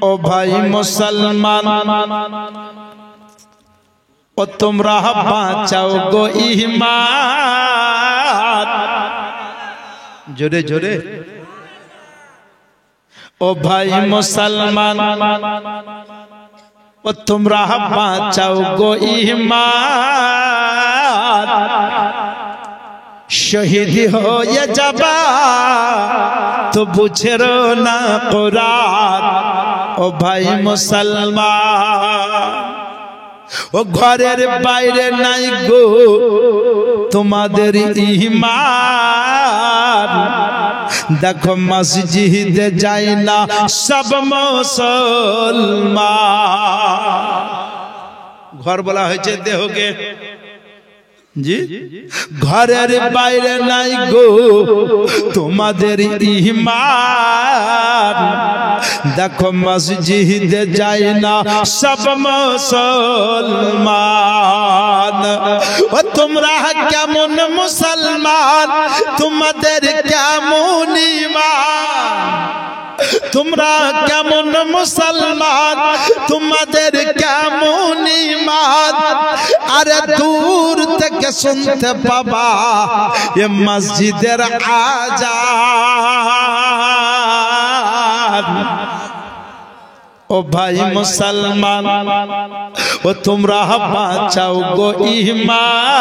ও ভাই মুসলমান, ও তোমরা বাঁচাও গো ঈমান। জোরে জোরে। ও ভাই মুসলমান, ও তোমরা বাঁচাও গো ঈমান। শহীদ হয়ে যাবা তো বুঝের না কুরআন। ও ভাই মুসলমান, ও ঘরের বাইরে নাই গো তোমাদের ঈমান। দেখো মসজিদে যায় না সব মুসলমান। ঘর বলা হয়েছে দেহকে, জি, ঘরের বাইরে নাই গো তোমাদের ঈমান। দেখো মসজিদে যায় না সব মুসলমান। ও তোমরা কেমন মুসলমান, তোমাদের কেমন ঈমান। তোমরা কেমন মুসলমান, তোমাদের কেমন ঈমান। আরে দূর থেকে শুনতে পাবা এ মসজিদের আজান। ও ভাই মুসলমান, ও তোমরা বাঁচাও গো ঈমান।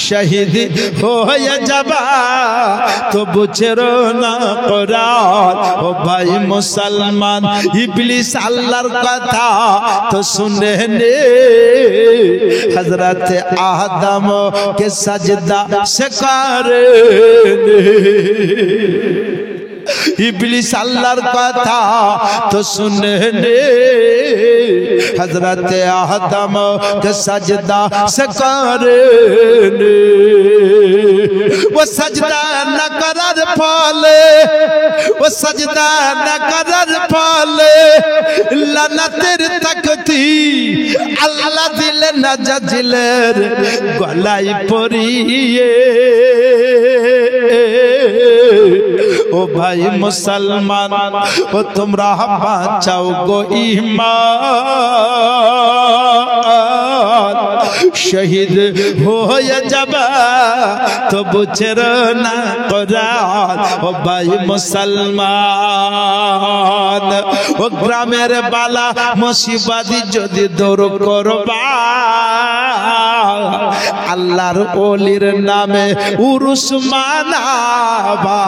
শহীদ হয়ে যাবা তো বুঝের না কুরআন। ও ভাই মুসলমান, ইবলিস আল্লাহর কথা তো শুনে নে। হযরত আদম কে সাজদা সে করে ইবলিস আল্লাহর কথা তো শুনে নে। হযরত আদম কে সাজদা সে করে নে। ও সাজদা না করার ফলে, ও সাজদা না করার ফলে লানাতের তাকতি আল্লাহ দিলেন না জাজিলের গলায় পরিয়ে। ও ভাই মুসলমান, ও তোমরা বাঁচাও গো ঈমান, শহীদ হয়ে যাবা তবু ছেড়ো না কোরআন। ও ভাই মুসলমান, ও গ্রামের বালা মুসিবত যদি দূর করবা, আল্লাহর ওলির নামে উরুস মানাবা।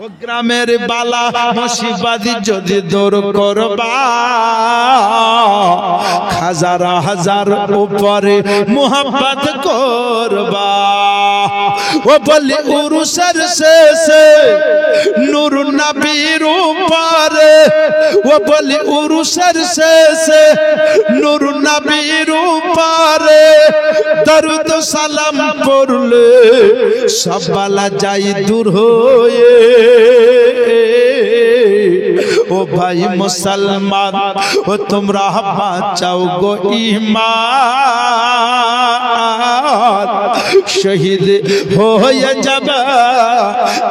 ও গ্রামের বালা মুসিবত যদি দূর করবা, হাজার হাজার উপরে মুহাব্বত করবা। ও বলি উরুসের শেষে নূর নবীর উপরে, ও বলি উরুসের শেষে নূর নবীর উপরে দরুদ সালাম পড়লে সব বালা যাই দূর হয়ে। ও ভাই মুসলমান, ও তোমরা বাঁচাও গো ঈমান, শহীদ হয়ে যাবা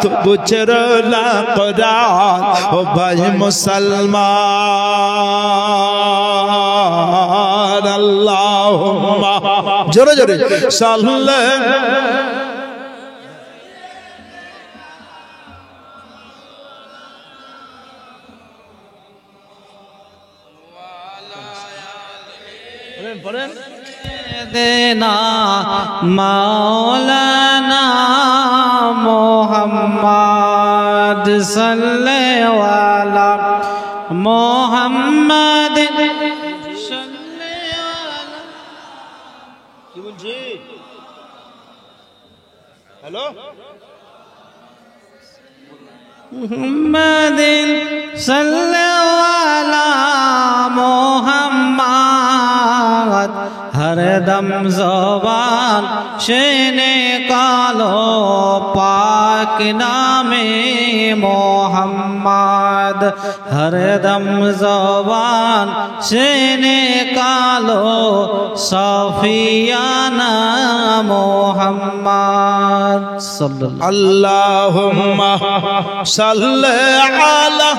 তবু ছেড়ো না কোরআন। ও ভাই মুসলমান, আল্লাহুম্মা জোরে জোরে সাল্লাল্লাহু দেনা মাওলানা মোহাম্মদ সাল্লাল্লাহু আলা মোহাম্মদ কি বলছি? হ্যালো, মোহাম্মদ সাল্লাল্লাহু আলা মোহাম্মদ हरदम ज़बान से निकालो पाक नामे मोहम्मद, हरदम ज़बान से निकालो सफियाना मोहम्मद सल्लल्लाहु अल्लाहुम्मा सल्ले अला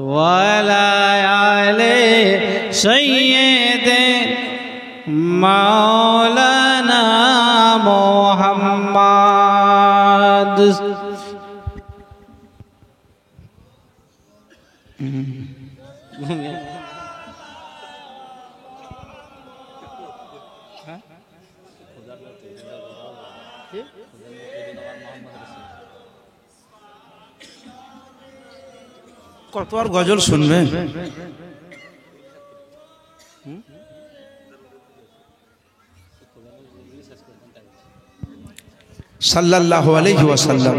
वाला आले सैयदे मौलाना मोहम्मद। কত আর গজল শুনবেন? সাল্লাল্লাহু আলাইহি ওয়াসাল্লাম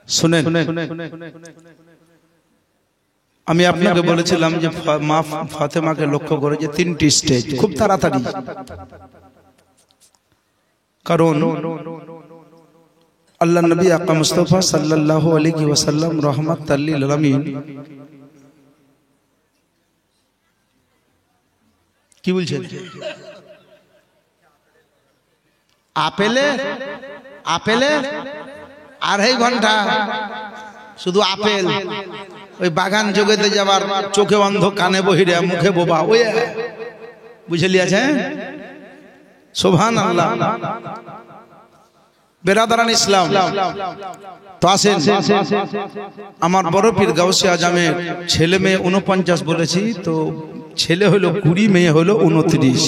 শুনেন, আমি আপনাকে বলেছিলাম যে মা ফাতেমাকে লক্ষ্য করে যে তিনটি স্টেজ খুব তাড়াতাড়ি, কারণ আল্লাহ নবী আকা মুস্তাফা সাল্লাল্লাহু আলাইহি ওয়াসাল্লাম রহমাতাল লিল আলামিন কি বলছেন? আপেলে আপেলে 2.5 ঘন্টা শুধু আপেল, ওই বাগান জগতে যাবার চোখে অন্ধ কানে বহিরে মুখে বোবা, ওই বুঝে লিয়াছে। সুবহানাল্লাহ। বেরাদারান ইসলাম তো আসেন, আমার বড় পীর গাউসে আজমের ছেলে মেয়ে 49 বলেছি, তো ছেলে হলো 20, মেয়ে হলো 29।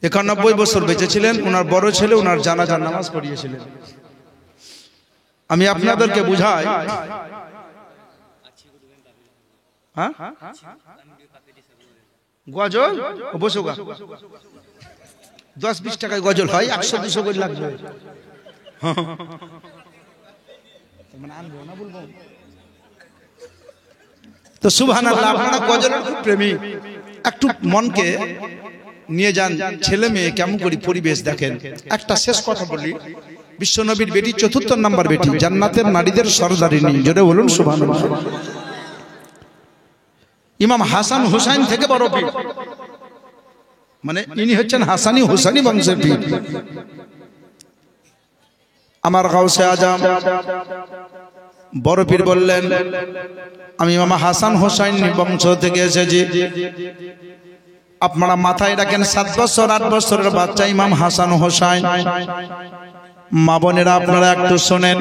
91 বছর বেঁচে ছিলেন। ওনার বড় ছেলে ওনার জানাজার নামাজ পড়িয়েছিলেন। আমি আপনাদেরকে বুঝাই, হ্যাঁ গজল বসুগা 10-20 টাকায় গজল হয়, 100-200 করে লাগবে। তো সুবহানাল্লাহ, আপনারা কজনের খুব প্রেমী, একটু মনকে নিয়ে যান, ছেলে মেয়ে কেমন করে পরিবেশ দেখেন। একটা শেষ কথা বলি, বিশ্বনবীর বেটি, ৪র্থ নাম্বার বেটি, জান্নাতের নারীদের সরদারিনী, জোরে বলুন সুবহানাল্লাহ। ইমাম হাসান হুসাইন থেকে বড় পীর, মানে ইনি হচ্ছেন হাসানি হুসাইনি বংশের পীর। আমার গাউসে আজম বড় পীর বললেন, আমি ইমাম হাসান হুসাইন বংশ থেকে এসেছি। আপনারা মাথায় রাখেন, 7 বছর 8 বছরের বাচ্চা ইমাম হাসান হুসাইন। মা বোনেরা আপনারা একটু শোনেন,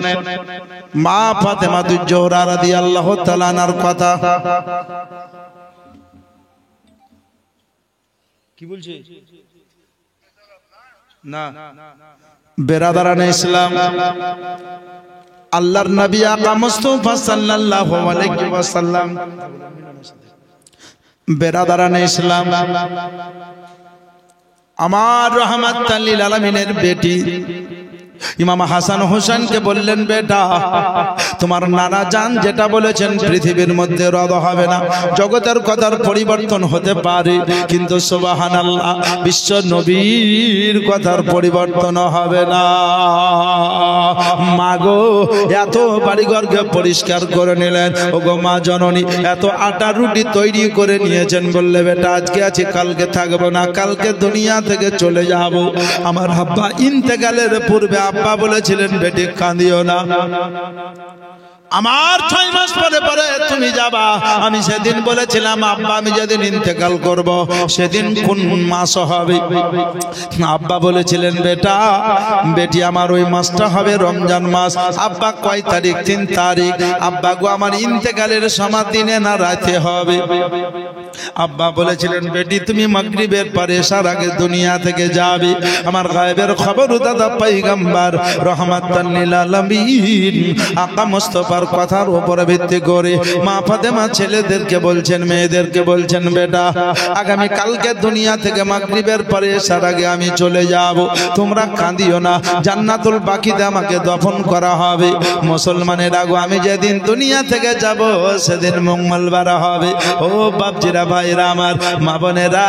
মা ফাতেমা জোহরা রাদিয়াল্লাহু তাআলা আনহার কথা। কি বলছে না বেরাদারানে ইসলাম, আল্লাহর নবী আকা মুস্তাফা সাল্লাল্লাহু আলাইহি ওয়াসাল্লাম, বেরাদারানে ইসলাম, আমার রাহমাতাল লিল আলামিনের বেটি ইমাম হাসান হোসেনকে বললেন, বেটা তোমার নানা জান যেটা বলেছেন পৃথিবীর মধ্যে রদ হবে না, জগতের কথার পরিবর্তন হতে পারে, কিন্তু সুবহানাল্লাহ বিশ্ব নবীর কথার পরিবর্তন হবে না। মা গো, এত বাড়িঘরকে পরিষ্কার করে নিলেন, ও গো মা জননী এত আটা রুটি তৈরি করে নিয়েছেন, বললে বেটা আজকে আছি কালকে থাকবো না, কালকে দুনিয়া থেকে চলে যাব। আমার আব্বা ইন্তেকালের পূর্বে আব্বা বলেছিলেন, বেটি কাঁদিও না, আমার 6 মাস পরে পরে তুমি যাবা। আমি সেদিন বলেছিলাম আব্বা আমি যেদিন ইন্তেকাল করব সেদিন কোন মাস হবে? আব্বা বলেছিলেন, বেটা বেটি আমার ওই মাসটা হবে রমজান মাস। আব্বা কয় তারিখ? 3 তারিখ। আব্বা গো আমার ইন্তেকালের সময় দিনে না রাতে হবে? আব্বা বলেছিলেন, বেটি তুমি মাগরিবের পরে এশার আগে দুনিয়া থেকে যাবে। আমার গায়েবের খবর দাদা পয়গম্বর রহমাতাল লিল আলামিন আকা মুস্তাফার কথার উপরে ভিত্তি করে মা ফাতেমা ছেলেদেরকে বলছেন, মেয়েদেরকে বলছেন, বেটা আগামী কালকে দুনিয়া থেকে মাগরিবের পরে এশার আগে আমি চলে যাব, তোমরা কাঁদিও না, জান্নাতুল বাকিতে আমাকে দফন করা হবে। মুসলমানের আগো আমি যেদিন দুনিয়া থেকে যাব সেদিন মঙ্গলবার হবে। ও বাপজিরা ভাইরা আমার, মা বোনেরা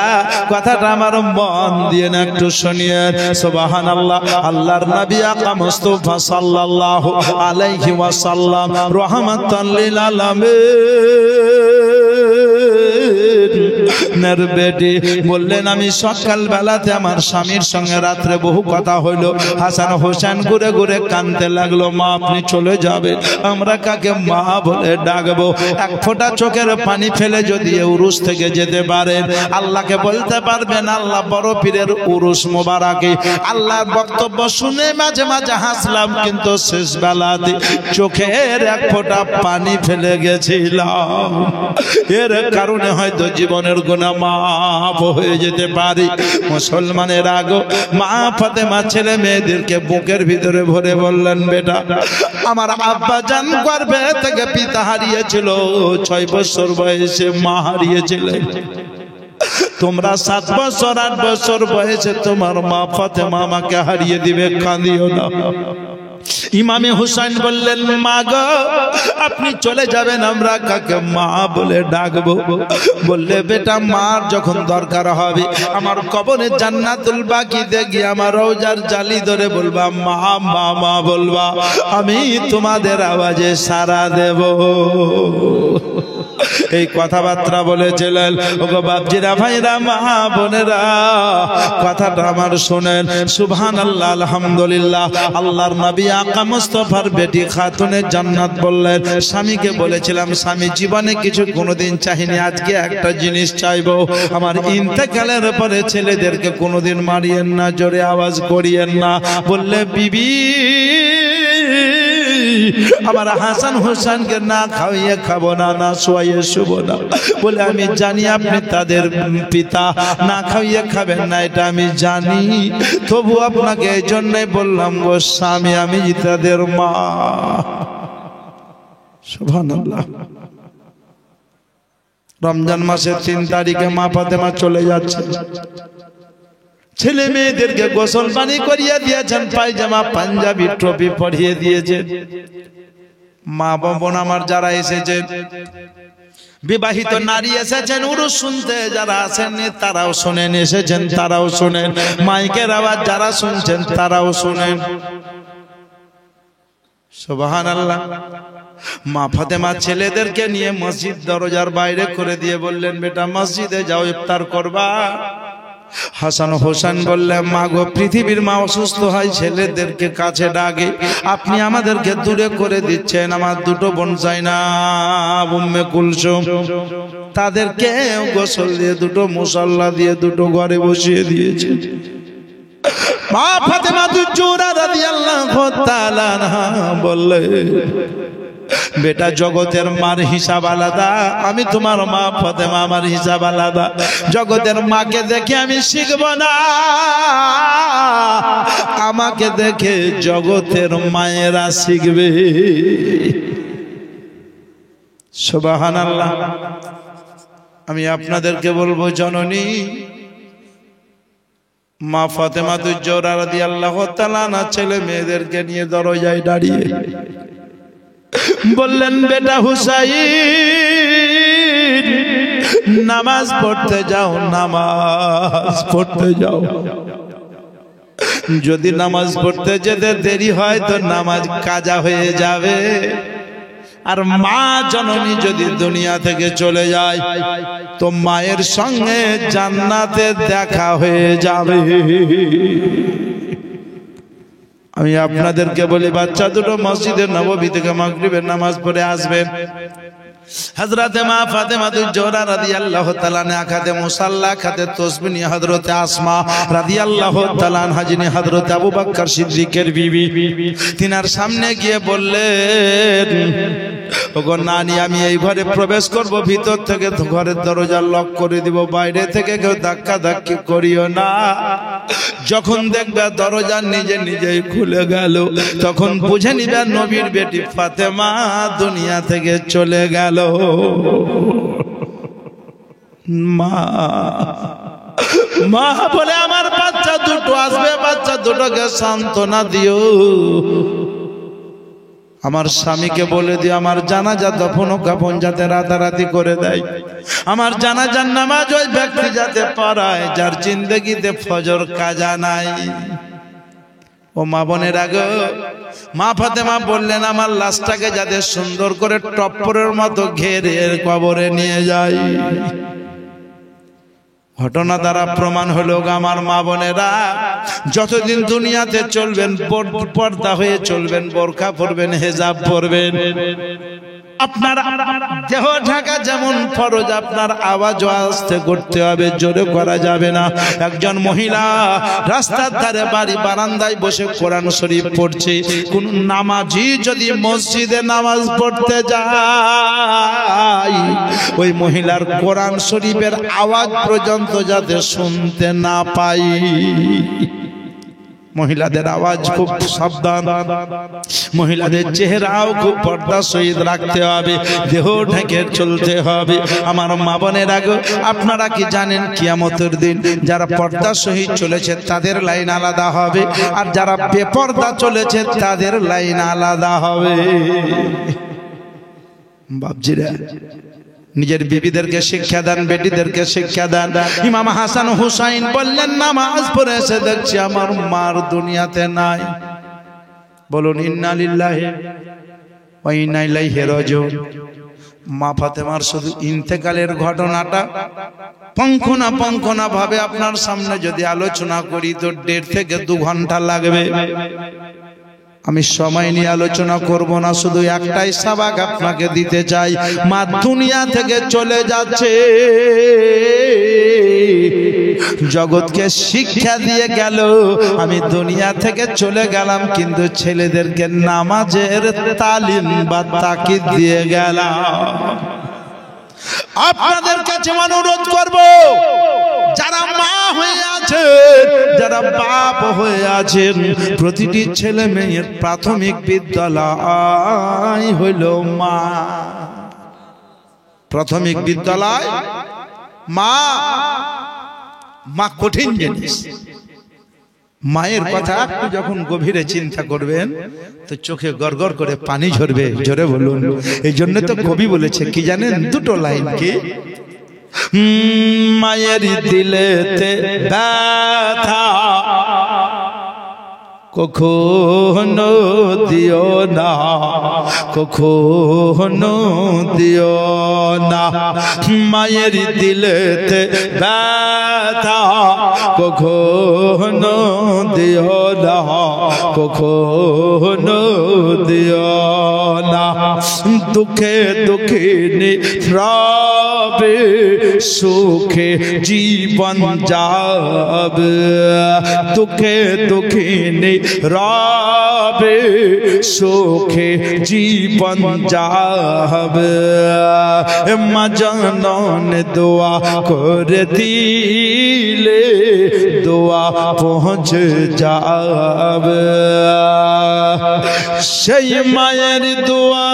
কথাটা আমার মন দিয়ে না একটু শুনিয়ে। সুবহানাল্লাহ, আল্লাহর নবী আকা মুস্তাফা সাল্লাল্লাহু আলাইহি ওয়াসাল্লাম রহমাতাল লিল আলামিন বেটি বললেন, আমি সকাল বেলাতে আমার স্বামীর সঙ্গে রাত্রে বহু কথা হইল। হাসান হোসেন ঘুরে ঘুরে কাঁদতে লাগলো, মা আপনি চলে যাবেন, আমরা কাকে মা বলে ডাকবো? এক ফোঁটা চোখের পানি ফেলে যদি উরুস থেকে যেতে পারেন, আল্লাহকে বলতে পারবেন, আল্লাহ বড় পীরের উরুস মোবারকে আল্লাহর বক্তব্য শুনে মাঝে মাঝে হাসলাম, কিন্তু শেষ বেলাতে চোখের এক ফোঁটা পানি ফেলে গেছিলাম। এর কারণে হয়তো জীবনের গুনাহ মাফ হয়ে যেতে পারে। মুসলমানের আগো মা ফাতেমা ছেলে মেয়েদেরকে বুকের ভিতরে ভরে বললেন, বেটা আমার আব্বা জান গর্ভে থেকে পিতা হারিয়েছিল, 6 বছর বয়সে মা হারিয়েছিলেন। তোমরা 7 বছর 8 বছর বয়সে তোমার মা ফাতেমা আমাকে হারিয়ে দিবে, কাঁদিও না। ইমামে হুসাইন বললেন, মা গো আপনি চলে যাবেন, আমরা কাকে মা বলে ডাকবো? বললে, বেটা মার যখন দরকার হবে আমার কবরে জান্নাতুল বাকিতে গিয়ে আমার রওজার জালি ধরে বলবা, মা মা মা বলবা, আমি তোমাদের আওয়াজে সাড়া দেব। এই কথাবার্তা বলেছিলেন। ওগো বাপজিরা ভাইরা মা বোনেরা, কথাটা আমার শোনেন। সুবহানাল্লাহ, আলহামদুলিল্লাহ। আল্লাহর নবী আকা মুস্তাফার বেটি খাতুনে জান্নাত বললেন, স্বামীকে বলেছিলাম স্বামী জীবনে কিছু কোনোদিন চাইনি, আজকে একটা জিনিস চাইবো, আমার ইন্তেকালের পরে ছেলেদেরকে কোনোদিন মারিয়েন না, জোরে আওয়াজ করিয়েন না। বললে, বিবি আমার হাসান হোসেনকে না খাওয়াইয়ে খাবো না, না শোয়াইয়ে শুবো না। বলে, আমি জানি আপনি তাদের পিতা, না খাওয়াইয়ে খাবেন না এটা আমি জানি, তবু আপনাকে এই জন্যই বললাম গো স্বামী আমি তাদের মা। সুবহানাল্লাহ। রমজান মাসের 3 তারিখে মা ফাতেমা চলে যাচ্ছে, ছেলে মেয়েদেরকে গোসল পানি করিয়ে দিয়েছেন, পায়জামা পাঞ্জাবি টুপি পরিয়ে দিয়েছেন। মা বোন আমার যারা এসেছেন, বিবাহিত নারী এসেছেন উরুস শুনতে, যারা আসেননি তারাও শোনেন, এসেছেন তারাও শোনেন, মাইকের আওয়াজ যারা শুনছেন তারাও শোনেন। সুবহানাল্লাহ। মা ফাতেমা ছেলেদেরকে নিয়ে মসজিদ দরজার বাইরে করে দিয়ে বললেন, বেটা মসজিদে যাও, ইফতার করবা। হাসান হোসেন বললেন, মা গো, পৃথিবীর মা অসুস্থ হয়, ছেলেদেরকে কাছে ডাকে, আপনি আমাদেরকে দূরে করে দিচ্ছেন। আমার দুটো বোন জাইনাব, উম্মে কুলসুম, তাদেরকে গোসল দিয়ে দুটো মুসাল্লা দিয়ে দুটো ঘরে বসিয়ে দিয়েছে। মা ফাতেমা জোহরা রাদিয়াল্লাহু তাআলা আনহা বললেন, বেটা জগতের মার হিসাব আলাদা, আমি তোমার মা ফাতেমা, আমার হিসাব আলাদা। জগতের মাকে দেখে আমি শিখব না, আমাকে দেখে জগতের মায়েরা শিখবে। সুবহানাল্লাহ। আমি আপনাদেরকে বলবো, জননী মা ফাতেমা জোহরা রাদিয়াল্লাহু তাআলা আনহা ছেলে মেয়েদেরকে নিয়ে দরজায় দাঁড়িয়ে বললেন, বেটা হুসাইন, নামাজ পড়তে যাও, নামাজ পড়তে যাও। যদি নামাজ পড়তে যেতে দেরি হয় তো নামাজ কাজা হয়ে যাবে। আর মা জননী যদি দুনিয়া থেকে চলে যায় তো মায়ের সঙ্গে জান্নাতে দেখা হয়ে যাবে। আমি আপনাদেরকে বলি, বাচ্চা দুটো মসজিদের নববী থেকে মাগরিবের নামাজ পড়ে আসবেন। হযরতে মা ফাতেমা জোহরা রাদিয়াল্লাহু তাআলা আনহা খাতে মুসাল্লা খাতে তাসবিহ নিয়ে হযরতে আসমা রাদিয়াল্লাহু তাআলা আনহা, যিনি হযরতে আবু বকর সিদ্দিকের বিবি, তিনার সামনে গিয়ে বললেন, ওগো নানি, আমি এই ঘরে প্রবেশ করব, ভিতর থেকে ঘরের দরজা লক করে দিব, বাইরে থেকে কেউ ধাক্কা ধাক্কি করিও না। যখন দেখবে দরজা নিজে নিজেই খুলে গেল, তখন বুঝে নিবে নবীর বেটি ফাতেমা দুনিয়া থেকে চলে গেল। মা মা বলে, আমার বাচ্চা দুটো আসবে, বাচ্চা দুটোকে সান্ত্বনা দিও। আমার স্বামীকে বলে দিও আমার জানাজা দফন ও কাফন যাতে রাতারাতি করে দেয়, আমার জানাজার নামাজ ওই ব্যক্তি যাতে পড়ায় যার জিন্দেগিতে ফজর কাজা নাই। ও মা বোনের আগে মা ফাতেমা বললেন, আমার লাশটাকে যাতে সুন্দর করে টপ্পরের মতো ঘেরে কবরে নিয়ে যায়। ঘটনা দ্বারা প্রমাণ হলো, আমার মা বোনেরা যতদিন দুনিয়াতে চলবেন পর্দা হয়ে চলবেন, বোরকা পরবেন, হেজাব পরবেন। আপনার দেহ ঢাকা যেমন ফরজ, আপনার আওয়াজও আস্তে করতে হবে, জোরে করা যাবে না। একজন মহিলা রাস্তার ধারে বাড়ি বারান্দায় বসে কোরআন শরীফ পড়ছে, কোন নামাজি যদি মসজিদে নামাজ পড়তে যায়, ওই মহিলার কোরআন শরীফের আওয়াজ পর্যন্ত যাতে শুনতে না পাই। মহিলাদের আওয়াজ খুব সাবধান, মহিলাদের চেহারাও খুব পর্দা সহিত রাখতে হবে, দেহ ঢেকে চলতে হবে। আমার মা বোনের আগে আপনারা কি জানেন, কিয়ামতের দিন যারা পর্দা সহিত চলেছে তাদের লাইন আলাদা হবে, আর যারা বেপর্দা চলেছে তাদের লাইন আলাদা হবে। বাপজিরা, নিজের বিবিদেরকে শিক্ষা দেন, বেটিদেরকে শিক্ষা দেন। ইমাম হাসান হুসাইন বললেন, নামাজ পড়ে এসে দেখছি আমার মার দুনিয়াতে নাই। বলুন ইন্না লিল্লাহি ওয়া ইন্না ইলাইহি রাজিউন। মা ফাতেমার শুধু ইন্তেকালের ঘটনাটা পঙ্খনা ভাবে আপনার সামনে যদি আলোচনা করি তো 1.5 থেকে 2 ঘন্টা লাগবে। আমি সময় নিয়ে আলোচনা করব না, শুধু একটাই সাবাক আপনাকে দিতে চাই। মা দুনিয়া থেকে চলে যাচ্ছে, জগৎকে শিক্ষা দিয়ে গেল, আমি দুনিয়া থেকে চলে গেলাম, কিন্তু ছেলেদেরকে নামাজের তালিম বা তাকিদ দিয়ে গেলাম। আপনাদের কাছে অনুরোধ করব, যারা মা হয়ে আছেন, যারা বাপ হয়ে আছেন, প্রতিটি ছেলে মেয়ের প্রাথমিক বিদ্যালয় হইল মা। প্রাথমিক বিদ্যালয় মা। মা কঠিন জিনিস, মায়ের কথা আপনি যখন গভীরে চিন্তা করবেন তো চোখে গড়গড় করে পানি ঝরবে, জোরে বলুন। এই জন্য তো কবি বলেছে কি জানেন, দুটো লাইন কি, মায়ের দিলেতে ব্যথা কখনো দিও না, কখনো দিও না, মায়ের দিলেতে ব্যথা কখনো দিও না, কখনো দিও না, দুঃখে দুঃখে নিরাবে সুখে জীবন যাবে, দুঃখে দুঃখে নিরাবে সুখে জীবন যাবে, মা জানন দোয়া করে দিলে দোয়া পৌঁছে যাবে, সেই মায়ের দোয়া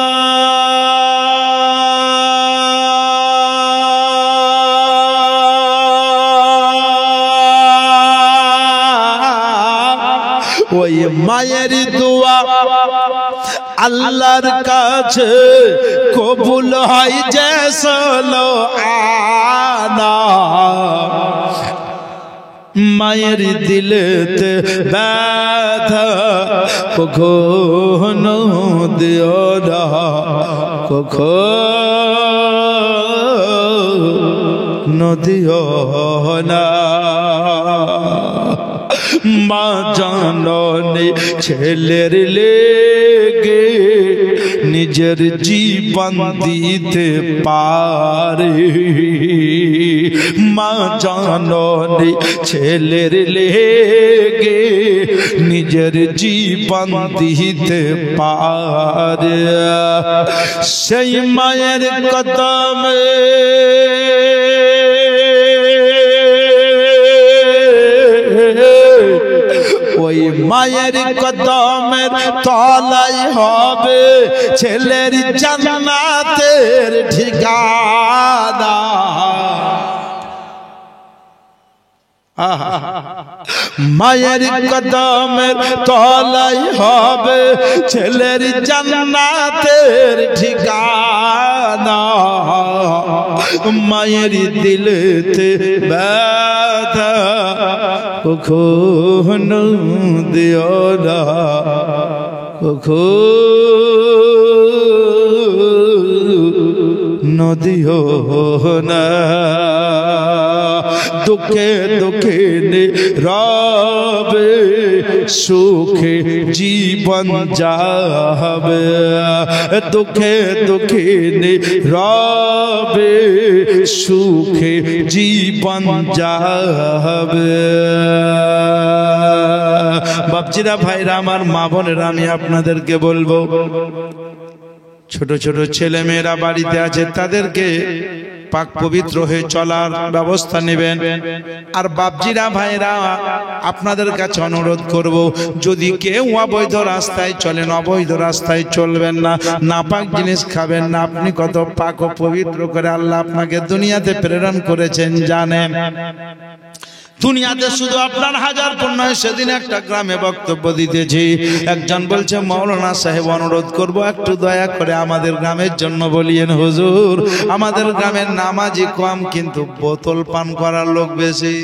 ওই মায়ের দোয়া আল্লাহর কাছে কবুল হয় যে সলো আনা, মায়ের দিলেতে ব্যথা কখনো দিও না, কখনো দিও না, মা জাননে ছেলের লেগে নিজের জীবন দিতে পারে, মা জাননে ছেলের লেগে নিজের জীবন দিতে পারে, সেই মায়ের কদমে ওই মায়ের কদমের তলায় হবে ছেলের জান্নাতের ঠিকানা, মায়ের কদমের তলায় হবে ছেলের জান্নাতের ঠিকানা, মায়ের দিলেতে ব্যথা কখনো দিও না, কখনো দিও না, দুঃখে দুঃখে নীরবে সুখে জীবন যাবে, দুঃখে দুঃখে নীরবে সুখে জীবন যাবে। বাপজিরা ভাইরা আমার, মা বোনেরা, আমি আপনাদেরকে বলবো, ছোট ছোট ছেলে মেয়েরা বাড়িতে আছে তাদেরকে পাক পবিত্র হয়ে চলার ব্যবস্থা নেবেন। আর বাপজিরা ভাইরা, আপনাদের কাছে অনুরোধ করব, যদি কেউ অবৈধ রাস্তায় চলেন, অবৈধ রাস্তায় চলবেন না, নাপাক জিনিস খাবেন না। আপনি কত পাক ও পবিত্র করে আল্লাহ আপনাকে দুনিয়াতে প্রেরণ করেছেন জানেন। দুনিয়াতে শুধু আপনার হাজার পুণ্য। সেদিন একটা গ্রামে বক্তব্য দিতেছি, একজন বলছে, মৌলানা সাহেব অনুরোধ করব একটু দয়া করে আমাদের গ্রামের জন্য বলিয়েন হুজুর, আমাদের গ্রামের নামাজি কম কিন্তু বোতল পান করার লোক বেশি।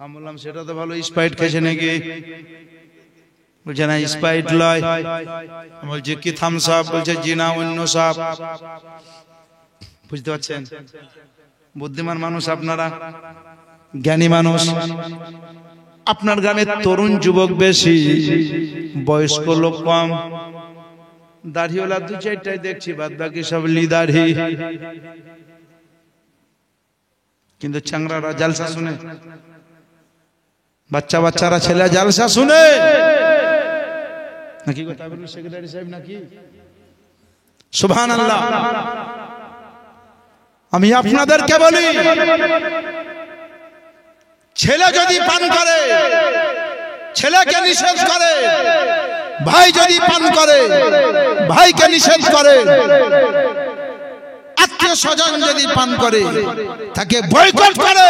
আমি বললাম সেটা তো ভালো, স্প্রাইট খেয়েছে নাকি? বলছে না, স্প্রাইট লয়। বলছে কি থামস আপ? বলছে জি না, অন্য সাপ। বুঝতে পারছেন? বুদ্ধিমান মানুষ আপনারা, জ্ঞানী মানুষ। আপনার গ্রামের তরুণ যুবক বেশি, বয়স্ক লোক কম। দাড়িওয়ালা দু চারটাই দেখছি, বাদ বাকি সব লিদাড়ি। কিন্তু চাংড়ারা জালসা শুনে, বাচ্চা বাচ্চারা ছেলে জালসা শুনে নাকি? সেক্রেটারি সাহেব নাকি? সুবহানাল্লাহ। আমি আপনাদেরকে বলি, ছেলে যদি পান করে ছেলেকে নিষেধ করে, ভাই যদি পান করে ভাইকে নিষেধ করে, আত্মীয় স্বজন যদি পান করে তাকে বয়কট করে।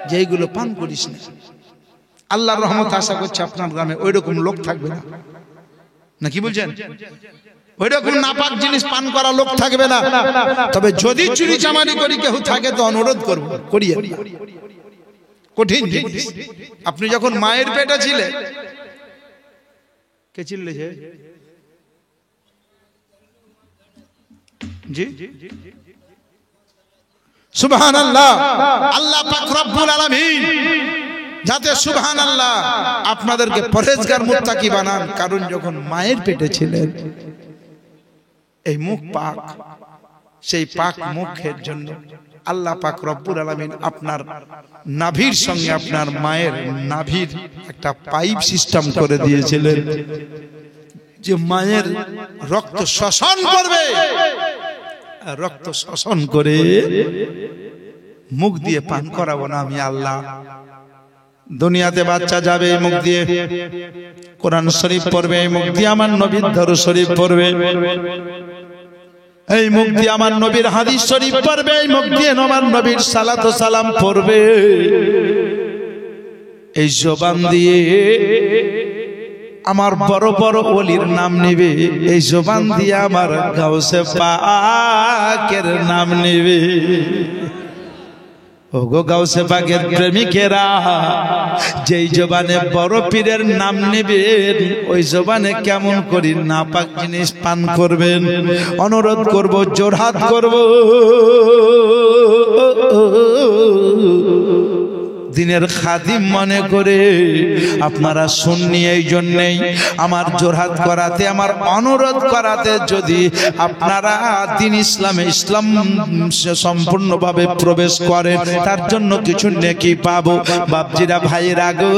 যে এইগুলো পান করিস না। আল্লাহর রহমত আশা করছে আপনার গ্রামে ওই রকম লোক থাকবে না, নাকি বলছেন? ওই রকম নাপাক জিনিস পান করা লোক থাকবে না। তবে যদি চুরি চামারি করি কেউ থাকে তো অনুরোধ করব, করিয়ে। কঠিন জিনিস। আপনি যখন মায়ের পেটে ছিলেন, কে চিল্লেছে? জি, সুবহানাল্লাহ। আল্লাহ পাক রব্বুল আলামিন যাতে সুবহানাল্লাহ আপনাদেরকে পরহেজগার মুত্তাকি বানান। কারণ যখন মায়ের পেটে ছিলেন এই মুখ পাক, সেই পাক মুখের জন্য আল্লাহ পাক রব্বুল আলামিন আপনার নাভির সঙ্গে আপনার মায়ের নাভির একটা পাইপ সিস্টেম করে দিয়েছিলেন, যে মায়ের রক্ত শোষণ করবে, রক্ত শোষণ করে মুখ দিয়ে পান করাবো না আমি আল্লাহ। দুনিয়াতে বাচ্চা যাবে এই মুখ দিয়ে, কোরআন শরীফ পড়বে এই মুখ দিয়ে, আমার নবীর দরুদ শরীফ পড়বে এই মুখ দিয়ে, আমার নবীর হাদিস শরীফ পড়বে এই মুখ দিয়ে, আমার নবীর সালাত ও সালাম পড়বে এই জবান দিয়ে, আমার বড় বড় ওলির নাম নেবে এই জবান দিয়ে, আমার গাউসে পাকের নাম নেবে। ওগো গাউসে পাকের প্রেমিকেরা, যেই জবানে বড় পীরের নাম নেবেন ওই জবানে কেমন করি নাপাক জিনিস পান করবেন। অনুরোধ করব, জোরহাত করব, দিনের খাদিম মনে করে আপনারা শুননি, এই জন্যেই আমার জোরহাত করাতে, আমার অনুরোধ করাতে, যদি আপনারা দিন ইসলামে ইসলাম সম্পূর্ণভাবে প্রবেশ করেন তার জন্য কিছু নেকি পাবো। বাপজিরা, ভাইয়েরা গো,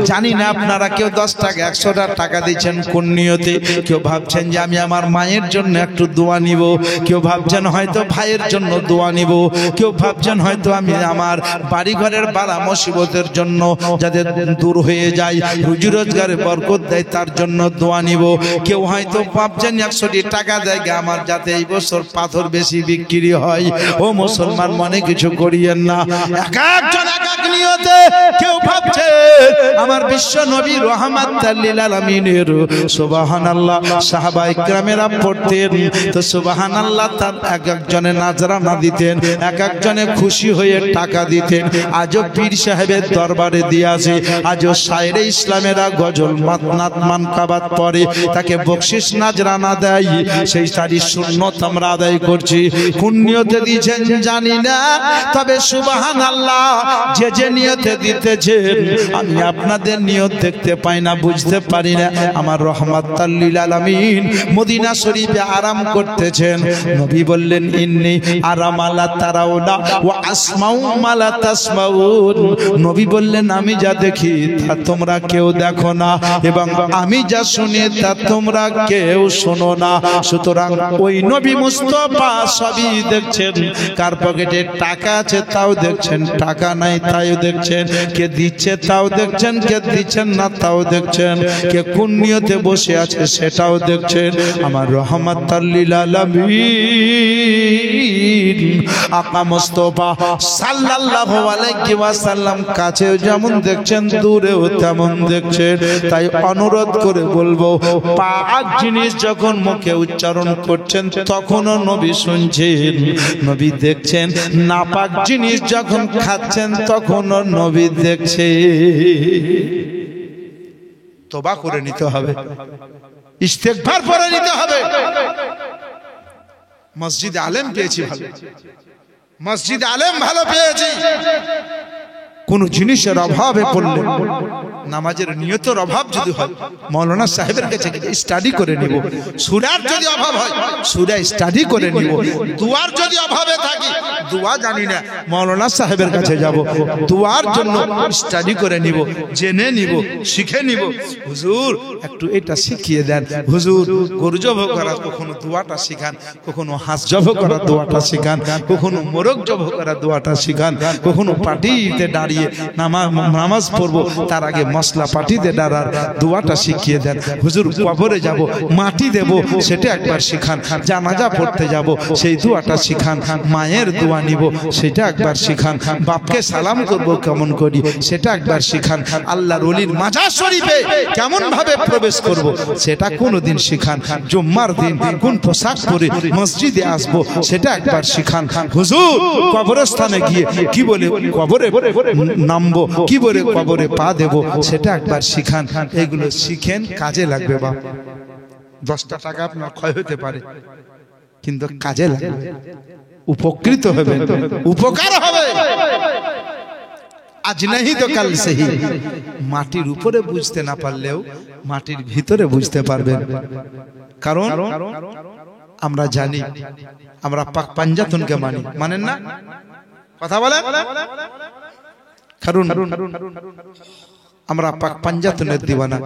জানি না আপনারা কেউ 10 টাকা 100 টাকা দিচ্ছেন কোন নিয়তে। কেউ ভাবছেন যে আমি আমার মায়ের জন্য একটু দোয়া নিব, কেউ ভাবছেন হয়তো ভাইয়ের জন্য দোয়া নিব, কেউ ভাবছেন হয়তো আমি আমার বাড়ি ঘরের বালা মুসিবতের জন্য যাতে দূর হয়ে যায়, রুজি রোজগারে বরকত দেয় তার জন্য দোয়া নিব। কেউ হয়তো ভাবছেন 100 টাকা দেয় আমার যাতে এই বছর পাথর বেশি বিক্রি হয়। ও মুসলমান, মনে কিছু করিয়েন না, এক একজন এক এক নিয়তে। কেউ ভাবছে আমার বিশ্ব নবী রাহমাতাল লিল আলামিনের সুবহানাল্লাহ সাহাবায়ে কেরামেরা পড়তেন তো সুবহানাল্লাহ তার এক একজনে নাজরানা দিতেন, এক একজনে খুশি হয়ে টাকা দিতেন। আজও পীর সাহেবের দরবারে দিয়াছে, আজও শায়রে ইসলামেরা গজল মাতনাত মানকাবাত পড়ে, তাকে বকশিশ নাজরানা দেয়। সেই তারই সুন্নত আমরা আদায় করছি। কোন নিয়তে দিয়েছেন জানি না, তবে সুবহানাল্লাহ যে যে নিয়তে দিতেছেন আমি আপনাদের নিয়ত দেখতে পাই না, বুঝতে পারি না। আমার রহমাতাল লিল আলামিন মদিনা শরীফে আরাম করতেছেন। নবী বললেন ইন্নী আরাম আলা তারাউনা ওয়া আসমাউ মালা তাসমাউন। নবী বললেন আমি যা দেখি তা তোমরা কেউ দেখো না, এবং আমি যা শুনি তা তোমরা কেউ শোনো না। সুতরাং ওই নবী মুস্তাফা সবই দেখছেন। কার পকেটে টাকা আছে তাও দেখছেন, টাকা নাই তাও দেখছেন, কে দিচ্ছে তাও দেখছেন, কে দিচ্ছেন না তাও দেখছেন, কে কোন নিয়তে বসে আছে সেটাও দেখছেন। আমার রহমাতাল লিল আলামিন আকা মুস্তাফা সাল্লাল্লাহু আলাইহি ওয়াসাল্লাম কাছেও যেমন দেখছেন দূরেও তেমন দেখছেন। তাই অনুরোধ করে বলবো, পাক জিনিস যখন মুখে উচ্চারণ করছেন তখনও নবী শুনছেন, নবী দেখছেন। নাপাক জিনিস যখন খাচ্ছেন তখনও নবী দেখছে। তওবা করে নিতে হবে, ইস্তেগফার পড়ে নিতে হবে। মসজিদ আলেম পেয়েছি ভালো, মসজিদ আলেম ভালো পেয়েছি। কোন জিনিসের অভাবে পড়লে, নামাজের নিয়তের অভাব যদি হয় মাওলানা সাহেবের কাছে স্টাডি করে নিব। সূরার যদি অভাব হয় সূরা স্টাডি করে নিব। দুয়ার যদি অভাবে থাকি, দোয়া জানি না, মাওলানা সাহেবের কাছে যাব, দোয়ার জন্য স্টাডি করে নিব, জেনে নিব, শিখে নিব। হুজুর একটু এটা শিখিয়ে দেন, হুজুর গরু জবাই করা কখনো দোয়াটা শিখান, কখনো হাঁস জবাই করা দোয়াটা শিখান, কখনো মোরগ জবাই করা দোয়াটা শিখান, কখনো পাটিতে দাঁড়িয়ে দাঁড়িয়ে নামাজ পড়বো তার আগে মশলা পাঠিয়ে দাঁড়ার দোয়াটা শিখিয়ে দেন। হুজুর কবরে যাব মাটি দেব সেটা একবার শিখান। জানাজা পড়তে যাব সেই দোয়াটা শিখান। মায়ের দোয়া নিব সেটা একবার শিখান। বাপকে সালাম করব কেমন করি সেটা একবার শিখান। আল্লাহর ওলির মাজার শরীফে কেমন ভাবে প্রবেশ করব সেটা কোনদিন শিখান। জুম্মার দিন কোন পোশাক পরে মসজিদে আসবো সেটা একবার শিখান। হুজুর কবরস্থানে গিয়ে কি বলে কবরে নামবো, কি বলে কবরে পা দেব সেটা একবার শিখান। এগুলো শিখেন, কাজে লাগবে। বাপ 10টা টাকা আপনার ক্ষয় হতে পারে কিন্তু কাজে লাগবে, উপকৃত হবে, উপকার হবে। আজ নাহি তো কাল সেই। মাটির উপরে বুঝতে না পারলেও মাটির ভিতরে বুঝতে পারবেন। কারণ আমরা জানি, আমরা পাক পাঞ্জাতনকে মানি, মানেন না? কথা বলেন। কারণ আমরা পাক পাঞ্জাতনের দিওয়ানা।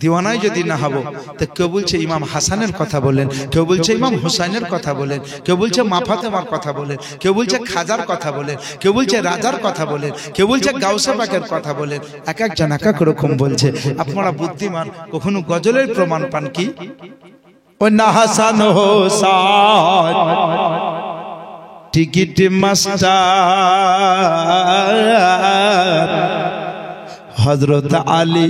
দিওয়ানায় যদি না হব তো কেউ বলছে ইমাম হাসানের কথা বলেন, কেউ বলছে ইমাম হুসাইনের কথা বলেন, কেউ বলছে মা ফাতেমার কথা বলেন, কেউ বলছে খাজার কথা বলেন, কেউ বলছে রাজার কথা বলেন, কেউ বলছে গাউসে পাকের কথা বলেন। এক একজন এক এক রকম বলছে। আপনারা বুদ্ধিমান, কখনো গজলের প্রমাণ পান কি? ও না হাসান হোসাইন টিকিট মাস্টার হযরত আলী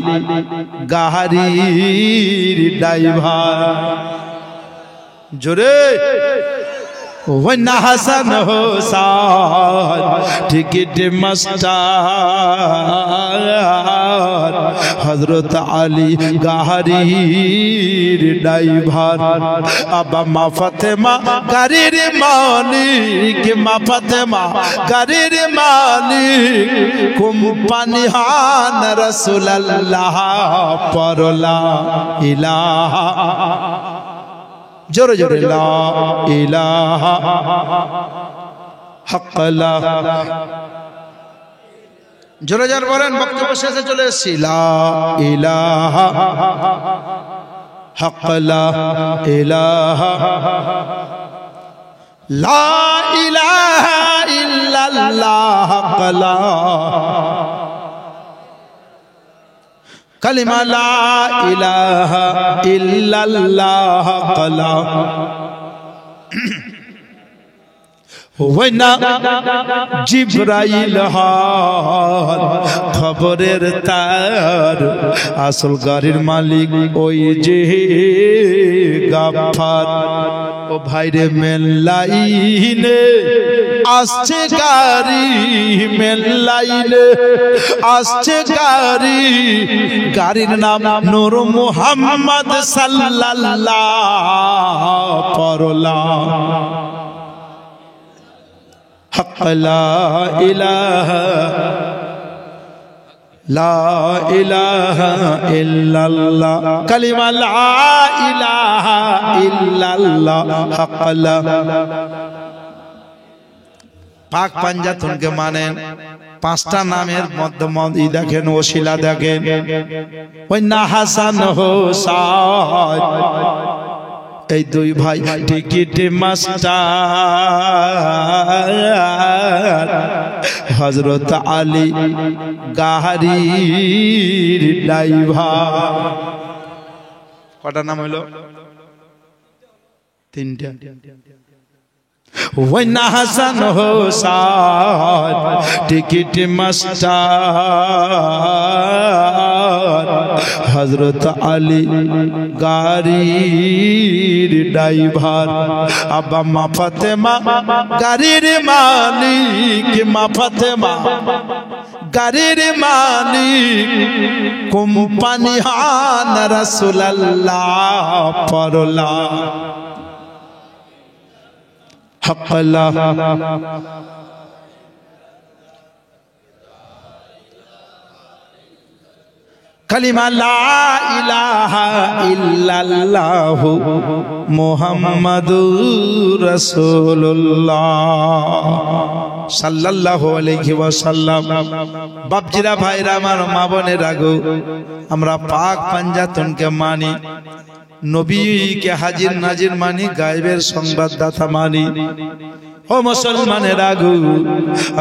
গাহারির ড্রাইভার। জোরে ওই না হাসান হোসাইন টিকিট মাস্টার হযরত আলী গাহারির ড্রাইভার। আবা মা ফাতেমা গাড়ির মালিক, মা ফাতেমা গাড়ির মালিক। কোম্পানি হান রাসূলুল্লাহ পরলা ইলাহা, জোরে জোরে লা ইলাহা হাক্কালা। জোরে জোরে বলেন, বক্তব্য শেষে চলে এসেছি। লা ইলাহা হাক্কালা ইলাহা, লা ইলাহা ইল্লাল্লাহ হাক্কালা কালিমা, লা ইলাহা ইল্লাল্লাহ হাক্কালা। ওইনা জিবরাইল হার খবরের তার, আসল গাড়ির মালিক ওই যে গাফফার। ও ভাইরে মেলাইনে আসছে গাড়ি, মেলাইনে আসছে গাড়ি। গাড়ির নাম নূর মুহাম্মদ সাল্লাল্লাহু পরলা হক লা ইলাহা, লা ইলাহা ইল্লাল্লাহ কালিমা, লা ইলাহা ইল্লাল্লাহ হক লা। পাক পাঞ্জাতনকে মানেন। 5টা নামের মধ্যে দেখেন, ওসিলা দেখেন। ওই না হাসান হোসাইন এই দুই ভাই টিকিট মাস্টার হযরত আলী গাহারির ড্রাইভার। কটা নাম হলো? 3টা। ওই না হাসান হোসাইন টিকিট মাস্টার হযরত আলী গাড়ির ড্রাইভার। আবা মা ফাতেমা গাড়ির মালিক, মা ফাতেমা গাড়ির মালিক। কোম্পানি হান রাসূলুল্লাহ পরলা হাক্কালা। কালিমা, লা ইলাহা ইল্লাল্লাহ মুহাম্মাদুর রাসূলুল্লাহ সাল্লাল্লাহু আলাইহি ওয়াসাল্লাম। বাপজিরা, ভাইরা আমার, মা বোনেরা গো, আমরা পাক পাঞ্জাতনকে মানি, নবীকে হাজির নাজির মানি, গায়েবের সংবাদদাতা মানি। ও মুসলমানের আগু,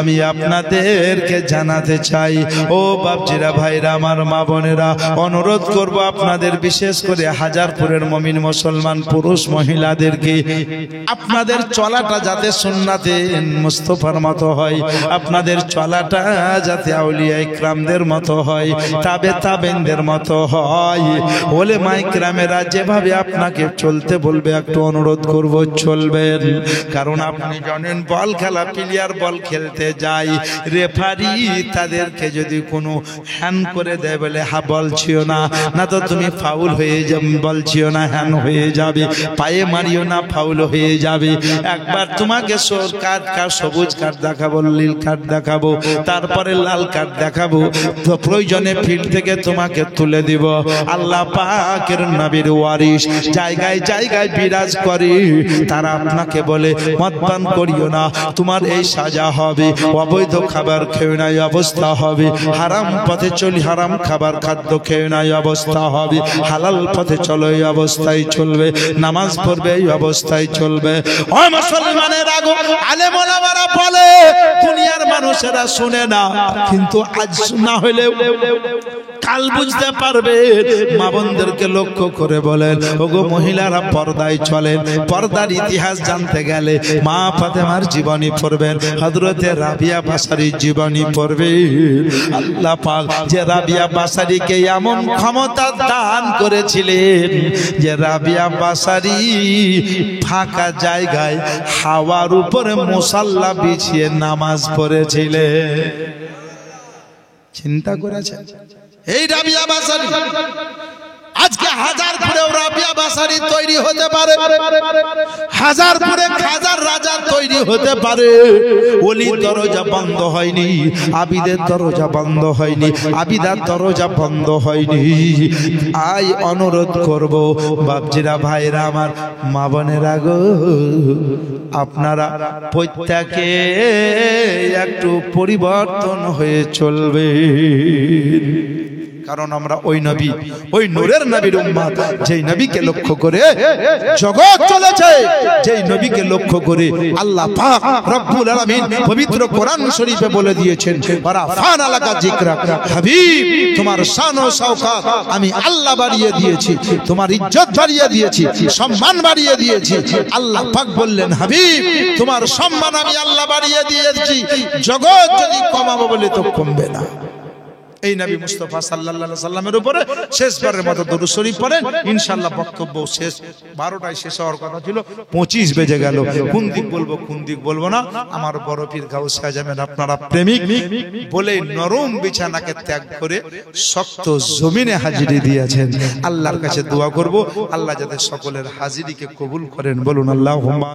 আমি আপনাদেরকে জানাতে চাই, ও বাপজিরা ভাইরা আমার মা বোনেরা, অনুরোধ করব আপনাদের, বিশেষ করে হাজারপুরের মুমিন মুসলমান পুরুষ মহিলাদেরকে, আপনাদের চলাটা যাতে সুন্নাতে মুস্তাফার মতো হয়, আপনাদের চলাটা যাতে আউলিয়া ইকরামদের মতো হয়, তাবেইনদের মতো হয়। ওলেমা ইকরামেরা যেভাবে আপনাকে চলতে বলবে একটু অনুরোধ করব চলবেন। কারণ আপনি জানেন বল খেলা, প্লেয়ার বল খেলতে যায়, রেফারি তাদেরকে যদি কোনো হ্যান্ড করে দেয় বলে হা বলছিও না, না তো তুমি ফাউল হয়ে যাবে, বলছিও না হ্যান্ড হয়ে যাবে, পায়ে মারিও না ফাউল হয়ে যাবে। একবার তোমাকে সবুজ কার্ড দেখাবো, নীল কার্ড দেখাবো, তারপরে লাল কার্ড দেখাবো, তো প্রয়োজনে ফিল্ড থেকে তোমাকে তুলে দিব। আল্লাহ পাকের নবীর ওয়ারিস জায়গায় জায়গায় বিরাজ করে, তারা আপনাকে বলে মদপান করিও না, তোমার এই সাজা হবে, অবৈধ খাবার খেয়ে নাই অবস্থা হবে, হারাম পথে চলি, হারাম খাবার খাদ্য খেয়ে নাই অবস্থা হবে, হালাল পথে চলো এই অবস্থায় চলবে, নামাজ পড়বে এই অবস্থায় চলবে। ও মুসলমানের আগো, আলেম ওলামারা বলে দুনিয়ার মানুষেরা শুনে না, কিন্তু আজ না হলেও কাল বুঝতে পারবে। মা বোনদেরকে লক্ষ্য করে বলেন, ওগো মহিলারা পর্দায় চলেন, পর্দার ইতিহাস জানতে গেলে মা ফাতেমার জীবনী পড়বেন, হযরতে রাবিয়া বাসারীর জীবনী পড়বেন। আল্লাহ পাক যে রাবিয়া বাসারীকে এমন ক্ষমতা দান করেছিলেন যে রাবিয়া বাসারী ফাঁকা জায়গায় হাওয়ার উপরে মুসাল্লা বিছিয়ে নামাজ পড়েছিলেন। চিন্তা করেছেন এই রাবিয়া বাসারী আজকে হাজারপুরেও রাবিয়া বাসারী তৈরি হতে পারে, হাজারপুরে খাজার রাজা তৈরি হতে পারে। ওলির দরজা বন্ধ হয়নি, আবিদের দরজা বন্ধ হয়নি, আবিদার দরজা বন্ধ হয়নি। আই অনুরোধ করব বাপজিরা ভাইরা আমার, মা বোনেরা গো, আপনারা প্রত্যেকে একটু পরিবর্তন হয়ে চলবে। কারণ আমরা ওই নবী, ওই নূরের নবীর উম্মত, যেই নবীকে লক্ষ্য করে জগৎ চলেছে, যেই নবীকে লক্ষ্য করে আল্লাহ পাক রব্বুল আলামিন পবিত্র কোরআন শরীফে বলে দিয়েছেন, ওয়ারাফানা লাকা যিকরাক, হাবিব তোমার শান ও শওকত আমি আল্লাহ বাড়িয়ে দিয়েছি, তোমার ইজ্জত বাড়িয়ে দিয়েছি, সম্মান বাড়িয়ে দিয়েছি। আল্লাহ পাক বললেন, হাবিব তোমার সম্মান আমি আল্লাহ বাড়িয়ে দিয়েছি, জগৎ যদি কমাবো বলে তো কমবে না। এই নবী মুস্তাফা সাল্লাল্লাহু আলাইহি সাল্লামের উপরে শেষবারের মতো দরুদ শরীফ পড়েন। ইনশাআল্লাহ বক্তব্য শেষ, 12টায় শেষ হওয়ার কথা ছিল, 25 বেজে গেল। কোন দিক বলবো কোন দিক বলবো না, আমার বড় পীর গাউসে আজমের আপনারা প্রেমিক বলে নরম বিছানাকে ত্যাগ করে শক্ত জমিনে হাজিরি দিয়েছেন। আল্লাহর কাছে দোয়া করব আল্লাহ যাতে সকলের হাজিরিকে কবুল করেন, বলুন আল্লাহুম্মা।